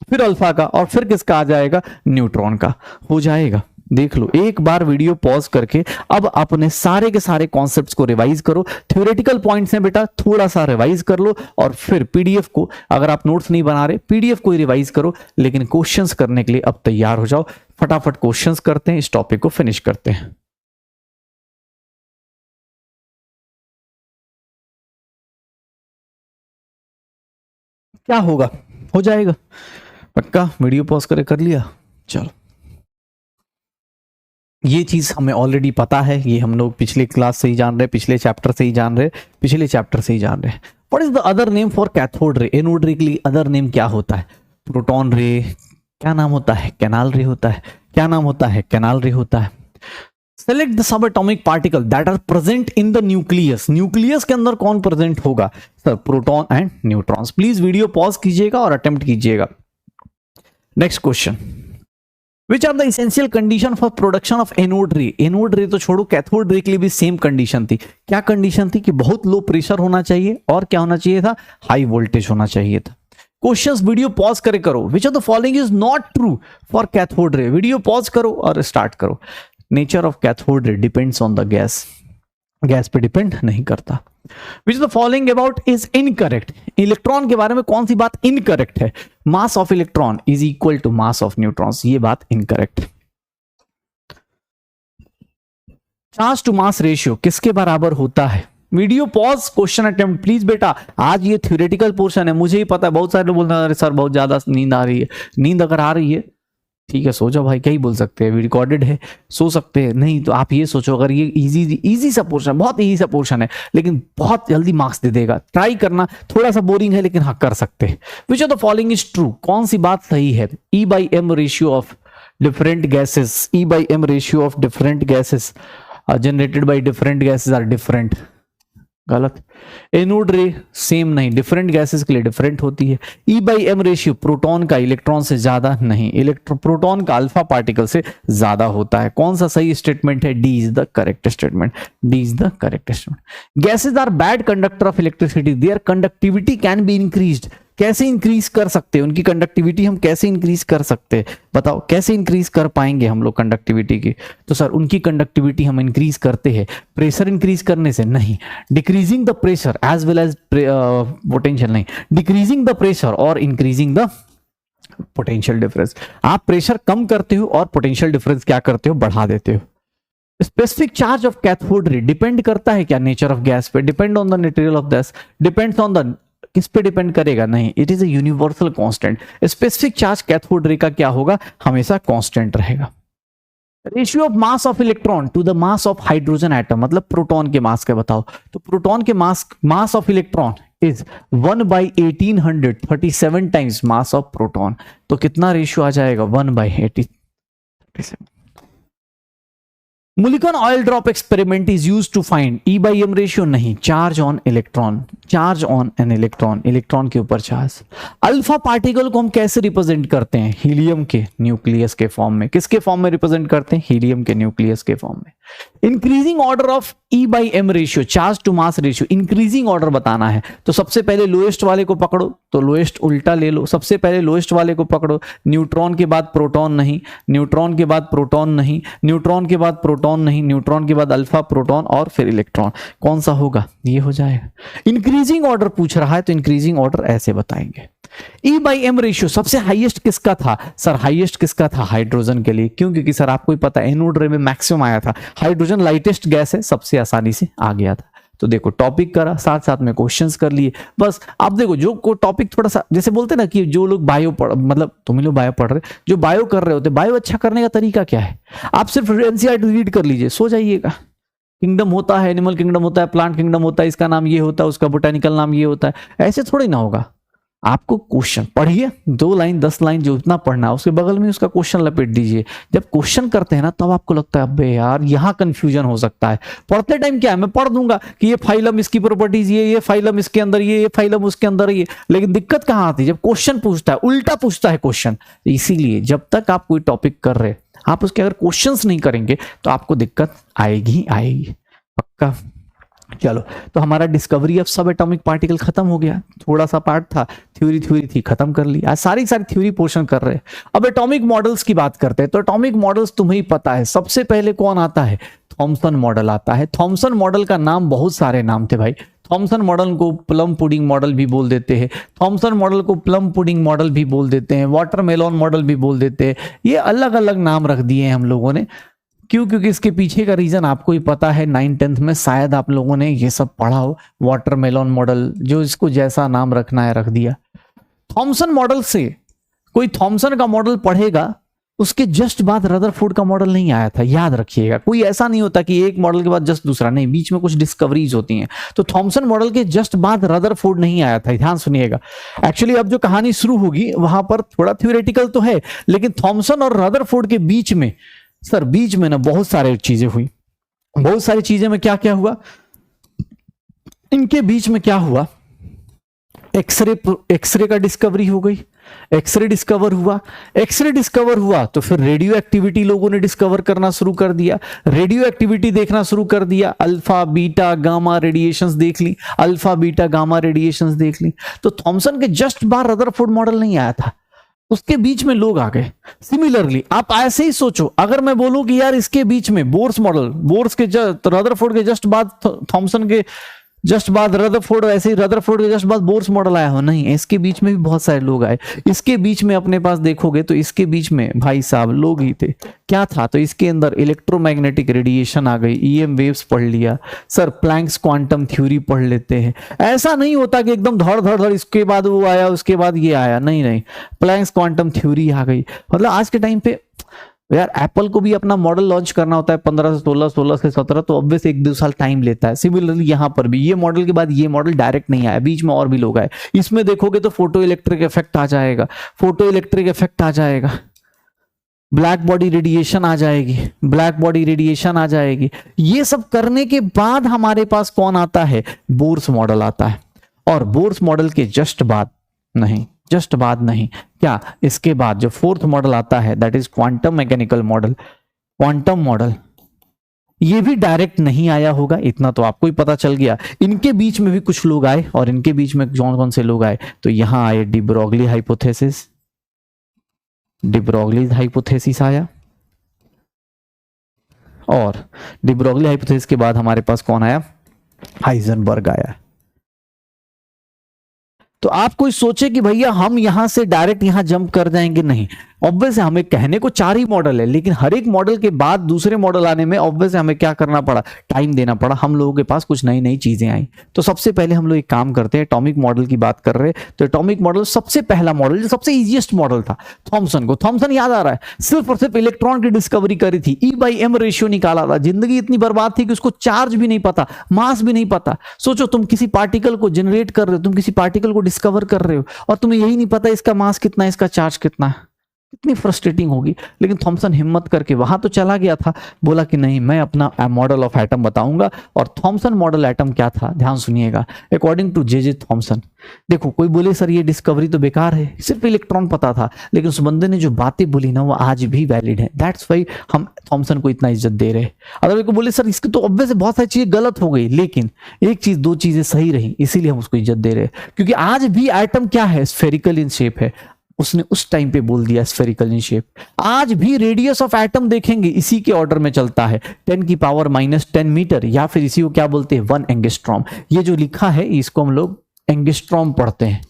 फिर अल्फा का, और फिर किसका आ जाएगा? न्यूट्रॉन का। हो जाएगा। देख लो, एक बार वीडियो पॉज करके अब अपने सारे के सारे कॉन्सेप्ट्स को रिवाइज करो। थ्योरेटिकल पॉइंट्स हैं बेटा, थोड़ा सा रिवाइज कर लो, और फिर पीडीएफ को, अगर आप नोट्स नहीं बना रहे, पीडीएफ को ही रिवाइज करो, लेकिन क्वेश्चंस करने के लिए अब तैयार हो जाओ। फटाफट क्वेश्चंस करते हैं, इस टॉपिक को फिनिश करते हैं। क्या होगा? हो जाएगा। पक्का वीडियो पॉज कर लिया। चलो, ये चीज हमें ऑलरेडी पता है, ये हम लोग पिछले क्लास से ही जान रहे, पिछले चैप्टर से ही जान रहे। What is the other name for cathode रे? एनोड रे के लिए अदर नेम क्या होता है? प्रोटॉन रे, क्या नाम होता है? कैनाल रे होता है। क्या नाम होता है? कैनाल रे होता है। Select the sub atomic particle that are present in the nucleus. Nucleus के अंदर कौन प्रेजेंट होगा? Sir, proton and neutrons. Please video pause कीजिएगा और अटेम्प्ट कीजिएगा। Next question, which are the essential condition for production of anode ray? Anode ray तो छोड़ो, cathode ray के लिए भी सेम कंडीशन थी। क्या कंडीशन थी? कि बहुत लो प्रेशर होना चाहिए और क्या होना चाहिए था? हाई वोल्टेज होना चाहिए था। क्वेश्चंस वीडियो पॉज करे करो। Which of the following is not true for cathode ray? Video pause करो और स्टार्ट करो। Nature of cathode ray depends on the gas, gas पे डिपेंड नहीं करता। Which the following about is incorrect? Electron के बारे में कौन सी बात इनकरेक्ट है? Mass of electron is equal to mass of neutrons, ये बात incorrect. Charge to mass ratio किसके बराबर होता है? Video pause, question attempt please बेटा। आज ये थ्योरेटिकल पोर्शन है, मुझे ही पता है बहुत सारे लोग बोलते हैं सर बहुत ज्यादा नींद आ रही है। नींद अगर आ रही है ठीक है, सो जाओ भाई, क्या ही बोल सकते हैं, रिकॉर्डेड है, सो सकते हैं। नहीं तो आप ये सोचो, अगर ये इजी सा पोर्शन, बहुत इजी सा पोर्शन है लेकिन बहुत जल्दी मार्क्स दे देगा, ट्राई करना। थोड़ा सा बोरिंग है लेकिन हाँ कर सकते हैं। Which of the following is true? कौन सी बात सही है? E/m ratio of different gases, E/m ratio of different gases generated by different gases are different. गलत। एनोड रे सेम नहीं, डिफरेंट गैसेस के लिए डिफरेंट होती है। E/m रेशियो प्रोटॉन का इलेक्ट्रॉन से ज्यादा नहीं, प्रोटॉन का अल्फा पार्टिकल से ज्यादा होता है। कौन सा सही स्टेटमेंट है? D is the correct statement. D is the correct statement. Gases are bad conductor of electricity, their conductivity can be increased. कैसे इंक्रीज कर सकते हैं उनकी कंडक्टिविटी? हम कैसे इंक्रीज कर सकते हैं? बताओ, कैसे इंक्रीज कर पाएंगे हम लोग कंडक्टिविटी की? तो सर उनकी कंडक्टिविटी हम इंक्रीज करते हैं प्रेशर इंक्रीज करने से नहीं, decreasing the pressure as well as potential नहीं, डिक्रीजिंग द प्रेशर और इंक्रीजिंग द पोटेंशियल डिफरेंस। आप प्रेशर कम करते हो और पोटेंशियल डिफरेंस क्या करते हो? बढ़ा देते हो। Specific charge of cathode ray depend करता है क्या नेचर ऑफ गैस पे? Depend on the material of gas, depends on the, किस पे डिपेंड करेगा? नहीं, it is a universal constant. Specific charge cathode ray का क्या होगा? हमेशा कांस्टेंट रहेगा। Ratio of mass of electron to the mass of hydrogen atom, मतलब प्रोटॉन के मास का बताओ। तो प्रोटॉन के mass of electron is 1/1800, 37 times mass of proton. तो कितना रेशियो आ जाएगा? 1/1837। Mulliken oil drop experiment is used to find E/m ratio नहीं, charge on electron, charge on an electron, electron के ऊपर चार्ज। अल्फा पार्टिकल को हम कैसे रिप्रेजेंट करते हैं? हीलियम के न्यूक्लियस के फॉर्म में। किसके फॉर्म में रिप्रेजेंट करते हैं? हीलियम के न्यूक्लियस के फॉर्म में। Increasing order of E/m ratio, charge to mass ratio, increasing order बताना है तो सबसे पहले लोएस्ट वाले को पकड़ो, तो लोएस्ट उल्टा ले लो, सबसे पहले लोएस्ट वाले को पकड़ो। न्यूट्रॉन के बाद प्रोटॉन नहीं, न्यूट्रॉन के बाद प्रोटॉन नहीं, न्यूट्रॉन के बाद प्रोटॉन नहीं, न्यूट्रॉन के बाद अल्फा, प्रोटॉन और फिर इलेक्ट्रॉन। कौन सा होगा? ये हो जाएगा। इंक्रीजिंग ऑर्डर पूछ रहा है तो इंक्रीजिंग ऑर्डर ऐसे बताएंगे। E/m रेशियो सबसे हाईएस्ट किसका था? सर हाईएस्ट किसका था? हाइड्रोजन के लिए। क्यों? क्योंकि सर आपको ही पता है एनोड रे में मैक्सिमम आया था। हाइड्रोजन लाइटेस्ट गैस है, सबसे आसानी से आ गया था। तो देखो टॉपिक करा, साथ साथ में क्वेश्चंस कर लिए। बस आप देखो जो को टॉपिक थोड़ा सा, जैसे बोलते ना कि जो लोग बायो पढ़, मतलब तुम लोग बायो पढ़ रहे, जो बायो कर रहे होते, बायो अच्छा करने का तरीका क्या है? आप सिर्फ एनसीईआरटी रीड कर लीजिए, सो जाइएगा। किंगडम होता है, एनिमल किंगडम होता है, प्लांट किंगडम होता है, इसका नाम ये होता है, उसका बोटेनिकल नाम ये होता है। ऐसे थोड़ी ना होगा। आपको क्वेश्चन पढ़िए, 2 लाइन 10 लाइन जो इतना पढ़ना है उसके बगल में उसका क्वेश्चन लपेट दीजिए। जब क्वेश्चन करते हैं ना तब आपको लगता है अबे यार यहाँ कंफ्यूजन हो सकता है। पढ़ते टाइम क्या है, मैं पढ़ दूंगा कि ये फाइलम इसकी प्रॉपर्टीज ये फाइलम इसके अंदर ये फाइलम उसके अंदर ये, लेकिन दिक्कत कहाँ आती है? जब क्वेश्चन पूछता है, उल्टा पूछता है क्वेश्चन। इसीलिए जब तक आप कोई टॉपिक कर रहे आप उसके अगर क्वेश्चंस नहीं करेंगे तो आपको दिक्कत आएगी आएगी, पक्का। चलो, तो हमारा डिस्कवरी ऑफ सब एटॉमिक पार्टिकल खत्म हो गया। थोड़ा सा पार्ट था, थ्योरी थी, खत्म कर ली। आज सारी थ्योरी पोर्शन कर रहे हैं। अब एटॉमिक मॉडल्स की बात करते हैं। तो एटॉमिक मॉडल्स तुम्हें ही पता है, सबसे पहले कौन आता है? थॉमसन मॉडल आता है। थॉमसन मॉडल का नाम, बहुत सारे नाम थे भाई। थॉमसन मॉडल को प्लम पुडिंग मॉडल भी बोल देते हैं, थॉमसन मॉडल को प्लम पुडिंग मॉडल भी बोल देते हैं, वाटरमेलन मॉडल भी बोल देते हैं। ये अलग अलग नाम रख दिए हैं हम लोगों ने। क्यों? क्योंकि इसके पीछे का रीजन आपको ही पता है। 9th-10th में शायद आप लोगों ने ये सब पढ़ा हो। वाटरमेलन मॉडल, जो इसको जैसा नाम रखना है रख दिया। थॉमसन मॉडल से कोई थॉमसन का मॉडल पढ़ेगा उसके जस्ट बाद रदरफोर्ड का मॉडल नहीं आया था, याद रखिएगा। कोई ऐसा नहीं होता कि एक मॉडल के बाद जस्ट दूसरा, नहीं, बीच में कुछ डिस्कवरीज होती हैं। तो थॉमसन मॉडल के जस्ट बाद रदरफोर्ड नहीं आया था, ध्यान सुनिएगा। एक्चुअली अब जो कहानी शुरू होगी वहां पर थोड़ा थ्योरेटिकल तो है, लेकिन थॉमसन और रदरफोर्ड के बीच में, सर बीच में ना बहुत सारी चीजें हुई। बहुत सारी चीजें में क्या क्या हुआ, इनके बीच में क्या हुआ, एक्सरे का डिस्कवरी हो गई, एक्सरे डिस्कवर हुआ तो फिर रेडियो एक्टिविटी लोगों ने डिस्कवर करना शुरू कर दिया, रेडियो एक्टिविटी देखना शुरू कर दिया, अल्फा बीटा गामा रेडिएशंस देख ली, तो थॉमसन के जस्ट बाद रदरफोर्ड मॉडल नहीं आया था, उसके बीच में लोग आ गए। सिमिलरली आप ऐसे ही सोचो, अगर मैं बोलूं कि यार इसके बीच में बोर्स के रदरफोर्ड के जस्ट बाद थॉमसन के जस्ट बाद रदरफोर्ड, ऐसे ही रदरफोर्ड के जस्ट बाद बोर्स मॉडल आया हो, नहीं, इसके बीच में भी बहुत सारे लोग आए। इसके बीच में अपने पास देखोगे तो इसके बीच में भाई साहब लोग ही थे। क्या था, तो इसके अंदर इलेक्ट्रोमैग्नेटिक रेडिएशन आ गई, ईएम वेव्स पढ़ लिया, सर प्लैंक्स क्वांटम थ्योरी पढ़ लेते हैं। ऐसा नहीं होता कि एकदम धड़ धड़ धड़ इसके बाद वो आया उसके बाद ये आया, नहीं, प्लैंक्स क्वांटम थ्योरी आ गई। मतलब आज के टाइम पे यार एप्पल को भी अपना मॉडल लॉन्च करना होता है 15 से 16, 16 से 17, तो ऑब्वियस 1-2 साल टाइम लेता है। सिमिलरली यहां पर भी ये मॉडल के बाद ये मॉडल डायरेक्ट नहीं आया, बीच में और भी लोग आए। इसमें देखोगे तो फोटो इलेक्ट्रिक इफेक्ट आ जाएगा, ब्लैक बॉडी रेडिएशन आ जाएगी, ये सब करने के बाद हमारे पास कौन आता है, बोर्स मॉडल आता है। और बोर्स मॉडल के जस्ट बाद नहीं, क्या इसके बाद जो फोर्थ मॉडल आता है that is quantum mechanical model, ये भी डायरेक्ट नहीं आया होगा, इतना तो आपको ही पता चल गया। इनके बीच में भी कुछ लोग आए, और इनके बीच में कौन कौन से लोग आए, तो यहां आए डी ब्रोगली हाइपोथेसिस आया, और डी ब्रोगली हाइपोथेसिस के बाद हमारे पास कौन आया, हाइजेनबर्ग आया। तो आप कोई सोचे कि भैया हम यहां से डायरेक्ट यहां जंप कर जाएंगे, नहीं। ऑब्वियस है, हमें कहने को 4 ही मॉडल है, लेकिन हर एक मॉडल के बाद दूसरे मॉडल आने में ऑब्वियस हमें क्या करना पड़ा, टाइम देना पड़ा। हम लोगों के पास कुछ नई नई चीजें आई। तो सबसे पहले हम लोग एक काम करते हैं, एटॉमिक मॉडल की बात कर रहे हैं, तो एटॉमिक मॉडल सबसे पहला मॉडल जो सबसे इजीएस्ट मॉडल था, थॉमसन याद आ रहा है, सिर्फ और सिर्फ इलेक्ट्रॉन की डिस्कवरी करी थी, E/m रेशियो निकाला था। जिंदगी इतनी बर्बाद थी कि उसको चार्ज भी नहीं पता, मास भी नहीं पता। सोचो तुम किसी पार्टिकल को जनरेट कर रहे हो, तुम किसी पार्टिकल को डिस्कवर कर रहे हो, और तुम्हें यही नहीं पता इसका मास कितना है, इसका चार्ज कितना है, कितनी फ्रस्ट्रेटिंग होगी। लेकिन थॉमसन हिम्मत करके वहां तो चला गया था, बोला कि नहीं मैं अपना मॉडल ऑफ एटम बताऊंगा। और थॉमसन मॉडल एटम क्या था, ध्यान सुनिएगा, अकॉर्डिंग टू जे थॉमसन। देखो कोई बोले सर ये डिस्कवरी तो बेकार है, सिर्फ इलेक्ट्रॉन पता था, लेकिन उस बंदे ने जो बातें बोली ना वो आज भी वैलिड है। दैट्स वाई हम थॉमसन को इतना इज्जत दे रहे। अगर कोई बोले सर इसकी तो ऑब्वियस बहुत सारी चीजें गलत हो गई, लेकिन एक चीज 2 चीजें सही रही, इसीलिए हम उसको इज्जत दे रहे, क्योंकि आज भी एटम क्या है, स्फेरिकल इन शेप है। उसने उस टाइम पे बोल दिया स्फेरिकल इन शेप। आज भी रेडियस ऑफ एटम देखेंगे इसी के ऑर्डर में चलता है, 10⁻⁻10 मीटर, या फिर इसी को क्या बोलते हैं, 1 एंगस्ट्रॉम। ये जो लिखा है इसको हम लोग एंगस्ट्रॉम पढ़ते हैं।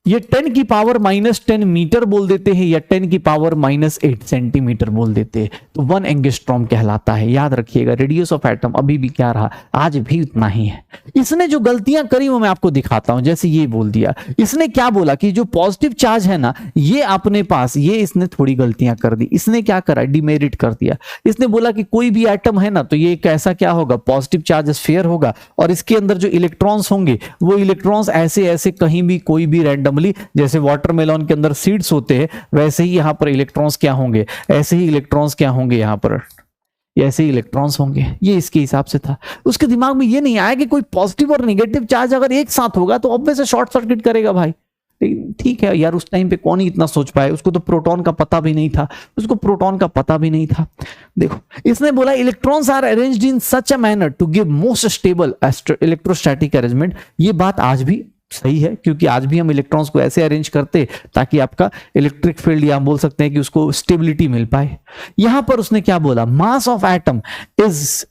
ये 10⁻⁻10 मीटर बोल देते हैं, या 10⁻⁻8 सेंटीमीटर बोल देते हैं, तो 1 एंगस्ट्रॉम कहलाता है। याद रखिएगा, रेडियस ऑफ एटम अभी भी क्या रहा, आज भी उतना ही है। इसने जो गलतियां करी वो मैं आपको दिखाता हूं। जैसे ये बोल दिया, इसने क्या बोला कि जो पॉजिटिव चार्ज है ना ये अपने पास, ये इसने थोड़ी गलतियां कर दी। इसने क्या करा, डिमेरिट कर दिया। इसने बोला कि कोई भी एटम है ना तो ये कैसा क्या होगा, पॉजिटिव चार्ज स्फीयर होगा, और इसके अंदर जो इलेक्ट्रॉन्स होंगे वो इलेक्ट्रॉन्स ऐसे ऐसे कहीं भी कोई भी रैंडमली, जैसे वाटरमेलन के अंदर सीड्स होते हैं वैसे ही यहां पर इलेक्ट्रॉन्स क्या होंगे, ऐसे ही इलेक्ट्रॉन्स क्या होंगे, यहां पर ऐसे ही इलेक्ट्रॉन्स होंगे। ये इसके हिसाब से था। उसके दिमाग में ये नहीं आया कि कोई पॉजिटिव और नेगेटिव चार्ज अगर एक साथ होगा तो ऑब्वियसली शॉर्ट सर्किट करेगा भाई। ठीक है यार, उस टाइम पे कौन ही इतना सोच पाए, उसको तो प्रोटॉन का पता भी नहीं था, देखो इसने बोला electrons are arranged in such a manner to give most stable electrostatic arrangement. ये बात आज भी सही है, क्योंकि आज भी हम इलेक्ट्रॉन्स को ऐसे अरेंज करते ताकि आपका इलेक्ट्रिक फील्ड, या हम बोल सकते हैं कि उसको स्टेबिलिटी मिल पाए। यहां पर उसने क्या बोला, mass of atom is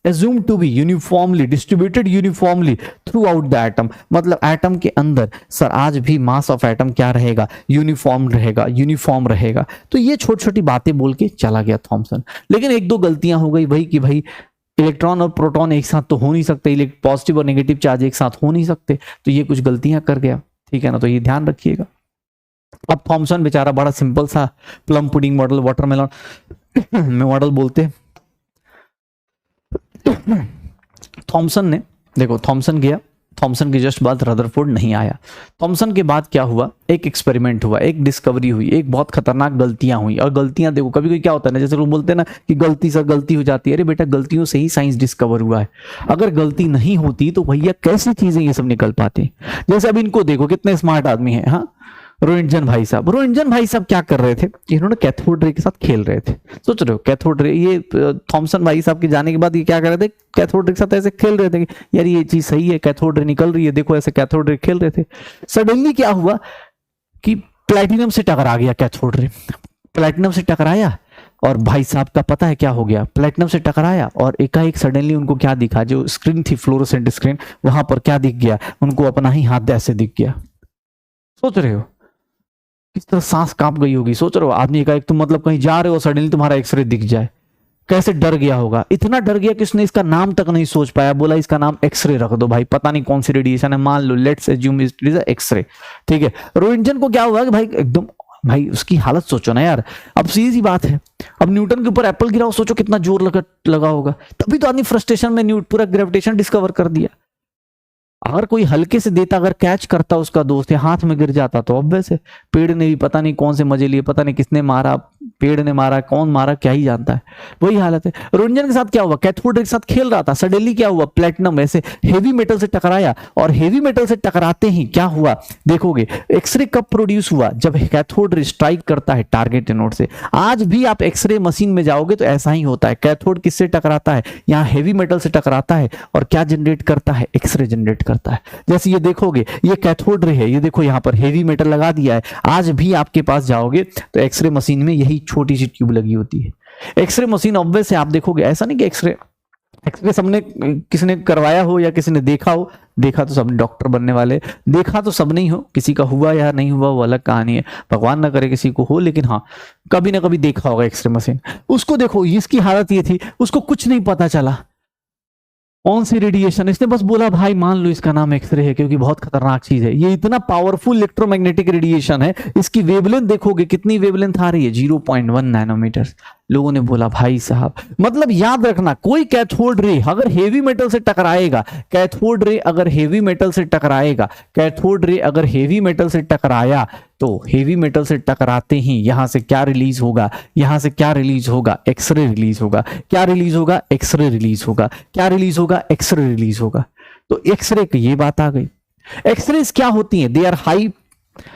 assumed to be uniformly distributed uniformly throughout the atom। मतलब एटम के अंदर सर आज भी मास ऑफ एटम क्या रहेगा, यूनिफॉर्म रहेगा। तो ये छोटी छोटी बातें बोल के चला गया थॉमसन। लेकिन 1-2 गलतियां हो गई वही कि भाई इलेक्ट्रॉन और प्रोटॉन एक साथ तो हो नहीं सकते, पॉजिटिव और नेगेटिव चार्ज एक साथ हो नहीं सकते, तो ये कुछ गलतियां कर गया। ठीक है ना, तो ये ध्यान रखिएगा। अब थॉमसन बेचारा बड़ा सिंपल सा प्लम पुडिंग मॉडल, वाटरमेलन में मॉडल बोलते हैं। थॉमसन ने, देखो थॉमसन गया, थॉमसन के जस्ट बाद रदरफोर्ड नहीं आया। थॉमसन के बाद क्या हुआ, एक एक्सपेरिमेंट हुआ, एक डिस्कवरी हुई, एक बहुत खतरनाक गलतियां हुई। और गलतियां देखो कभी कभी क्या होता है ना, जैसे लोग बोलते हैं ना कि गलती से गलती हो जाती है, अरे बेटा गलतियों से ही साइंस डिस्कवर हुआ है। अगर गलती नहीं होती तो भैया कैसी चीजें ये सब निकल पाती। जैसे अब इनको देखो कितने स्मार्ट आदमी है, हाँ, रोहिंटन भाई साहब, रोहिंटन भाई साहब क्या कर रहे थे, इन्होंने कैथोड रे के साथ खेल रहे थे। सोच रहे हो कैथोड रे, ये थॉमसन भाई साहब के जाने के बाद ये क्या कर रहे थे, कैथोड रे के साथ ऐसे खेल रहे थे कि यार ये चीज सही है, कैथोड रे निकल रही है, देखो ऐसे कैथोड रे खेल रहे थे। सडनली क्या हुआ कि प्लैटिनम से टकरा गया कैथोड रे, प्लैटिनम से टकराया और भाई साहब का पता है क्या हो गया, प्लैटिनम से टकराया और एकाएक सडनली उनको क्या दिखा, जो स्क्रीन थी फ्लोरोसेंट स्क्रीन, वहां पर क्या दिख गया उनको, अपना ही हाथ ऐसे दिख गया। सोच रहे हो किस तरह सांस कांप गई होगी। सोच रहे हो आदमी का, एक तुम मतलब कहीं जा रहे हो सडनली तुम्हारा एक्सरे दिख जाए, कैसे डर गया होगा। इतना डर गया कि उसने इसका नाम तक नहीं सोच पाया, बोला इसका नाम एक्सरे रख दो भाई, पता नहीं कौन सी रेडिएशन है, मान लो let's assume it is X-ray, ठीक है। रोहिंटन को क्या हुआ कि भाई एकदम, भाई उसकी हालत सोचो ना यार। अब सीधी सी बात है, अब न्यूटन के ऊपर एप्पल गिरा, सोचो कितना जोर लगा होगा। तभी तो आदमी फ्रस्ट्रेशन में पूरा ग्रेविटेशन डिस्कवर कर दिया। अगर कोई हल्के से देता, अगर कैच करता उसका दोस्त या हाथ में गिर जाता तो ऑब्वियस है। पेड़ ने भी पता नहीं कौन से मजे लिए, पता नहीं किसने मारा, पेड़ ने मारा, कौन मारा क्या ही जानता है, वही हालत है। रोहिंटन के साथ क्या हुआ, कैथोड के साथ खेल रहा था, सडनली क्या हुआ, प्लेटिनम ऐसे हेवी मेटल से टकराया और हेवी मेटल से टकराते ही क्या हुआ देखोगे, एक्सरे कब प्रोड्यूस हुआ, जब कैथोड रे स्ट्राइक करता है टारगेट एनोड से। आज भी आप एक्सरे मशीन में जाओगे तो ऐसा ही होता है, कैथोड किससे टकराता है, यहाँ हेवी मेटल से टकराता है और क्या जनरेट करता है, एक्सरे जनरेट करता है। जैसे ये देखोगे ये कैथोड रे है, ये देखो यहाँ पर हेवी मेटल लगा दिया है। आज भी आपके पास जाओगे तो एक्सरे मशीन में यही छोटी सी ट्यूब लगी होती है। एक्सरे मशीन ऑब्वियस है, आप देखोगे ऐसा नहीं कि एक्सरे सबने किसने करवाया हो या किसी ने देखा हो, देखा तो सबने, डॉक्टर बनने वाले देखा तो सब नहीं हो, किसी का हुआ या नहीं हुआ वो अलग कहानी है, भगवान ना करे किसी को हो, लेकिन हाँ कभी ना कभी देखा होगा एक्सरे मशीन। उसको देखो, इसकी हालत ये थी, उसको कुछ नहीं पता चला कौन सी रेडिएशन, इसने बस बोला भाई मान लो इसका नाम एक्सरे है क्योंकि बहुत खतरनाक चीज है। ये इतना पावरफुल इलेक्ट्रोमैग्नेटिक रेडिएशन है, इसकी वेवलेंथ देखोगे कितनी वेवलेंथ आ रही है, 0.1 नैनोमीटर। लोगों ने बोला भाई साहब, मतलब याद रखना कोई कैथोड रे अगर हेवी मेटल से टकराएगा, कैथोड रे अगर हेवी मेटल से टकराएगा, कैथोड रे अगर हेवी मेटल से टकराया तो हेवी मेटल से टकराते ही यहां से क्या रिलीज होगा, यहां से क्या रिलीज होगा, एक्सरे रिलीज होगा। क्या रिलीज होगा, एक्सरे रिलीज होगा। क्या रिलीज होगा, एक्सरे रिलीज होगा। तो एक्सरे की ये बात आ गई। एक्सरेज क्या होती हैं, they are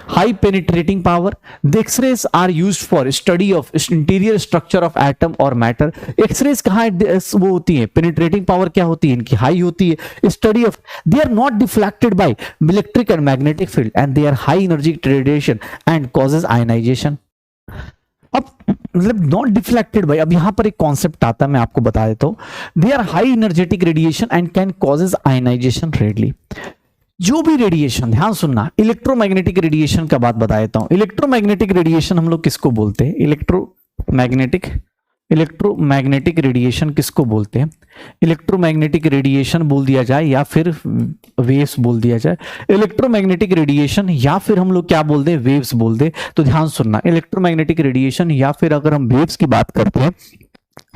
high penetrating power. The X-rays are used for study of interior structure of atom or matter. X-rays कहाँ वो होती है, penetrating power क्या होती है इनकी, हाई होती है। Study of, they are not deflected by electric and magnetic field and they are high energy radiation and causes ionization. अब मतलब नॉट डिफ्लेक्टेड बाय, अब यहां पर एक कॉन्सेप्ट आता है मैं आपको बता देता हूं। They are high energetic radiation and can causes ionisation readily. जो भी रेडिएशन, ध्यान सुनना, इलेक्ट्रोमैग्नेटिक रेडिएशन का बात बता देता हूं। इलेक्ट्रोमैग्नेटिक रेडिएशन हम लोग किसको बोलते हैं, इलेक्ट्रोमैग्नेटिक रेडिएशन किसको बोलते हैं, इलेक्ट्रोमैग्नेटिक रेडिएशन बोल दिया जाए या फिर वेव्स बोल दिया जाए। इलेक्ट्रोमैग्नेटिक रेडिएशन या फिर हम लोग क्या बोलते हैं, वेव्स बोल दे। तो ध्यान सुनना, इलेक्ट्रोमैग्नेटिक रेडिएशन या फिर अगर हम वेव्स की बात करते हैं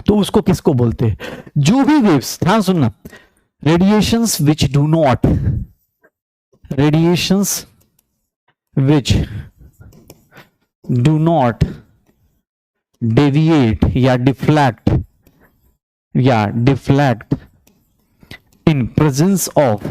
तो उसको किसको बोलते हैं, जो भी वेव्स, ध्यान सुनना, radiations which do not, radiations which do not deviate या deflect in presence of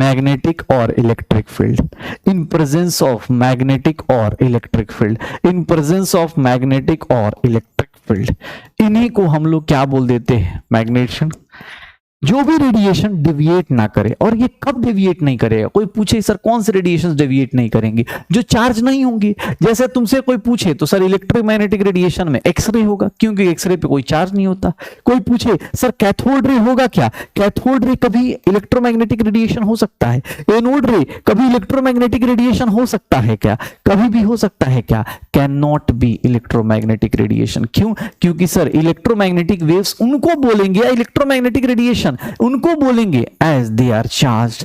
magnetic or electric field, in presence of magnetic or electric field, in presence of magnetic or electric field, इन्हीं को हम लोग क्या बोल देते हैं, magnetic. जो भी रेडिएशन डेविएट ना करे, और ये कब डेविएट नहीं करेगा, कोई पूछे सर कौन से रेडिएशन डेविएट नहीं करेंगे, जो चार्ज नहीं होंगी। जैसे तुमसे कोई पूछे तो सर इलेक्ट्रोमैग्नेटिक रेडिएशन में एक्सरे होगा, क्योंकि एक्सरे पे कोई चार्ज नहीं होता। कोई पूछे सर कैथोड रे होगा क्या, कैथोड रे कभी इलेक्ट्रोमैग्नेटिक रेडिएशन हो सकता है, एनोड रे कभी इलेक्ट्रोमैग्नेटिक रेडिएशन हो सकता है क्या, कभी भी हो सकता है क्या, can not be electromagnetic radiation. क्यों, क्योंकि सर इलेक्ट्रोमैग्नेटिक वेव्स उनको बोलेंगे, इलेक्ट्रोमैग्नेटिक रेडिएशन उनको बोलेंगे एज दे आर चार्ज्ड,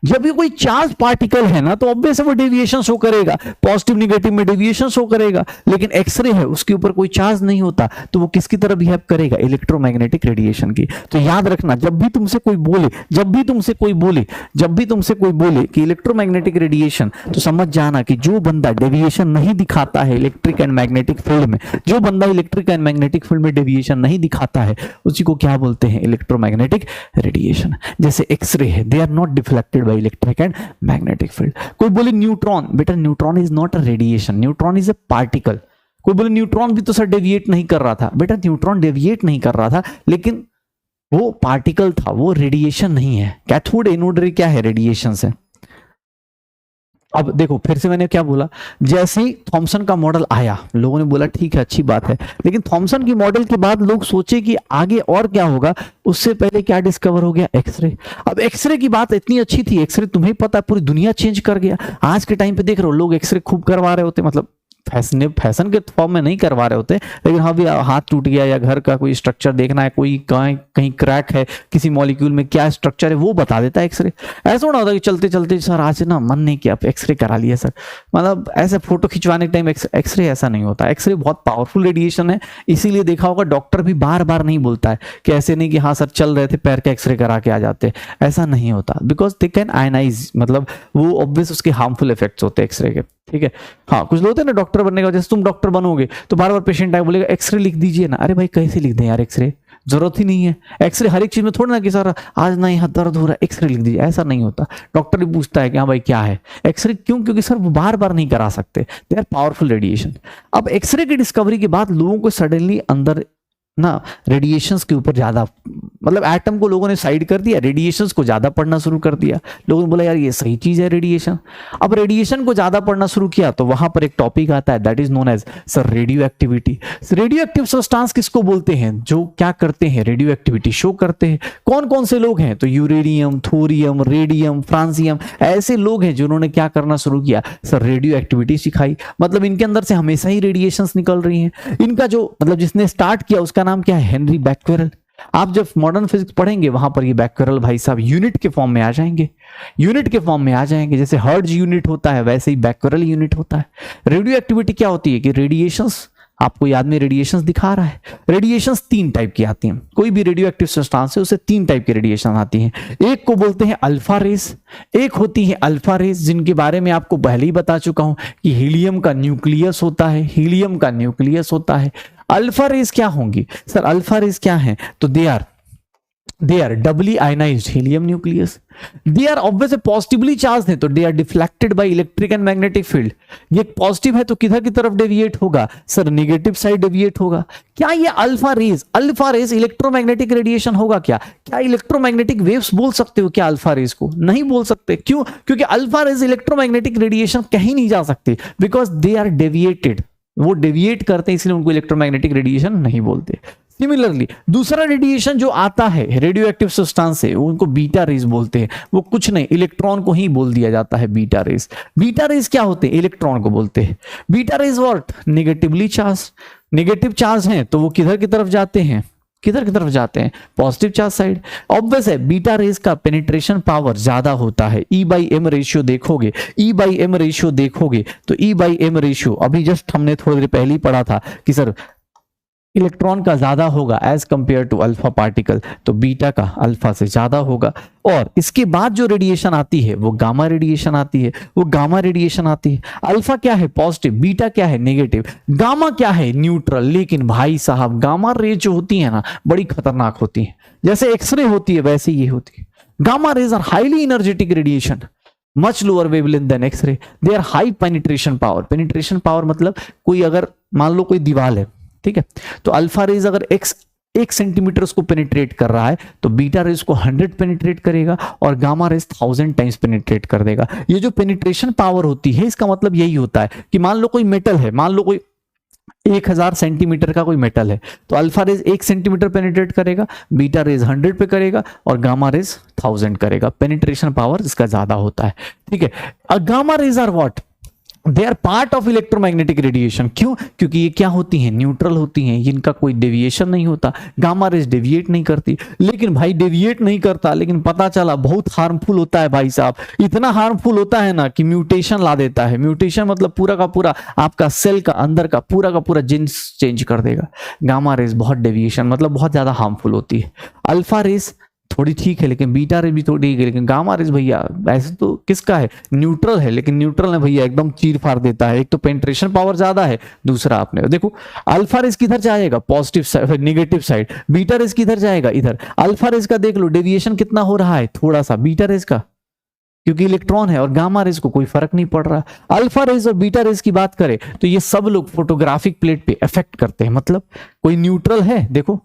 जब भी कोई चार्ज पार्टिकल है ना तो ऑब्वियस वो डेविएशन शो करेगा, पॉजिटिव निगेटिव में डेविएशन शो करेगा। लेकिन एक्सरे है, उसके ऊपर कोई चार्ज नहीं होता, तो वो किसकी तरह बिहेव करेगा, इलेक्ट्रोमैग्नेटिक रेडिएशन की। तो याद रखना, जब भी तुमसे कोई बोले कि इलेक्ट्रोमैग्नेटिक रेडिएशन, तो समझ जाना कि जो बंदा डेविएशन नहीं दिखाता है इलेक्ट्रिक एंड मैग्नेटिक फील्ड में, जो बंदा इलेक्ट्रिक एंड मैग्नेटिक फील्ड में डेविएशन नहीं दिखाता है, उसी को क्या बोलते हैं, इलेक्ट्रोमैग्नेटिक रेडिएशन। जैसे एक्सरे है, they are not deflected by electric and magnetic field. कोई बोले न्यूट्रॉन, बेटा neutron is not a radiation, neutron is a particle. कोई बोले न्यूट्रॉन भी तो सर डेविएट नहीं कर रहा था, बेटा न्यूट्रॉन डेविएट नहीं कर रहा था, लेकिन वो पार्टिकल था, वो रेडिएशन नहीं है। कैथोड एनोड रे क्या है, रेडिएशन है। अब देखो फिर से मैंने क्या बोला, जैसे ही थॉमसन का मॉडल आया, लोगों ने बोला ठीक है अच्छी बात है, लेकिन थॉमसन की मॉडल के बाद लोग सोचे कि आगे और क्या होगा। उससे पहले क्या डिस्कवर हो गया, एक्सरे। अब एक्सरे की बात इतनी अच्छी थी, एक्सरे तुम्हें पता है पूरी दुनिया चेंज कर गया। आज के टाइम पे देख रहे हो लोग एक्सरे खूब करवा रहे होते, मतलब फैशन के फॉर्म में नहीं करवा रहे होते, लेकिन हाँ भी हाथ टूट गया या घर का कोई स्ट्रक्चर देखना है, कोई कहीं क्रैक है किसी मॉलिक्यूल में, क्या स्ट्रक्चर है वो बता देता है एक्सरे। ऐसा ना होता कि चलते चलते सर आज ना मन नहीं किया, एक्सरे करा लिया सर, मतलब ऐसे फोटो खिंचवाने के टाइम एक्सरे, ऐसा नहीं होता। एक्सरे बहुत पावरफुल रेडिएशन है, इसीलिए देखा होगा डॉक्टर भी बार बार नहीं बोलता है कि ऐसे नहीं कि हाँ सर चल रहे थे पैर का एक्सरे करा के आ जाते, ऐसा नहीं होता। बिकॉज दे कैन आयनाइज, मतलब वो ऑब्वियस उसके हार्मफुल इफेक्ट्स होते हैं एक्सरे के, ठीक है। हाँ कुछ लोग होते हैं ना डॉक्टर बनने का, जैसे तुम डॉक्टर बनोगे तो बार बार पेशेंट आए बोलेगा एक्सरे लिख दीजिए ना, अरे भाई कैसे लिख दें यार एक्सरे, जरूरत ही नहीं है। एक्सरे हर एक चीज में थोड़ा ना कि सर आज ना यहाँ दर्द हो रहा है एक्सरे लिख दीजिए, ऐसा नहीं होता। डॉक्टर भी पूछता है कि हाँ भाई क्या है एक्सरे, क्यों, क्योंकि सर वो बार बार नहीं करा सकते, दे आर पावरफुल रेडिएशन। अब एक्सरे की डिस्कवरी के बाद लोगों को सडनली अंदर ना रेडिएशंस के ऊपर ज्यादा, मतलब एटम को लोगों ने साइड कर दिया, रेडिएशंस को ज्यादा पढ़ना शुरू कर दिया। लोगों ने बोला यार ये सही चीज है रेडिएशन। अब रेडिएशन को ज्यादा पढ़ना शुरू किया तो वहां पर एक टॉपिक आता है that is known as sir radioactivity. Radioactive substance किसको बोलते हैं, जो क्या करते हैं, रेडियो एक्टिविटी शो करते हैं। कौन कौन से लोग हैं, तो यूरेनियम, थोरियम, रेडियम, फ्रांसियम, ऐसे लोग हैं जिन्होंने क्या करना शुरू किया, सर रेडियो एक्टिविटी सिखाई। मतलब इनके अंदर से हमेशा ही रेडिएशंस निकल रही हैं। इनका जो मतलब जिसने स्टार्ट किया उसका नाम क्या है, हेनरी बैक्वेरेल। आप जब मॉडर्न फिजिक्स पढ़ेंगे वहां पर ये बैक्वेरेल भाई साहब यूनिट के फॉर्म में आ जाएंगे, यूनिट के फॉर्म में आ जाएंगे। जैसे हर्ट्ज यूनिट होता है वैसे ही बैक्वेरेल यूनिट होता है। रेडियो एक्टिविटी क्या होती है कि रेडिएशंस, आपको याद में रेडिएशंस दिखा रहा है, रेडिएशंस 3 टाइप की आती हैं। कोई भी रेडियो एक्टिव सब्सटेंस है उसे 3 टाइप की रेडिएशन आती हैं। एक को बोलते हैं अल्फा रेस, एक होती है अल्फा रेस जिनके बारे में आपको पहले ही बता चुका हूं कि हीलियम का न्यूक्लियस होता है, हीलियम का न्यूक्लियस होता है। अल्फा रेस क्या होंगी, सर अल्फा रेस क्या है, तो they are doubly ionized helium nucleus. They are obviously positively charged है तो they are deflected by electric and magnetic field. ये पॉजिटिव है तो किधर की तरफ डेविएट होगा, सर नेगेटिव साइड डेविएट होगा। क्या ये अल्फा रेस इलेक्ट्रोमैग्नेटिक रेडिएशन होगा क्या इलेक्ट्रोमैग्नेटिक वेव्स बोल सकते हो क्या अल्फा रेस को, नहीं बोल सकते। क्यों, क्योंकि अल्फा रेस इलेक्ट्रोमैग्नेटिक रेडिएशन कहीं नहीं जा सकते, बिकॉज दे आर डेविएटेड, वो डेविएट करते हैं इसलिए उनको इलेक्ट्रोमैग्नेटिक रेडिएशन नहीं बोलते। सिमिलरली दूसरा रेडिएशन जो आता है रेडियो एक्टिव सब्सटेंस से, उनको बीटा रेज बोलते हैं। वो कुछ नहीं, इलेक्ट्रॉन को ही बोल दिया जाता है बीटा रेज। बीटा रेज क्या होते हैं, इलेक्ट्रॉन को बोलते हैं। Beta raise what, negatively charge, negative charge हैं तो वो किधर की तरफ जाते हैं, किधर की तरफ जाते हैं, पॉजिटिव चार्ज साइड। ऑब्वियस है बीटा रेज का पेनिट्रेशन पावर ज्यादा होता है। E/m रेशियो देखोगे, E/m रेशियो देखोगे तो E/m रेशियो अभी जस्ट हमने थोड़ी देर पहले ही पढ़ा था कि सर इलेक्ट्रॉन का ज्यादा होगा as compare to alpha particle, तो बीटा का अल्फा से ज्यादा होगा। और इसके बाद जो रेडिएशन आती है वो गामा रेडिएशन आती है, वो गामा रेडिएशन आती है। अल्फा क्या है, पॉजिटिव, बीटा क्या है, नेगेटिव, गामा क्या है, न्यूट्रल। लेकिन भाई साहब गामा रेज जो होती है ना बड़ी खतरनाक होती है, जैसे एक्सरे होती है वैसे ये होती है। Gamma rays are highly energetic radiation, much lower wavelength than x ray, they are high penetration power. Penetration power मतलब कोई अगर मान लो कोई दीवार है, ठीक है, तो अल्फा रेज अगर 1 सेंटीमीटर उसको पेनिट्रेट कर रहा है तो बीटा रेज को 100 पेनिट्रेट करेगा और गामा रेज 1000 टाइम्स पेनिट्रेट कर देगा। ये जो पेनिट्रेशन पावर होती है इसका मतलब यही होता है कि मान लो कोई मेटल है, मान लो कोई 1000 सेंटीमीटर का कोई मेटल है, तो अल्फा रेज 1 सेंटीमीटर पेनिट्रेट करेगा, बीटा रेज 100 पे करेगा और गामा रेज 1000 करेगा। पेनिट्रेशन पावर इसका ज्यादा होता है, ठीक है। Gamma rays are what, they are part of electromagnetic radiation. क्यों? क्योंकि ये क्या होती हैं, न्यूट्रल होती हैं, इनका कोई डेविएशन नहीं होता। गामा रेज डेविएट नहीं करती। लेकिन भाई डेविएट नहीं करता, लेकिन पता चला बहुत हार्मफुल होता है भाई साहब। इतना हार्मफुल होता है ना कि म्यूटेशन ला देता है। म्यूटेशन मतलब पूरा का पूरा आपका सेल का अंदर का पूरा जीन्स चेंज कर देगा। गामा रेज बहुत डेविएशन मतलब बहुत ज्यादा हार्मफुल होती है। अल्फा रेज थोड़ी ठीक है, लेकिन बीटा रेज भी थोड़ी ठीक है, लेकिन गामा रेज भैया ऐसे तो किसका है, न्यूट्रल है, लेकिन न्यूट्रल ने भैया एकदम चीर फाड़ देता है। एक तो पेंट्रेशन पावर ज्यादा है, दूसरा आपने देखो अल्फा रेज किधर जाएगा, positive side, negative side. Beta raise किधर जाएगा, इधर। अल्फा रेज का देख लो डेविएशन कितना हो रहा है, थोड़ा सा। बीटा रेज का क्योंकि इलेक्ट्रॉन है, और गामा रेज को कोई फर्क नहीं पड़ रहा। अल्फा रेज और बीटा रेज की बात करें तो ये सब लोग फोटोग्राफिक प्लेट पे इफेक्ट करते हैं। मतलब कोई न्यूट्रल है, देखो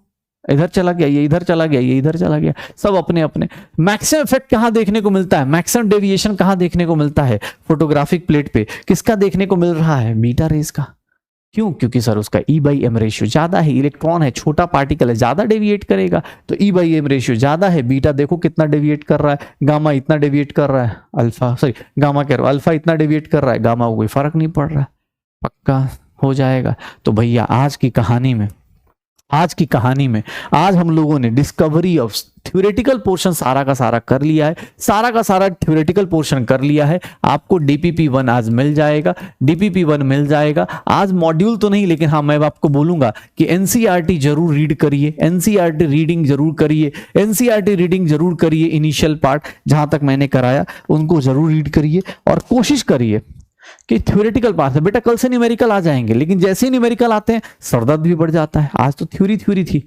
इधर चला गया, ये इधर चला गया, ये इधर चला गया, सब अपने अपने। मैक्सिमम इफेक्ट कहां देखने को मिलता है, मैक्सिमम डेविएशन कहां देखने को मिलता है, फोटोग्राफिक प्लेट पे। किसका देखने को मिल रहा है, बीटा रेज का। क्यों? क्योंकि सर उसका E/m रेशियो ज्यादा है, इलेक्ट्रॉन है, छोटा पार्टिकल है, ज्यादा डेविएट करेगा, तो E/m रेशियो ज्यादा है। बीटा देखो कितना डेविएट कर रहा है, गामा इतना डेविएट कर रहा है, अल्फा सॉरी गामा कह रहा हूं, अल्फा इतना डेविएट कर रहा है, गामा को कोई फर्क नहीं पड़ रहा है। पक्का हो जाएगा। तो भैया आज की कहानी में आज हम लोगों ने डिस्कवरी ऑफ थ्योरेटिकल पोर्शन सारा का सारा कर लिया है। सारा का सारा थ्योरेटिकल पोर्शन कर लिया है। आपको DPP1 आज मिल जाएगा, DPP1 मिल जाएगा आज। मॉड्यूल तो नहीं, लेकिन हाँ मैं आपको बोलूंगा कि NCERT जरूर रीड करिए, NCERT रीडिंग जरूर करिए, NCERT रीडिंग जरूर करिए। इनिशियल पार्ट जहां तक मैंने कराया उनको जरूर रीड करिए, और कोशिश करिए कि थ्योरेटिकल पार्ट है बेटा, कल से न्यूमेरिकल आ जाएंगे, लेकिन जैसे ही न्यूमेरिकल आते हैं सरदर्द भी बढ़ जाता है। आज तो थ्योरी थी,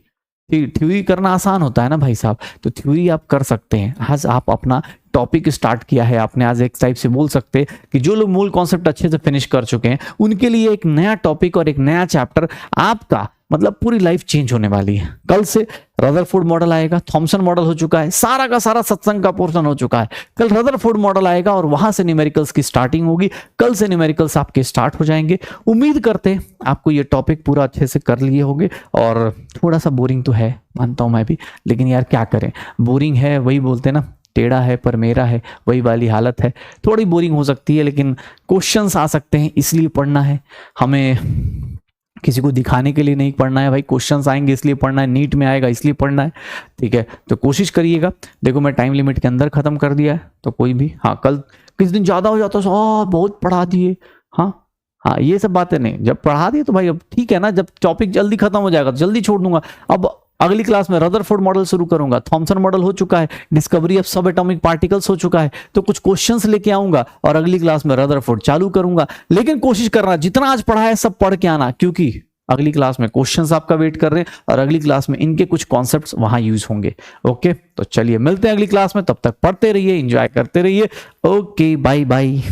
थ्योरी करना आसान होता है ना भाई साहब, तो थ्योरी आप कर सकते हैं। आज आप अपना टॉपिक स्टार्ट किया है आपने, आज एक टाइप से बोल सकते हैं कि जो लोग मूल कॉन्सेप्ट अच्छे से फिनिश कर चुके हैं उनके लिए एक नया टॉपिक और एक नया चैप्टर आपका मतलब पूरी लाइफ चेंज होने वाली है। कल से रदरफोर्ड मॉडल आएगा, थॉमसन मॉडल हो चुका है, सारा का सारा सत्संग का पोर्शन हो चुका है। कल रदरफोर्ड मॉडल आएगा और वहां से न्यूमेरिकल्स की स्टार्टिंग होगी। कल से न्यूमेरिकल्स आपके स्टार्ट हो जाएंगे। उम्मीद करते हैं आपको ये टॉपिक पूरा अच्छे से कर लिए होंगे। और थोड़ा सा बोरिंग तो है, मानता हूं मैं भी, लेकिन यार क्या करें, बोरिंग है, वही बोलते ना टेढ़ा है पर मेरा है, वही वाली हालत है। थोड़ी बोरिंग हो सकती है, लेकिन क्वेश्चंस आ सकते हैं, इसलिए पढ़ना है। हमें किसी को दिखाने के लिए नहीं पढ़ना है भाई, क्वेश्चंस आएंगे इसलिए पढ़ना है, नीट में आएगा इसलिए पढ़ना है, ठीक है। तो कोशिश करिएगा। देखो मैं टाइम लिमिट के अंदर खत्म कर दिया है, तो कोई भी हाँ कल किस दिन ज़्यादा हो जाता है बहुत पढ़ा दिए, हाँ ये सब बातें नहीं। जब पढ़ा दिए तो भाई अब ठीक है ना, जब टॉपिक जल्दी खत्म हो जाएगा तो जल्दी छोड़ दूंगा। अब अगली क्लास में रदरफोर्ड मॉडल शुरू करूंगा, थॉमसन मॉडल हो चुका है, डिस्कवरी ऑफ सब एटॉमिक पार्टिकल्स हो चुका है, तो कुछ क्वेश्चंस लेके आऊंगा और अगली क्लास में रदरफोर्ड चालू करूंगा। लेकिन कोशिश करना जितना आज पढ़ा है सब पढ़ के आना, क्योंकि अगली क्लास में क्वेश्चंस आपका वेट कर रहे हैं और अगली क्लास में इनके कुछ कॉन्सेप्ट्स वहां यूज होंगे। ओके, तो चलिए मिलते हैं अगली क्लास में, तब तक पढ़ते रहिए, एंजॉय करते रहिए। Okay, bye bye.